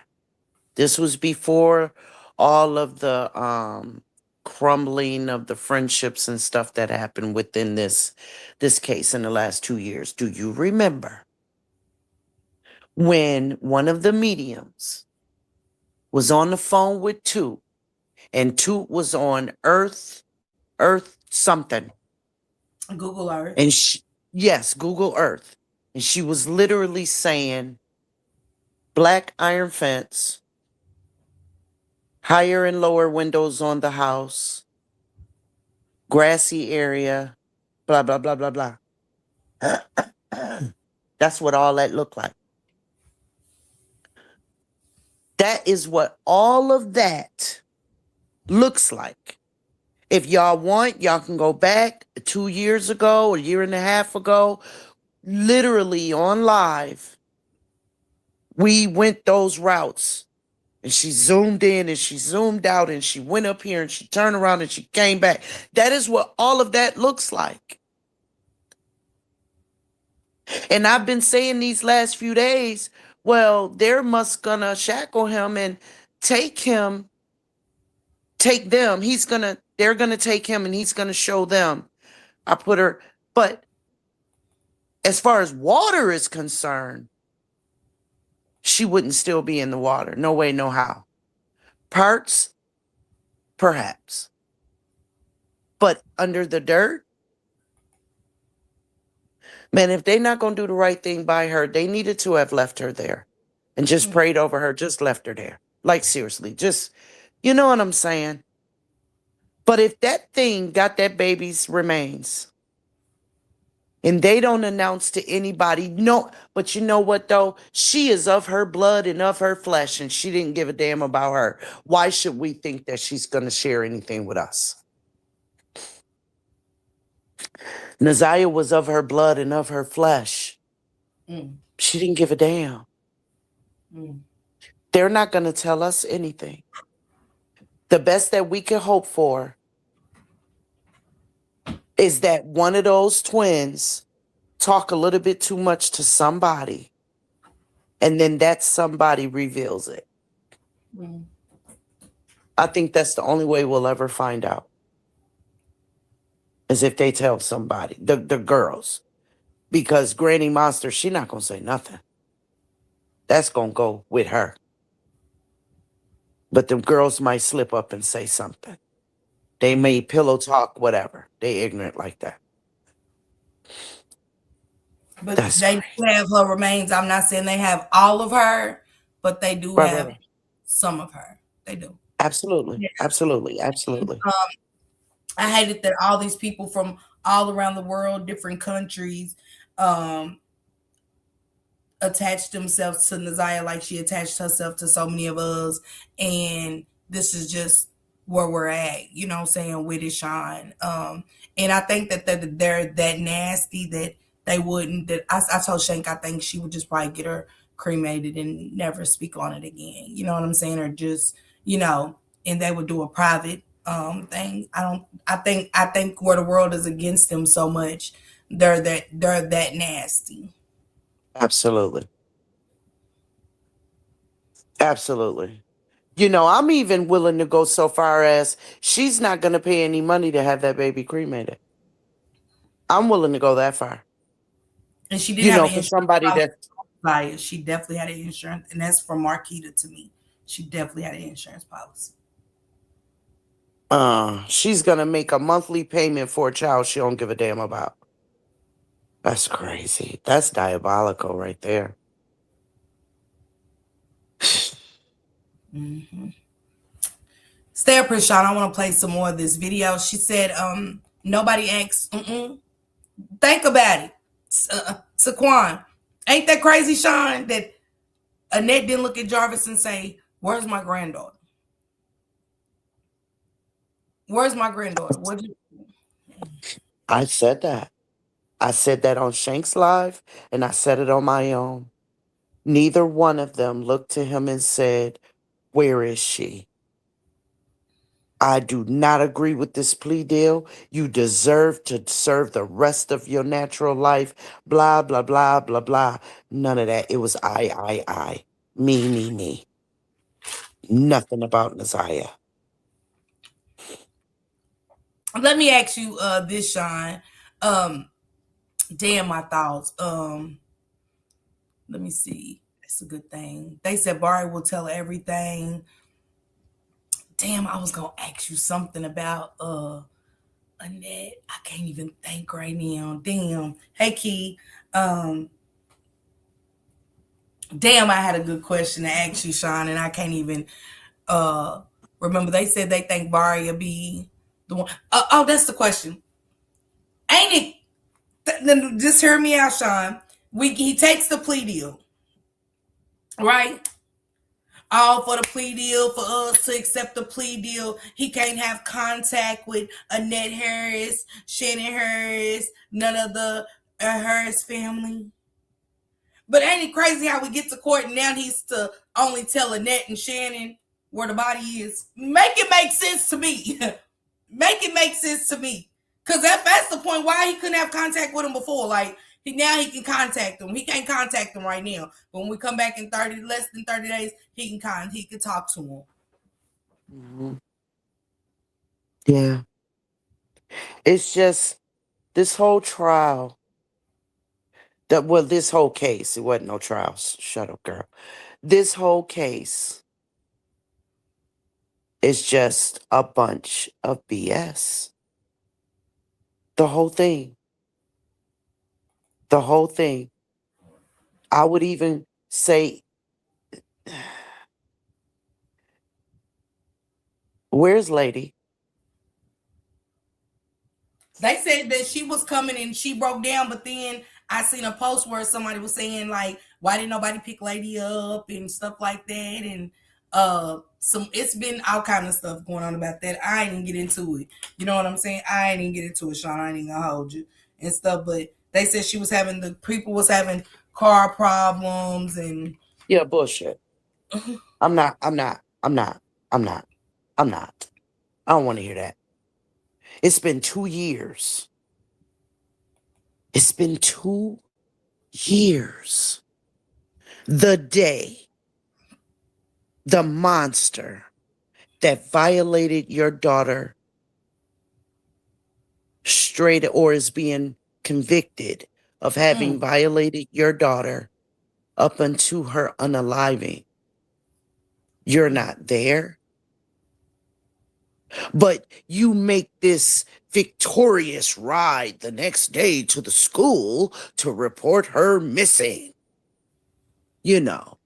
This was before all of the crumbling of the friendships and stuff that happened within this case in the last 2 years. Do you remember when one of the mediums was on the phone with Toot, and Toot was on Earth something? Google Earth. And yes, Google Earth. And she was literally saying black iron fence, higher and lower windows on the house, grassy area, blah, blah, blah, blah, blah. That's what all that looked like. That is what all of that looks like. If y'all want, y'all can go back 2 years ago, a year and a half ago, literally on live. We went those routes. And she zoomed in and she zoomed out and she went up here and she turned around and she came back. That is what all of that looks like. And I've been saying these last few days, well, they're must gonna shackle him and take them. They're gonna take him and he's gonna show them. I put her, but as far as water is concerned, she wouldn't still be in the water. No way, no how. Parts, perhaps. But under the dirt, man, if they're not going to do the right thing by her, they needed to have left her there and just prayed over her, just left her there. Like, seriously, just, you know what I'm saying? But if that thing got that baby's remains and they don't announce to anybody, no, but you know what, though? She is of her blood and of her flesh, and she didn't give a damn about her. Why should we think that she's going to share anything with us? Naziah was of her blood and of her flesh. She didn't give a damn. They're not going to tell us anything. The best that we can hope for is that one of those twins talk a little bit too much to somebody, and then that somebody reveals it. I think that's the only way we'll ever find out, is if they tell somebody, the girls. Because Granny Monster, she not going to say nothing. That's going to go with her. But the girls might slip up and say something. They may pillow talk, whatever. They ignorant like that. But they do have her remains. I'm not saying they have all of her, but they do have some of her. They do. Absolutely. Yeah. Absolutely. I hated that all these people from all around the world, different countries, attached themselves to Naziah like she attached herself to so many of us. And this is just where we're at, you know what I'm saying, with it, Sean. And I think that they're that nasty that they wouldn't, that I told Shank, I think she would just probably get her cremated and never speak on it again. You know what I'm saying? Or just, you know, and they would do a private thing. I think where the world is against them so much, they're that nasty. Absolutely. You know, I'm even willing to go so far as she's not going to pay any money to have that baby cremated. I'm willing to go that far. And she did have for somebody that she definitely had an insurance, and that's from Marquita to me. She definitely had an insurance policy. She's gonna make a monthly payment for a child she don't give a damn about. That's crazy. That's diabolical right there. Stay up here, Sean. I want to play some more of this video. She said, nobody asks. Think about it. Saquon, ain't that crazy, Sean, that Annette didn't look at Jarvis and say, where's my granddaughter? Where's my granddaughter? I said that. I said that on Shank's Live, and I said it on my own. Neither one of them looked to him and said, where is she? I do not agree with this plea deal. You deserve to serve the rest of your natural life. Blah, blah, blah, blah, blah. None of that. It was I. Me. Nothing about Naziah. Let me ask you this, Sean. Damn, my thoughts. Let me see. That's a good thing. They said Barry will tell everything. Damn, I was gonna ask you something about Annette. I can't even think right now. Damn. Hey, Key. Damn, I had a good question to ask you, Sean, and I can't even remember. They said they think Barry will be the one. Oh, that's the question. Ain't it? Just hear me out, Sean. He takes the plea deal, right? All for the plea deal, for us to accept the plea deal. He can't have contact with Annette Harris, Shannon Harris, none of the Harris family. But ain't it crazy how we get to court and now he's to only tell Annette and Shannon where the body is? Make it make sense to me. Make it make sense to me. Because that's the point why he couldn't have contact with him before. Like, Now he can contact them. He can't contact them right now. But when we come back in less than 30 days, he can talk to them. Mm-hmm. Yeah. It's just this whole trial. This whole case, it wasn't no trial. Shut up, girl. This whole case is just a bunch of BS. The whole thing. The whole thing. I would even say, where's Lady? They said that she was coming and she broke down, but then I seen a post where somebody was saying like, why didn't nobody pick Lady up and stuff like that, and it's been all kind of stuff going on about that. I ain't even get into it. You know what I'm saying? I ain't even get into it, Sean. I ain't even gonna hold you and stuff. But they said people was having car problems and Yeah, bullshit. I'm not. I don't want to hear that. It's been 2 years. It's been 2 years. The day the monster that violated your daughter is being convicted of having violated your daughter up until her unaliving. You're not there. But you make this victorious ride the next day to the school to report her missing. You know,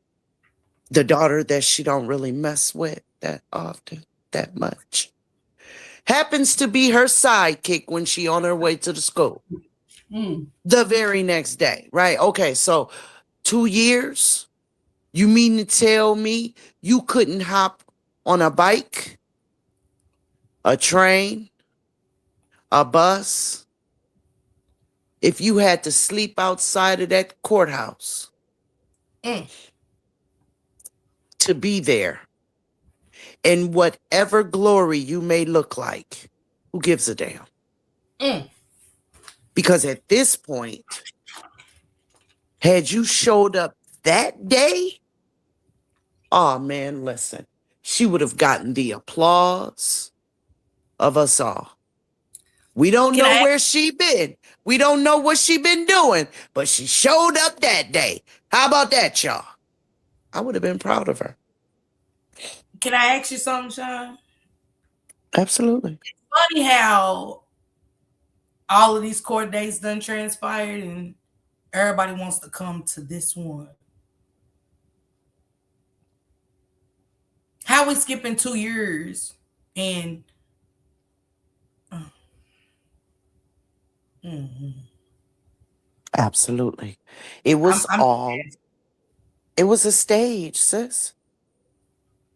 the daughter that she don't really mess with that often, that much. Happens to be her sidekick when she on her way to the school. The very next day, right? Okay, so 2 years? You mean to tell me you couldn't hop on a bike, a train, a bus, if you had to sleep outside of that courthouse to be there in whatever glory you may look like? Who gives a damn? Because at this point, had you showed up that day, oh man, listen, she would have gotten the applause of us all. We don't know where she been. We don't know what she been doing, but she showed up that day. How about that, y'all? I would have been proud of her. Can I ask you something, Sean? Absolutely. It's funny how all of these court dates done transpired and everybody wants to come to this one. How we skipping 2 years and Absolutely. It was it was a stage, sis.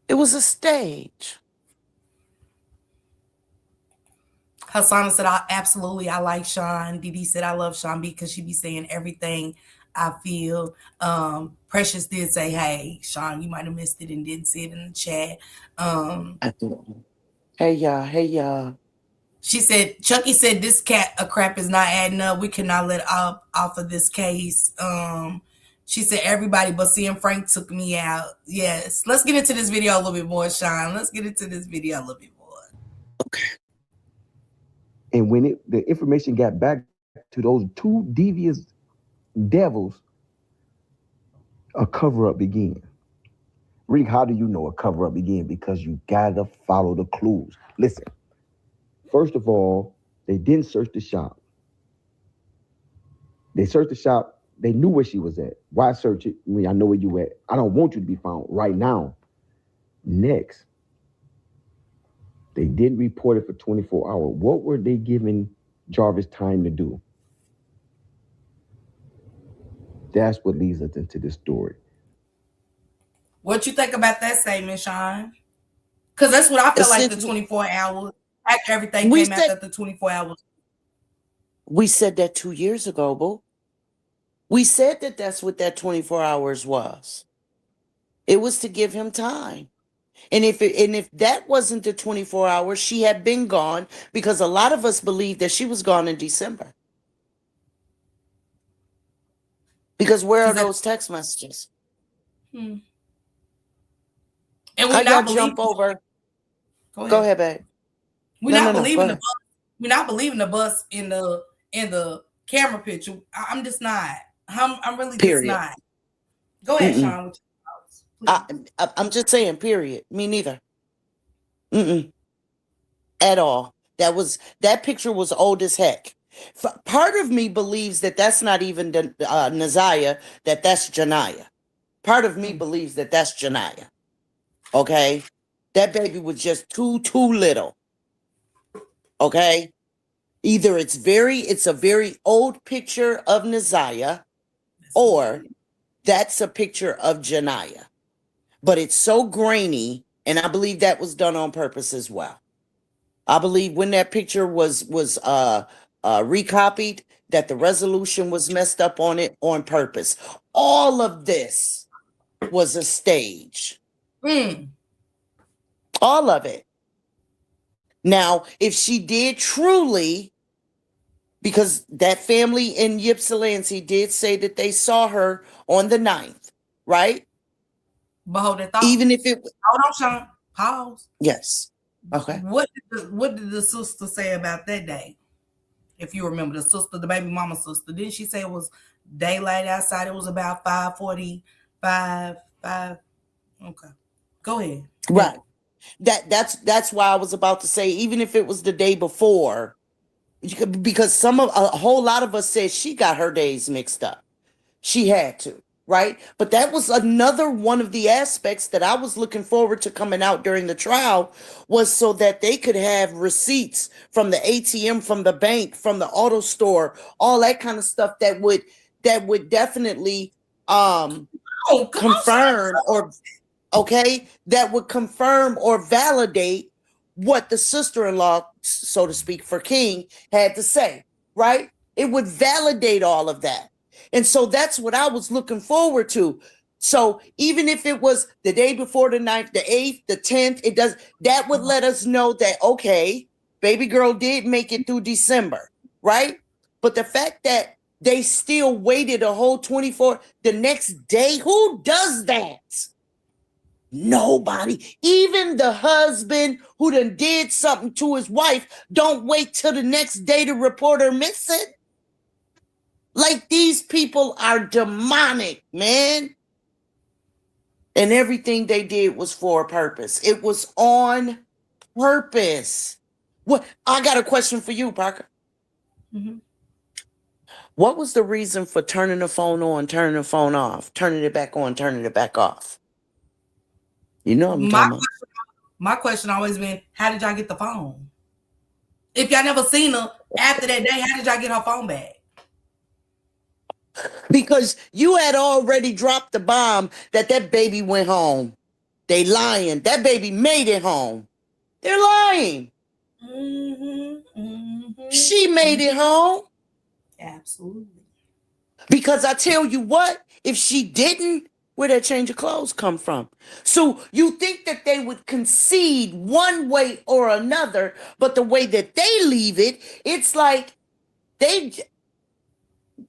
It was a stage. Hasana said, I like Sean. Didi said, I love Sean because she be saying everything I feel. Precious did say, hey, Sean, you might have missed it and didn't see it in the chat. Hey, y'all. She said, Chucky said, this crap is not adding up. We cannot let off of this case. She said, everybody but seeing Frank took me out. Yes. Let's get into this video a little bit more, Sean. Let's get into this video a little bit more. Okay. And when the information got back to those two devious devils, a cover-up began. Reek, how do you know a cover-up began? Because you gotta follow the clues. Listen, first of all, they didn't search the shop. They searched the shop. They knew where she was at. Why search it when I know where you at? I don't want you to be found right now. Next, they didn't report it for 24 hours. What were they giving Jarvis time to do? That's what leads us into this story. What you think about that statement, Sean? Because that's what I feel like the 24 hours, after everything came out that the 24 hours. We said that 2 years ago, boo. We said that that's what that 24 hours was. It was to give him time. And if that wasn't the 24 hours, she had been gone, because a lot of us believe that she was gone in December. Because where are 'Cause that- those text messages? and How we're y'all not jump believing. over? Go Go ahead. ahead, babe. We're No, not no, no. Go believing the ahead. bus. We're not believing the bus in the camera picture. I'm just not. I'm really just Period. not. Go ahead, Mm-mm. Sean. With your thoughts, please. I'm just saying, period. Me neither. Mm-mm. At all. That picture was old as heck. Part of me believes that that's not even Naziah, that's Janiyah. Part of me believes that that's Janiyah. Okay? That baby was just too little. Okay? Either it's a very old picture of Naziah, or that's a picture of Janiyah. But it's so grainy, and I believe that was done on purpose as well. I believe when that picture was recopied, that the resolution was messed up on it on purpose. All of this was a stage. All of it. Now, if she did truly, because that family in Ypsilanti did say that they saw her on the 9th, right? But hold that thought. Even if it... Hold on, Sean. Pause. Yes. Okay. What did the sister say about that day? If you remember, the sister, the baby mama sister, didn't she say it was daylight outside? It was about 5:45. 5. Okay. Go ahead. Right. That's why I was about to say, even if it was the day before, because a whole lot of us said she got her days mixed up. She had to, right? But that was another one of the aspects that I was looking forward to coming out during the trial, was so that they could have receipts from the ATM, from the bank, from the auto store, all that kind of stuff that would definitely confirm or that would confirm or validate what the sister-in-law, so to speak, for King had to say, right? It would validate all of that. And so that's what I was looking forward to. So even if it was the day before the 9th, the 8th, the 10th, that would let us know that, okay, baby girl did make it through December, right? But the fact that they still waited a whole 24, the next day, who does that? Nobody. Even the husband who done did something to his wife don't wait till the next day to report her missing. Like, these people are demonic, man. And everything they did was for a purpose. It was on purpose. What? I got a question for you, Parker. Mm-hmm. What was the reason for turning the phone on, turning the phone off, turning it back on, turning it back off? You know what I'm talking about. My question always been, how did y'all get the phone? If y'all never seen her after that day, how did y'all get her phone back? Because you had already dropped the bomb that baby went home. They lying. That baby made it home. They're lying. She made it home. Absolutely. Because I tell you what, if she didn't, where'd that change of clothes come from? So you think that they would concede one way or another, but the way that they leave it, it's like they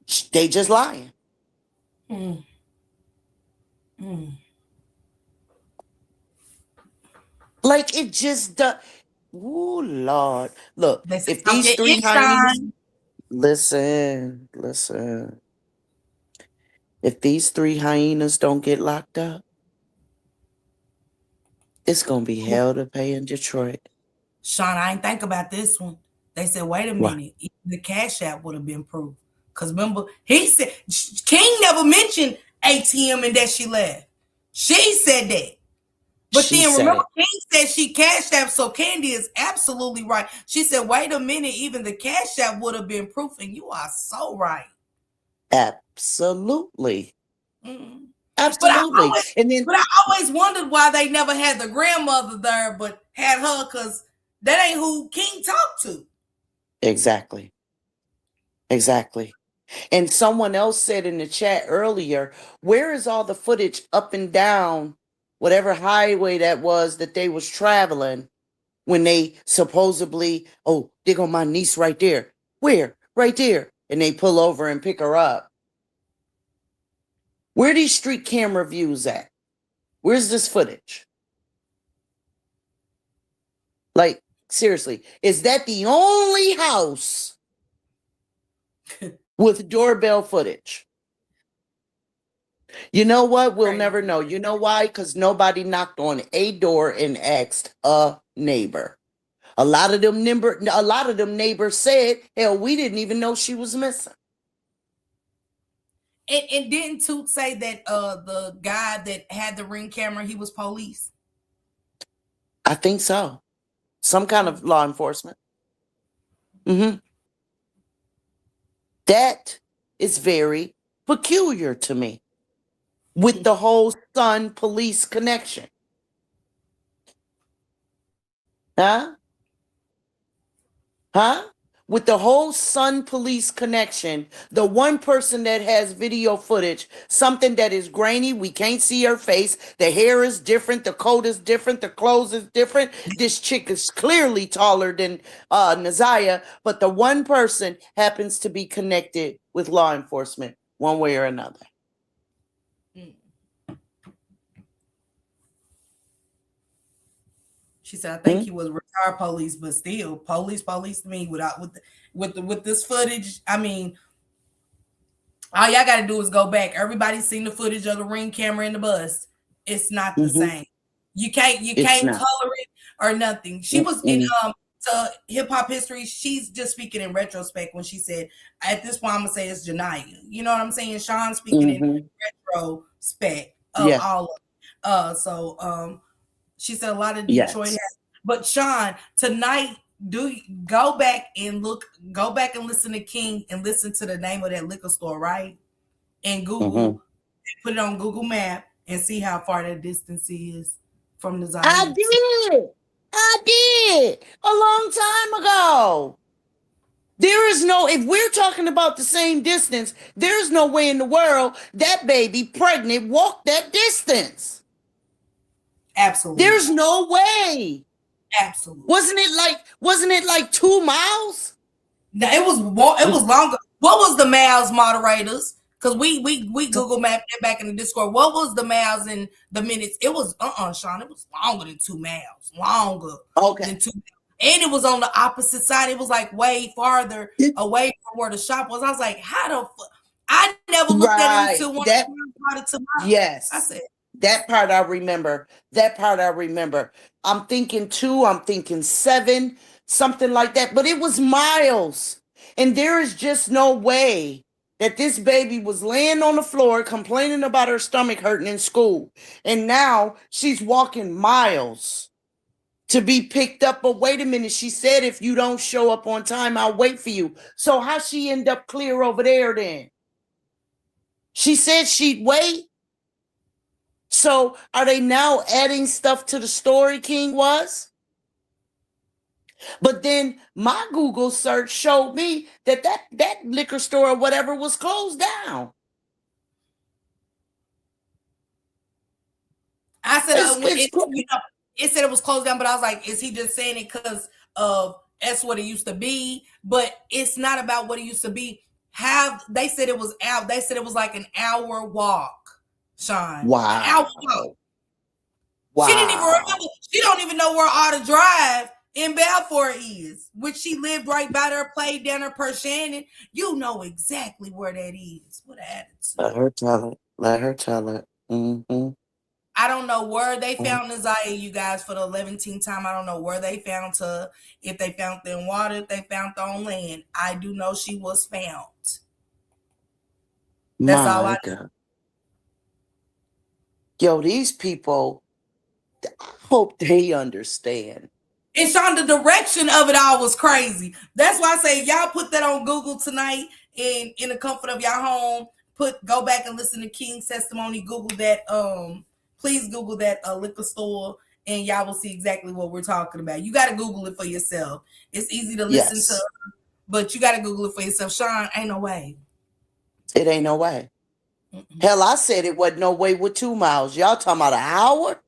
just lying. Like, it just does. Oh, Lord. Look, if these three hyenas... Listen. If these three hyenas don't get locked up, it's going to be hell to pay in Detroit. Sean, I ain't think about this one. They said, wait a minute, the Cash App would have been proof. Because remember, he said, King never mentioned ATM and that she left. She said that. But then remember, King said she Cash App, so Candy is absolutely right. She said, wait a minute, even the Cash App would have been proof, and you are so right. Absolutely. Mm-hmm. Absolutely. But I always wondered why they never had the grandmother there, but had her, because that ain't who King talked to. Exactly. And someone else said in the chat earlier, where is all the footage up and down whatever highway that was that they was traveling when they supposedly, oh, there go my niece right there. Where? Right there. And they pull over and pick her up. Where are these street camera views at? Where's this footage? Like, seriously, is that the only house with doorbell footage? You know what? We'll never know. You know why? Because nobody knocked on a door and asked a neighbor. A lot of them neighbors said, hell, we didn't even know she was missing. And didn't Toot say that the guy that had the Ring camera, he was police? I think so. Some kind of law enforcement. That is very peculiar to me with the whole son police connection. Huh? With the whole son police connection, the one person that has video footage, something that is grainy, we can't see her face, the hair is different, the coat is different, the clothes is different. This chick is clearly taller than Naziah, but the one person happens to be connected with law enforcement one way or another. She said, I think he was retired police, but still police to me with this footage. I mean, all y'all got to do is go back. Everybody's seen the footage of the Ring camera in the bus. It's not the same. You can't color it or nothing. She was in to hip hop history. She's just speaking in retrospect when she said, at this point, I'm gonna say it's Janiyah. You know what I'm saying? Sean speaking in retrospect of all of it. So she said a lot of Detroit has, but Sean, tonight, go back and listen to King and listen to the name of that liquor store, right? And Google, put it on Google Map and see how far that distance is from the Zion. I did a long time ago. There is no, if we're talking about the same distance, there's no way in the world that baby pregnant walked that distance. Absolutely. There's no way. Absolutely. Wasn't it like 2 miles? No, it was longer. What was the miles, moderators? Because we Google mapped it back in the Discord. What was the miles and the minutes? It was Sean. It was longer than 2 miles. Longer than 2 miles. And it was on the opposite side. It was like way farther away from where the shop was. I was like, how the fuck? I never looked at it until one brought it to my Yes. I said, that part I remember. I'm thinking 2, I'm thinking 7, something like that. But it was miles. And there is just no way that this baby was laying on the floor complaining about her stomach hurting in school. And now she's walking miles to be picked up. But wait a minute, she said, if you don't show up on time, I'll wait for you. So how she end up clear over there then? She said she'd wait. So are they now adding stuff to the story, King was? But then my Google search showed me that liquor store or whatever was closed down. I said, it said it was closed down, but I was like, is he just saying it because of that's what it used to be? But it's not about what it used to be. They said it was out. They said it was like an hour walk, Sean. Wow. An hour walk. Wow. She didn't even remember. She don't even know where Auto Drive in Balfour is, which she lived right by there, played down there per Shannon. You know exactly where that is. What attitude. Let her tell it. I don't know where they found Naziah, you guys, for the 11th time. I don't know where they found her, if they found her in water, if they found her on land. I do know she was found. That's all I know. Yo, these people, I hope they understand. And Sean, the direction of it all was crazy. That's why I say y'all put that on Google tonight in the comfort of your home. Go back and listen to King's testimony. Google that. Please Google that liquor store, and y'all will see exactly what we're talking about. You got to Google it for yourself. It's easy to listen to, but you got to Google it for yourself. Sean, ain't no way. It ain't no way. Hell, I said it wasn't no way with 2 miles. Y'all talking about an hour?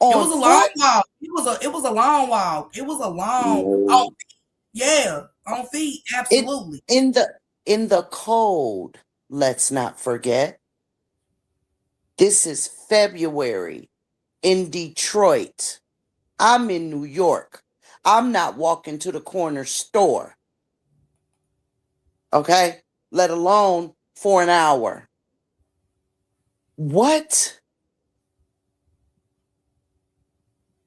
It was a long walk. It was a long walk. It was a long on feet. Absolutely. In the cold, let's not forget. This is February in Detroit. I'm in New York. I'm not walking to the corner store. Okay? Let alone for an hour. What?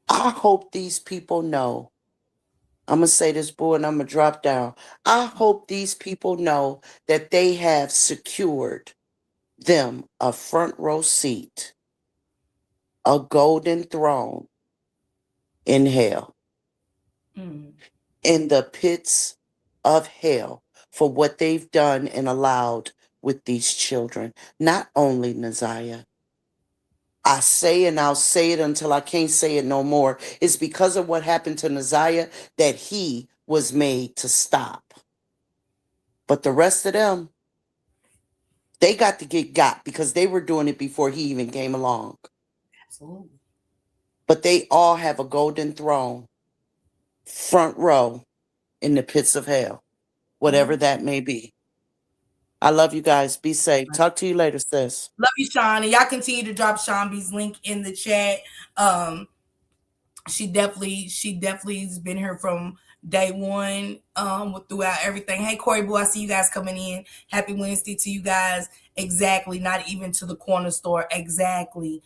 I hope these people know. I'm going to say this, boy, and I'm going to drop down. I hope these people know that they have secured them a front row seat, a golden throne in hell, in the pits of hell for what they've done and allowed with these children. Not only Naziah, I say and I'll say it until I can't say it no more. It's because of what happened to Naziah that he was made to stop. But the rest of them, they got to get got because they were doing it before he even came along. Absolutely. But they all have a golden throne, front row in the pits of hell, whatever that may be. I love you guys. Be safe. Talk to you later, sis. Love you, Sean. And y'all continue to drop Sean B's link in the chat. She definitely has been here from day one, throughout everything. Hey, Corey Boo, I see you guys coming in. Happy Wednesday to you guys. Exactly. Not even to the corner store. Exactly.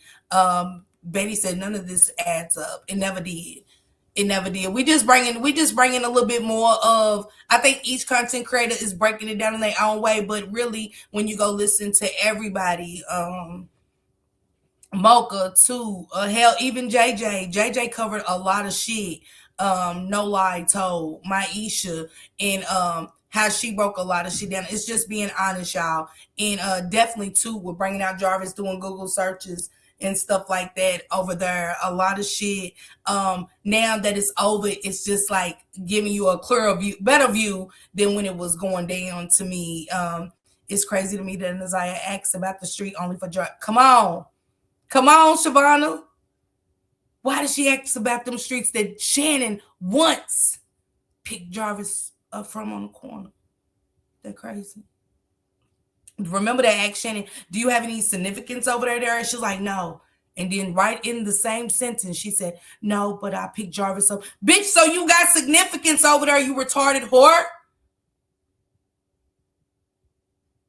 Betty said none of this adds up. It never did. It never did. We just bringing a little bit more of, I think each content creator is breaking it down in their own way, but really when you go listen to everybody, Mocha too, hell, even JJ covered a lot of shit. No Lie Told, Maisha, and how she broke a lot of shit down. It's just being honest, y'all. And definitely too, we're bringing out Jarvis doing Google searches and stuff like that over there. A lot of shit. Now that it's over, it's just like giving you a clearer view, better view than when it was going down. To me, it's crazy to me that Naziah asks about the street only for drug. Come on, Shavana. Why does she ask about them streets that Shannon once picked Jarvis up from on the corner? That crazy. Remember that asked Shannon, do you have any significance over there? She's like, no. And then right in the same sentence, she said, no, but I picked Jarvis up. Bitch, so you got significance over there, you retarded whore?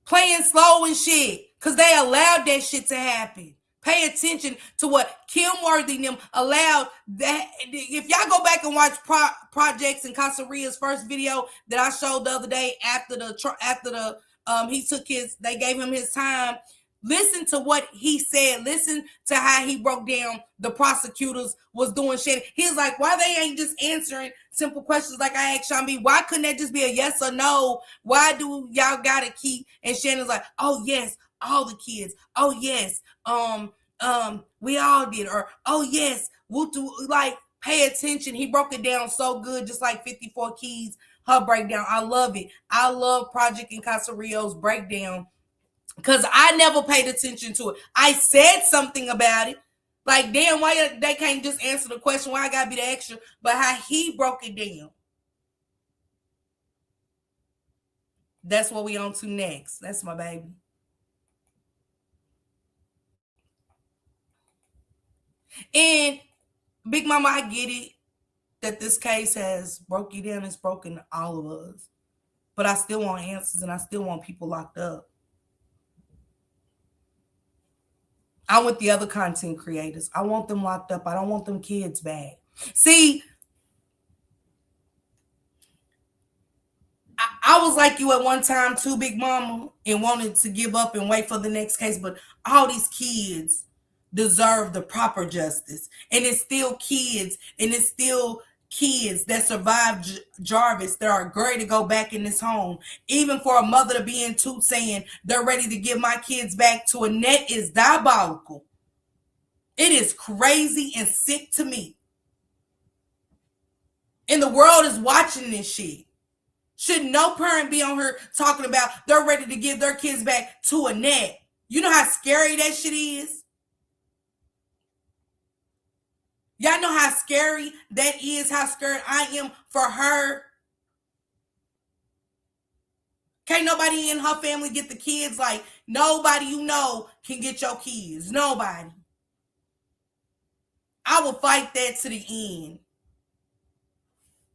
Playing slow and shit. Because they allowed that shit to happen. Pay attention to what Kim Worthy and them allowed. That if y'all go back and watch Projects and Casaria's first video that I showed the other day after they gave him his time. Listen to what he said. Listen to how he broke down the prosecutors was doing shit. He's like, why they ain't just answering simple questions like I asked Sean B? Why couldn't that just be a yes or no? Why do y'all gotta keep? And Shannon's like, oh yes, all the kids. Oh yes, we all did. Or oh yes, we'll do. Like, pay attention. He broke it down so good, just like 54 Keys. Her breakdown, I love it. I love Project and Casario's breakdown. Because I never paid attention to it. I said something about it. Like, damn, why they can't just answer the question? Why I gotta be the extra? But how he broke it down. That's what we on to next. That's my baby. And Big Mama, I get it that this case has broke you down. It's broken all of us. But I still want answers and I still want people locked up. I'm with the other content creators. I want them locked up. I don't want them kids back. See, I was like you at one time too, Big Mama, and wanted to give up and wait for the next case. But all these kids deserve the proper justice. And it's still kids. And it's still kids that survived Jarvis that are ready to go back in this home. Even for a mother to be in two saying they're ready to give my kids back to Annette is diabolical. It is crazy and sick to me. And the world is watching this shit. Should no parent be on here talking about they're ready to give their kids back to Annette? You know how scary that shit is? Y'all know how scary that is, how scared I am for her. Can't nobody in her family get the kids. Like, nobody you know can get your kids. Nobody. I will fight that to the end.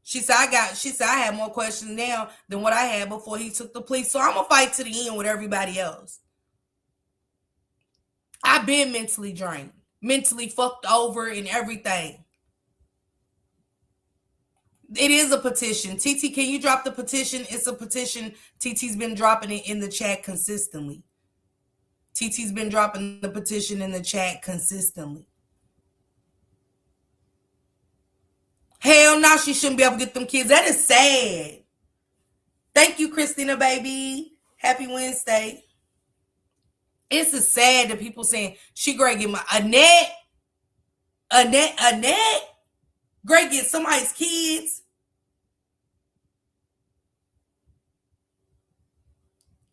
She said, I had more questions now than what I had before he took the plea. So I'm going to fight to the end with everybody else. I've been mentally drained, mentally fucked over and everything. It is a petition. TT, can you drop the petition? It's a petition. TT's been dropping it in the chat consistently. TT's been dropping the petition in the chat consistently. Hell no, she shouldn't be able to get them kids. That is sad. Thank you, Christina, baby. Happy Wednesday. It's a sad that people saying she great get my Annette. Great get somebody's kids.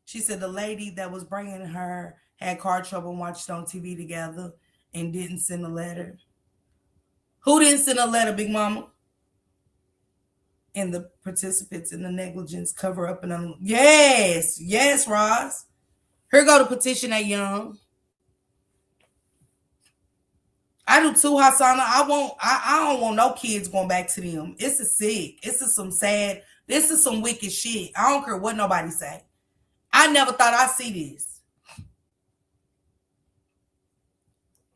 She said the lady that was bringing her had car trouble and watched on TV together and didn't send a letter. Who didn't send a letter, Big Mama? And the participants in the negligence cover up and yes, Roz. Here go the petition that young. I do too, Hassana. I don't want no kids going back to them. It's a sick. This is some sad. This is some wicked shit. I don't care what nobody say. I never thought I'd see this.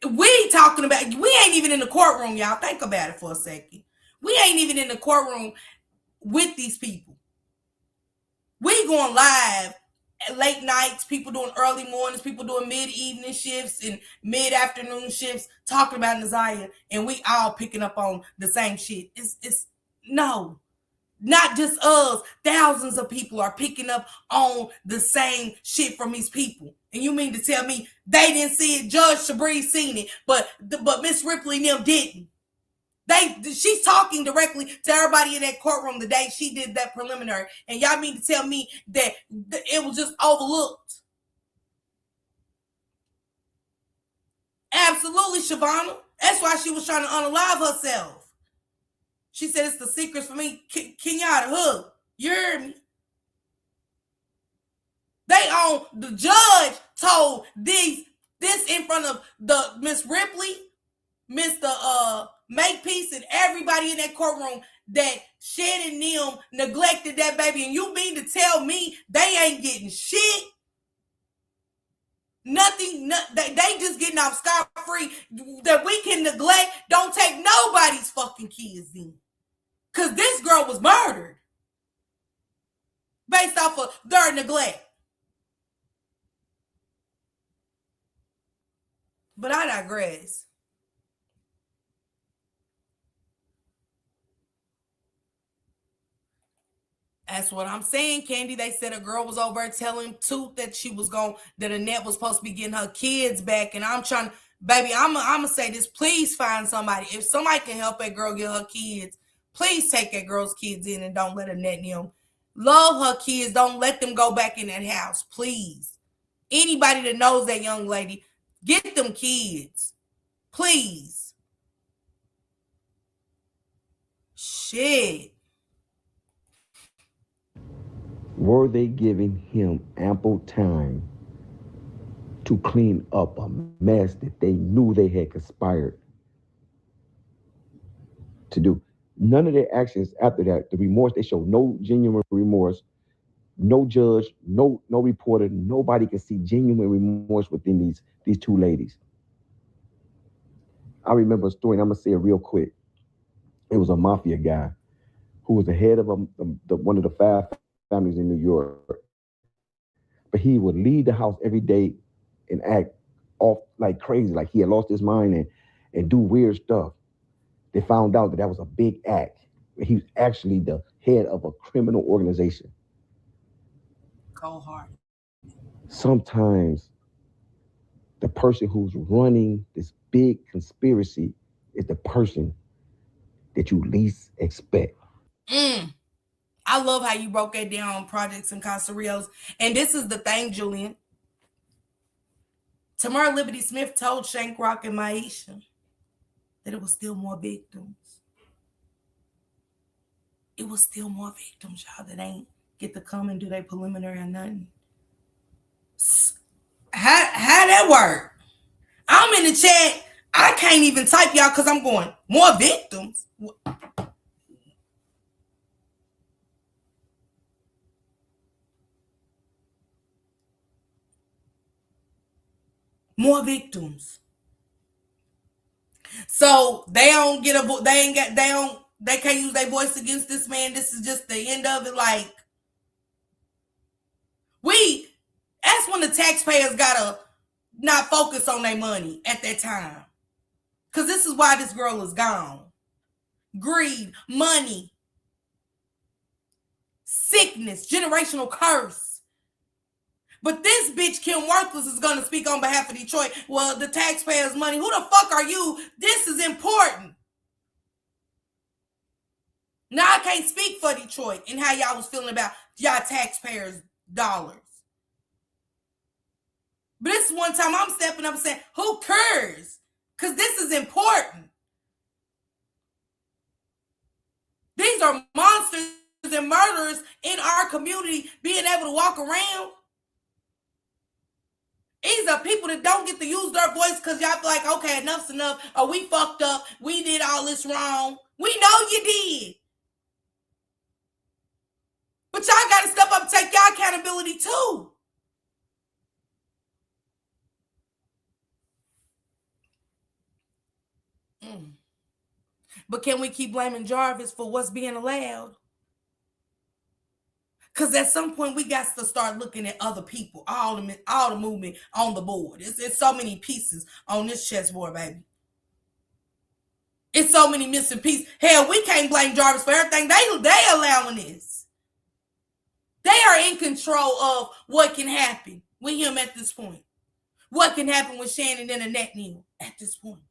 We talking about, we ain't even in the courtroom, y'all. Think about it for a second. We ain't even in the courtroom with these people. We going live at late nights, people doing early mornings, people doing mid-evening shifts and mid-afternoon shifts, talking about Naziah, and we all picking up on the same shit. It's no, not just us. Thousands of people are picking up on the same shit from these people. And you mean to tell me they didn't see it? Judge Shabri seen it, but Miss Ripley and them didn't. She's talking directly to everybody in that courtroom the day she did that preliminary. And y'all mean to tell me that it was just overlooked? Absolutely, Shavonna. That's why she was trying to unalive herself. She said it's the secrets for me. Kenyatta Hood. You heard me? The judge told this in front of the Miss Ripley, Mr. Makepeace, and everybody in that courtroom that Shannon and them neglected that baby. And you mean to tell me they ain't getting shit? Nothing, they just getting off scot-free that we can neglect. Don't take nobody's fucking kids in. Because this girl was murdered based off of their neglect. But I digress. That's what I'm saying, Candy. They said a girl was over telling Tooth that that Annette was supposed to be getting her kids back. And I'm trying, baby, I'm gonna say this. Please find somebody. If somebody can help that girl get her kids, please take that girl's kids in and don't let Annette and them love her kids. Don't let them go back in that house, please. Anybody that knows that young lady, get them kids, please. Shit. Were they giving him ample time to clean up a mess that they knew they had conspired to do? None of their actions after that, the remorse, they showed no genuine remorse. No judge, no reporter, nobody can see genuine remorse within these two ladies. I remember a story, and I'm gonna say it real quick. It was a mafia guy who was the head of one of the 5 families in New York. But he would leave the house every day and act off like crazy, like he had lost his mind and do weird stuff. They found out that was a big act. He was actually the head of a criminal organization. Cold heart. Sometimes the person who's running this big conspiracy is the person that you least expect. I love how you broke that down on Projects and Casarillos. And this is the thing, Julian. Tamara Liberty Smith told Shank Rock and Maisha that it was still more victims. It was still more victims, y'all, that ain't get to come and do their preliminary or nothing. How that work? I'm in the chat. I can't even type y'all because I'm going, more victims. More victims. So they don't get a they can't use their voice against this man. This is just the end of it. Like, that's when the taxpayers gotta not focus on their money at that time. Because this is why this girl is gone. Greed, money, sickness, generational curse. But this bitch, Kim Worthless, is going to speak on behalf of Detroit. Well, the taxpayers' money. Who the fuck are you? This is important. Now I can't speak for Detroit and how y'all was feeling about y'all taxpayers' dollars. But this is one time I'm stepping up and saying, who cares? Because this is important. These are monsters and murderers in our community being able to walk around. These are people that don't get to use their voice because y'all feel like, okay, enough's enough. Or we fucked up. We did all this wrong. We know you did. But y'all got to step up and take y'all accountability too. But can we keep blaming Jarvis for what's being allowed? Because at some point, we got to start looking at other people, all the movement on the board. It's so many pieces on this chessboard, baby. It's so many missing pieces. Hell, we can't blame Jarvis for everything. They allowing this. They are in control of what can happen with him at this point. What can happen with Shannon and Annette at this point.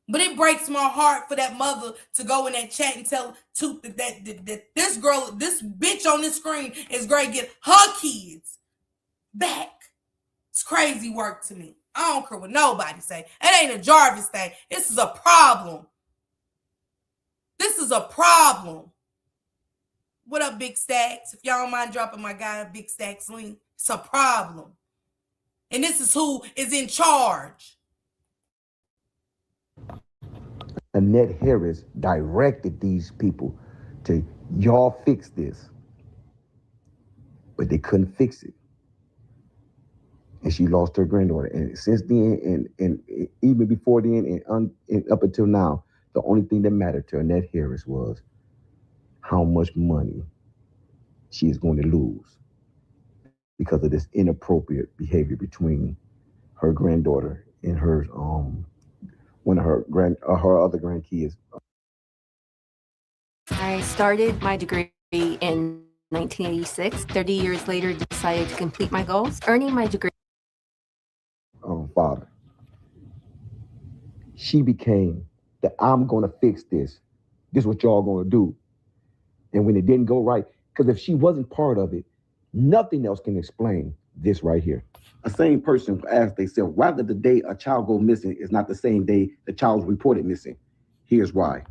But it breaks my heart for that mother to go in that chat and tell that this girl, this bitch on this screen is going to get her kids back. It's crazy work to me. I don't care what nobody say. It ain't a Jarvis thing. This is a problem. This is a problem. What up, Big Stacks? If y'all don't mind dropping my guy Big Stacks link, it's a problem. And this is who is in charge. Annette Harris directed these people to, y'all fix this. But they couldn't fix it. And she lost her granddaughter. And since then, and even before then, and up until now, the only thing that mattered to Annette Harris was how much money she is going to lose because of this inappropriate behavior between her granddaughter and her one of her other grandkids. I started my degree in 1986. 30 years later, decided to complete my goals, earning my degree. Father. She became that I'm going to fix this. This is what y'all going to do. And when it didn't go right, because if she wasn't part of it, nothing else can explain this right here. A sane person asks themselves, why did the day a child go missing is not the same day the child was reported missing? Here's why.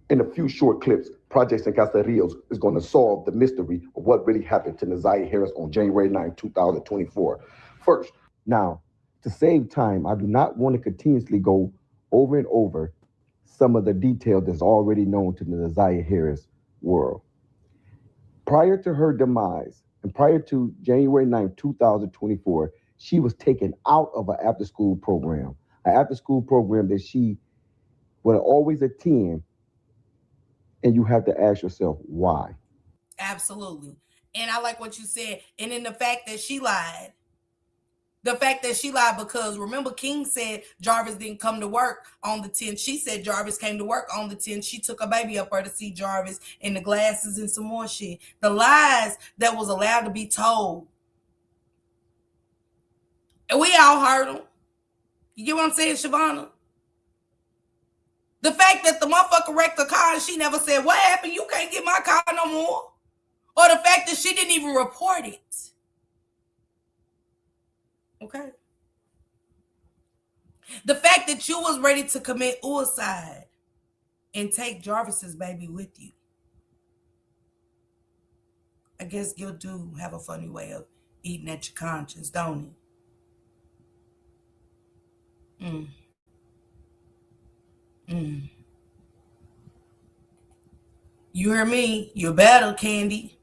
In a few short clips, Project San Castellanos is going to solve the mystery of what really happened to Naziah Harris on January 9, 2024. First, now, to save time, I do not want to continuously go over and over some of the details that's already known to the Naziah Harris world. Prior to her demise, and prior to January 9, 2024, she was taken out of an after-school program that she would always attend, and you have to ask yourself, why? Absolutely. And I like what you said. And then the fact that she lied. The fact that she lied because, remember, King said Jarvis didn't come to work on the 10th. She said Jarvis came to work on the 10th. She took a baby up there to see Jarvis and the glasses and some more shit. The lies that was allowed to be told. And we all heard them. You get what I'm saying, Shavonna? The fact that the motherfucker wrecked the car and she never said, what happened? You can't get my car no more. Or the fact that she didn't even report it. Okay. The fact that you was ready to commit suicide and take Jarvis's baby with you. I guess guilt do have a funny way of eating at your conscience, don't it? You hear me? You better, Candy.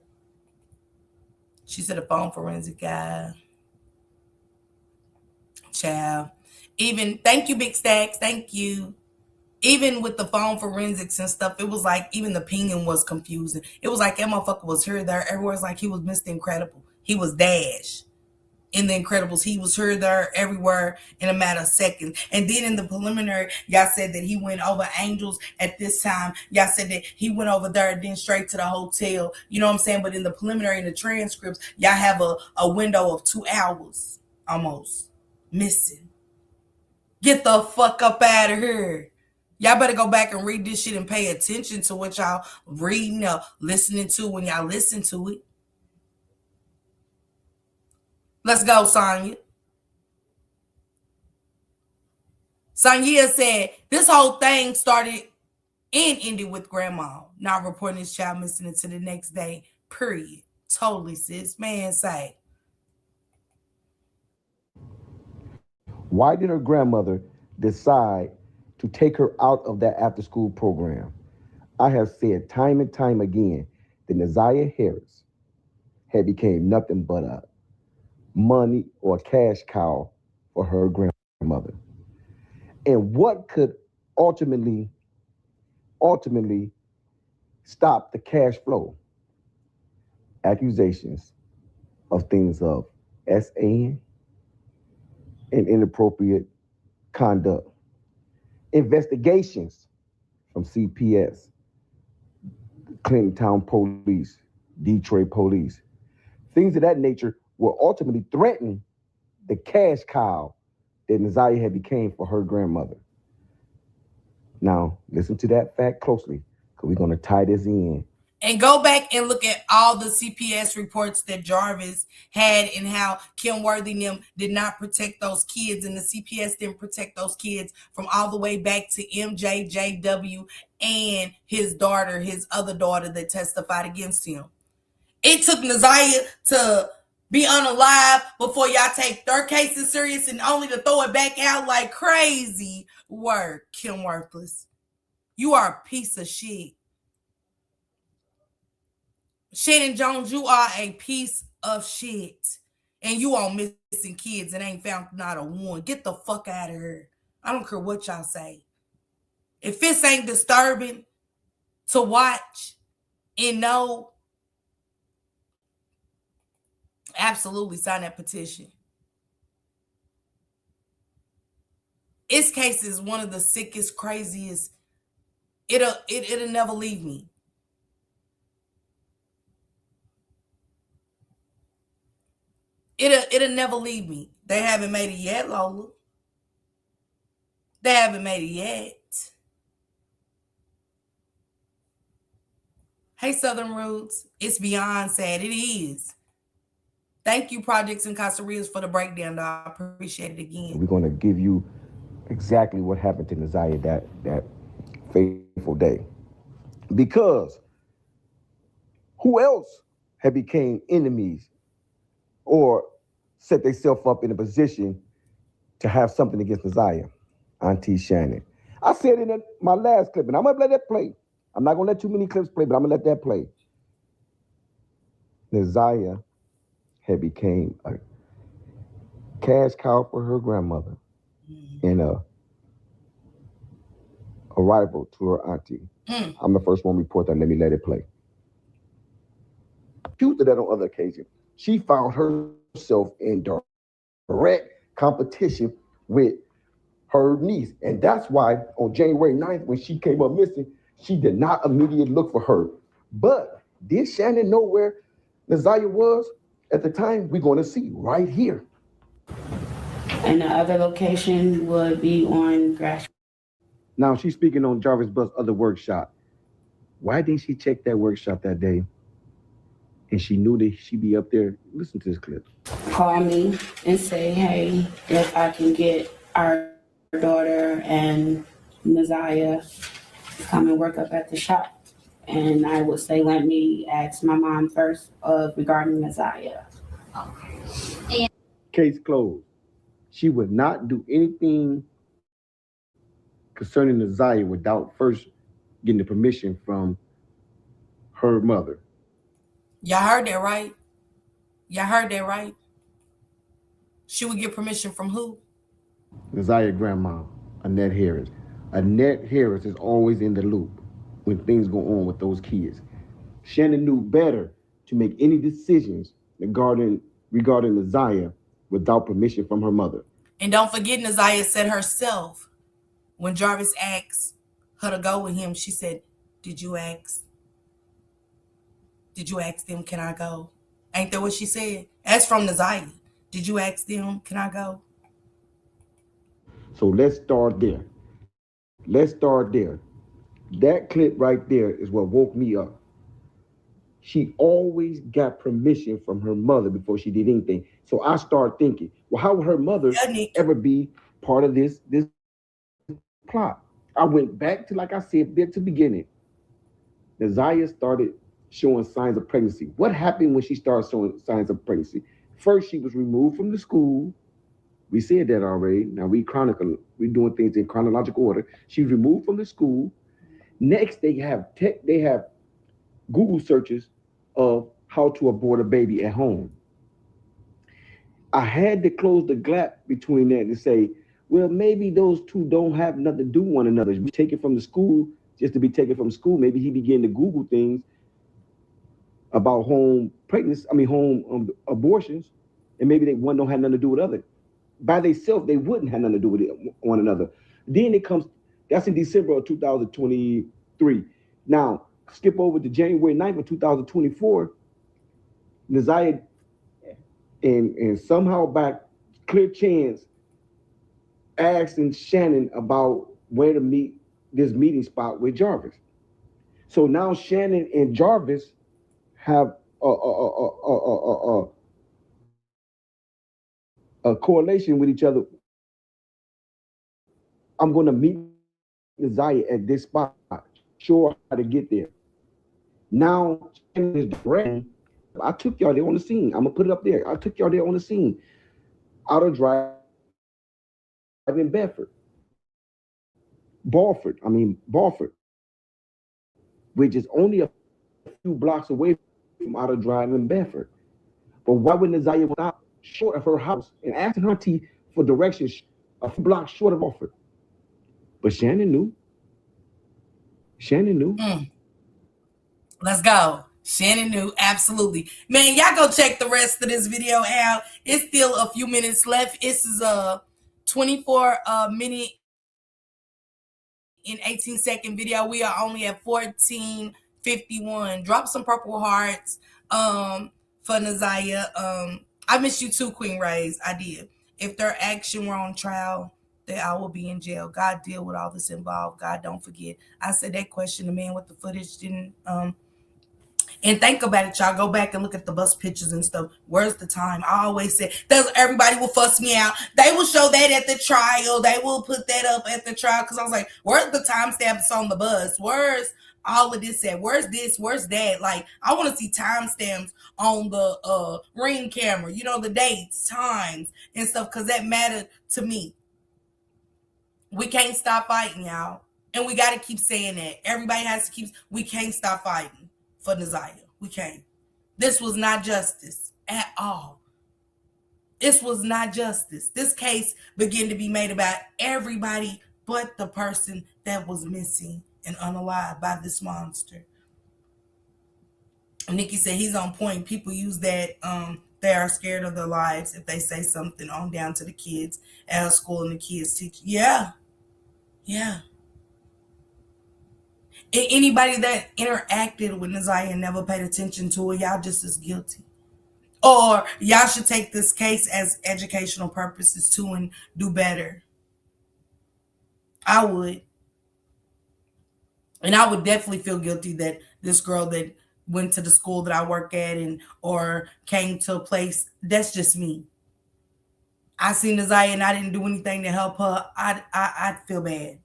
She said a phone forensic guy. Child. Even, thank you, Big Stacks. Thank you. Even with the phone forensics and stuff, it was like even the pinging was confusing. It was like that motherfucker was here, there, everywhere. It's like he was Mr. Incredible. He was Dash in The Incredibles. He was here, there, everywhere in a matter of seconds. And then in the preliminary, y'all said that he went over Angels at this time. Y'all said that he went over there and then straight to the hotel. You know what I'm saying? But in the preliminary, in the transcripts, y'all have a window of 2 hours almost missing. Get the fuck up out of here. Y'all better go back and read this shit and pay attention to what y'all reading or listening to when y'all listen to it. Let's go, Sonya. Sonya said, this whole thing started and ended with grandma not reporting his child missing until the next day, period. Totally, sis. Man, say. Why did her grandmother decide to take her out of that after-school program? I have said time and time again that Naziah Harris had became nothing but a money or cash cow for her grandmother. And what could ultimately stop the cash flow? Accusations of things of SAN and inappropriate conduct. Investigations from CPS, Clinton Town Police, Detroit Police. Things of that nature will ultimately threaten the cash cow that Naziah had became for her grandmother. Now, listen to that fact closely, because we're going to tie this in. And go back and look at all the CPS reports that Jarvis had and how Kim Worthy and them did not protect those kids, and the CPS didn't protect those kids from all the way back to MJJW and his daughter, his other daughter that testified against him. It took Naziah to be unalive before y'all take their cases serious and only to throw it back out like crazy work, Kim Worthless. You are a piece of shit. Shannon Jones, you are a piece of shit. And you all missing kids and ain't found not a one. Get the fuck out of here. I don't care what y'all say. If this ain't disturbing to watch and know, absolutely sign that petition. This case is one of the sickest, craziest. It'll never leave me. It'll never leave me. They haven't made it yet, Lola. They haven't made it yet. Hey, Southern Roots. It's beyond sad. It is. Thank you, Projects and Casarias, for the breakdown, though. I appreciate it again. We're going to give you exactly what happened to Naziah that fateful day. Because who else had became enemies or set themselves up in a position to have something against Naziah? Auntie Shannon. I said in my last clip, and I'm going to let that play. I'm not going to let too many clips play, but I'm going to let that play. Naziah had became a cash cow for her grandmother and a rival to her auntie. I'm the first one to report that. Let me let it play. Accused of that on other occasions. She found herself in direct competition with her niece. And that's why on January 9th, when she came up missing, she did not immediately look for her. But did Shannon know where Naziah was at the time? We're going to see right here. And the other location would be on Grass. Now she's speaking on Jarvis Butts' other workshop. Why didn't she check that workshop that day? And she knew that she'd be up there. Listen to this clip. Call me and say, hey, if I can get our daughter and Naziah to come and work up at the shop. And I would say, let me ask my mom first regarding Naziah. Case closed. She would not do anything concerning Naziah without first getting the permission from her mother. Y'all heard that right? Y'all heard that right? She would get permission from who? Naziah grandma, Annette Harris. Annette Harris is always in the loop when things go on with those kids. Shannon knew better to make any decisions regarding Naziah without permission from her mother. And don't forget, Naziah said herself, when Jarvis asked her to go with him, she said, Did you ask them, can I go? Ain't that what she said? That's from Naziah. Did you ask them, can I go? So let's start there. Let's start there. That clip right there is what woke me up. She always got permission from her mother before she did anything. So I started thinking, well, how would her mother ever be part of this plot? I went back to, like I said, there to the beginning. Naziah started showing signs of pregnancy. What happened when she started showing signs of pregnancy? First, she was removed from the school. We said that already. Now we're doing things in chronological order. She was removed from the school. Next, they have Google searches of how to abort a baby at home. I had to close the gap between that and say, well, maybe those two don't have nothing to do with one another. We take it from the school just to be taken from school. Maybe he began to Google things about home abortions, and maybe one don't have nothing to do with other. By themselves, they wouldn't have nothing to do with one another. Then it comes, that's in December of 2023. Now, skip over to January 9th of 2024, Naziah and somehow by clear chance asking Shannon about where to meet this meeting spot with Jarvis. So now Shannon and Jarvis have a correlation with each other. I'm going to meet Naziah at this spot. Sure how to get there. Now Shannon is ready. I took y'all there on the scene. I'm gonna put it up there. I took y'all there on the scene. Auto drive in Balford, which is only a few blocks away from Auto Drive in Bedford. But why would Naziah stop short of her house and asking her auntie for directions a few blocks short of Balford? But Shannon knew. Let's go. Shannon knew, absolutely. Man, y'all go check the rest of this video out. It's still a few minutes left. This is a 24 minute and 18-second video. We are only at 14:51. Drop some purple hearts for Naziah. I miss you too, Queen Rays. I did. If their action were on trial, that I will be in jail. God deal with all this involved. God, don't forget. I said that question. The man with the footage didn't and think about it, y'all. Go back and look at the bus pictures and stuff. Where's the time? I always say everybody will fuss me out. They will show that at the trial. They will put that up at the trial because I was like, where's the timestamps on the bus? Where's all of this at? Where's this? Where's that? Like, I want to see timestamps on the ring camera. You know, the dates, times, and stuff because that mattered to me. We can't stop fighting, y'all. And we got to keep saying that. Everybody has to keep, we can't stop fighting for Naziah. We can't. This was not justice at all. This was not justice. This case began to be made about everybody but the person that was missing and unalive by this monster. Nikki said he's on point. People use that they are scared of their lives if they say something on down to the kids at a school and the kids teach. Yeah. Anybody that interacted with Naziah and never paid attention to it, y'all just as guilty. Or y'all should take this case as educational purposes too and do better. I would. And I would definitely feel guilty that this girl that went to the school that I work at and or came to a place, that's just me. I seen Naziah and I didn't do anything to help her. I'd feel bad.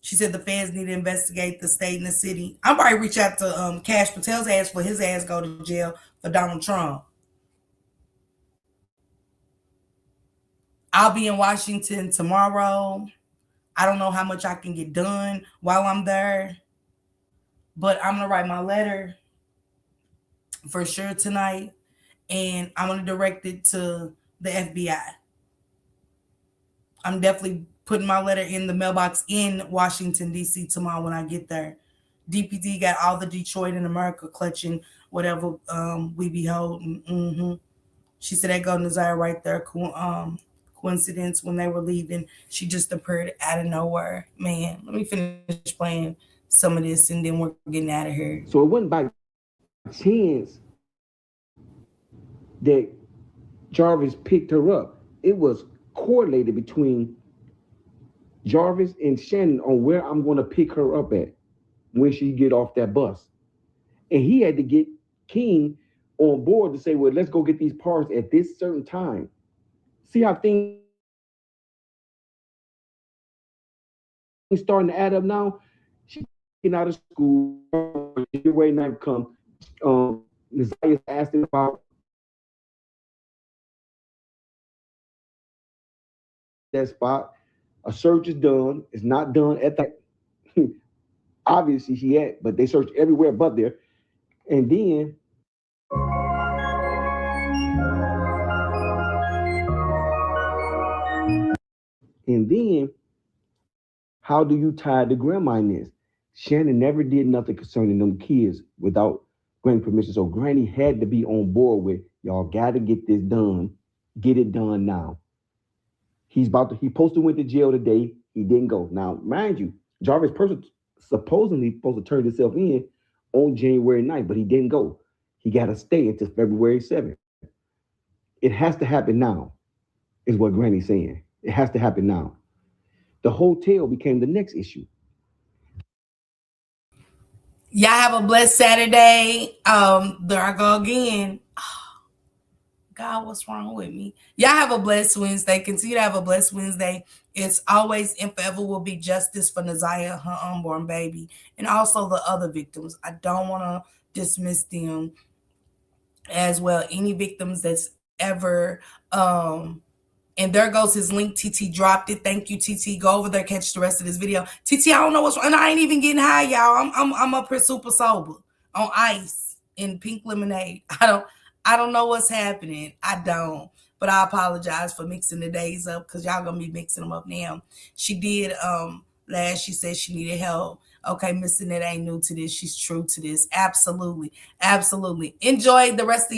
She said the feds need to investigate the state and the city. I'm probably reach out to Cash Patel's ass for his ass go to jail for Donald Trump. I'll be in Washington tomorrow. I don't know how much I can get done while I'm there, but I'm gonna write my letter for sure tonight, and I'm gonna direct it to the FBI. I'm definitely putting my letter in the mailbox in Washington, D.C. tomorrow when I get there. DPD got all the Detroit in America clutching whatever we be holding. Mm-hmm. She said that go Naziah right there. Coincidence when they were leaving. She just appeared out of nowhere. Man, let me finish playing some of this and then we're getting out of here. So it wasn't by chance that Jarvis picked her up. It was correlated between Jarvis and Shannon on where I'm going to pick her up at when she get off that bus. And he had to get King on board to say, well, let's go get these parts at this certain time. See how things starting to add up now? She's getting out of school. She's waiting to come. Naziah asking about that spot. A search is done. It's not done at that. Obviously, she had, but they searched everywhere but there. And then, how do you tie the grandma in this? Shannon never did nothing concerning them kids without Granny permission. So Granny had to be on board with, y'all got to get this done. Get it done now. He supposed to went to jail today. He didn't go. Now, mind you, Jarvis supposedly supposed to turn himself in on January 9th, but he didn't go. He got to stay until February 7th. It has to happen now, is what Granny's saying. It has to happen now. The hotel became the next issue. Y'all have a blessed Saturday. There I go again. God, what's wrong with me? Y'all have a blessed Wednesday. Continue to have a blessed Wednesday. It's always and forever will be justice for Naziah, her unborn baby, and also the other victims. I don't want to dismiss them as well. Any victims that's ever and there goes his link. TT dropped it. Thank you, TT. Go over there, catch the rest of this video. TT, I don't know what's wrong. And I ain't even getting high, y'all. I'm up here super sober on ice and pink lemonade. I don't know what's happening. I don't. But I apologize for mixing the days up because y'all gonna be mixing them up now. She did last, she said she needed help. Okay, Miss Annette ain't new to this. She's true to this. Absolutely. Absolutely. Enjoy the rest of y'all.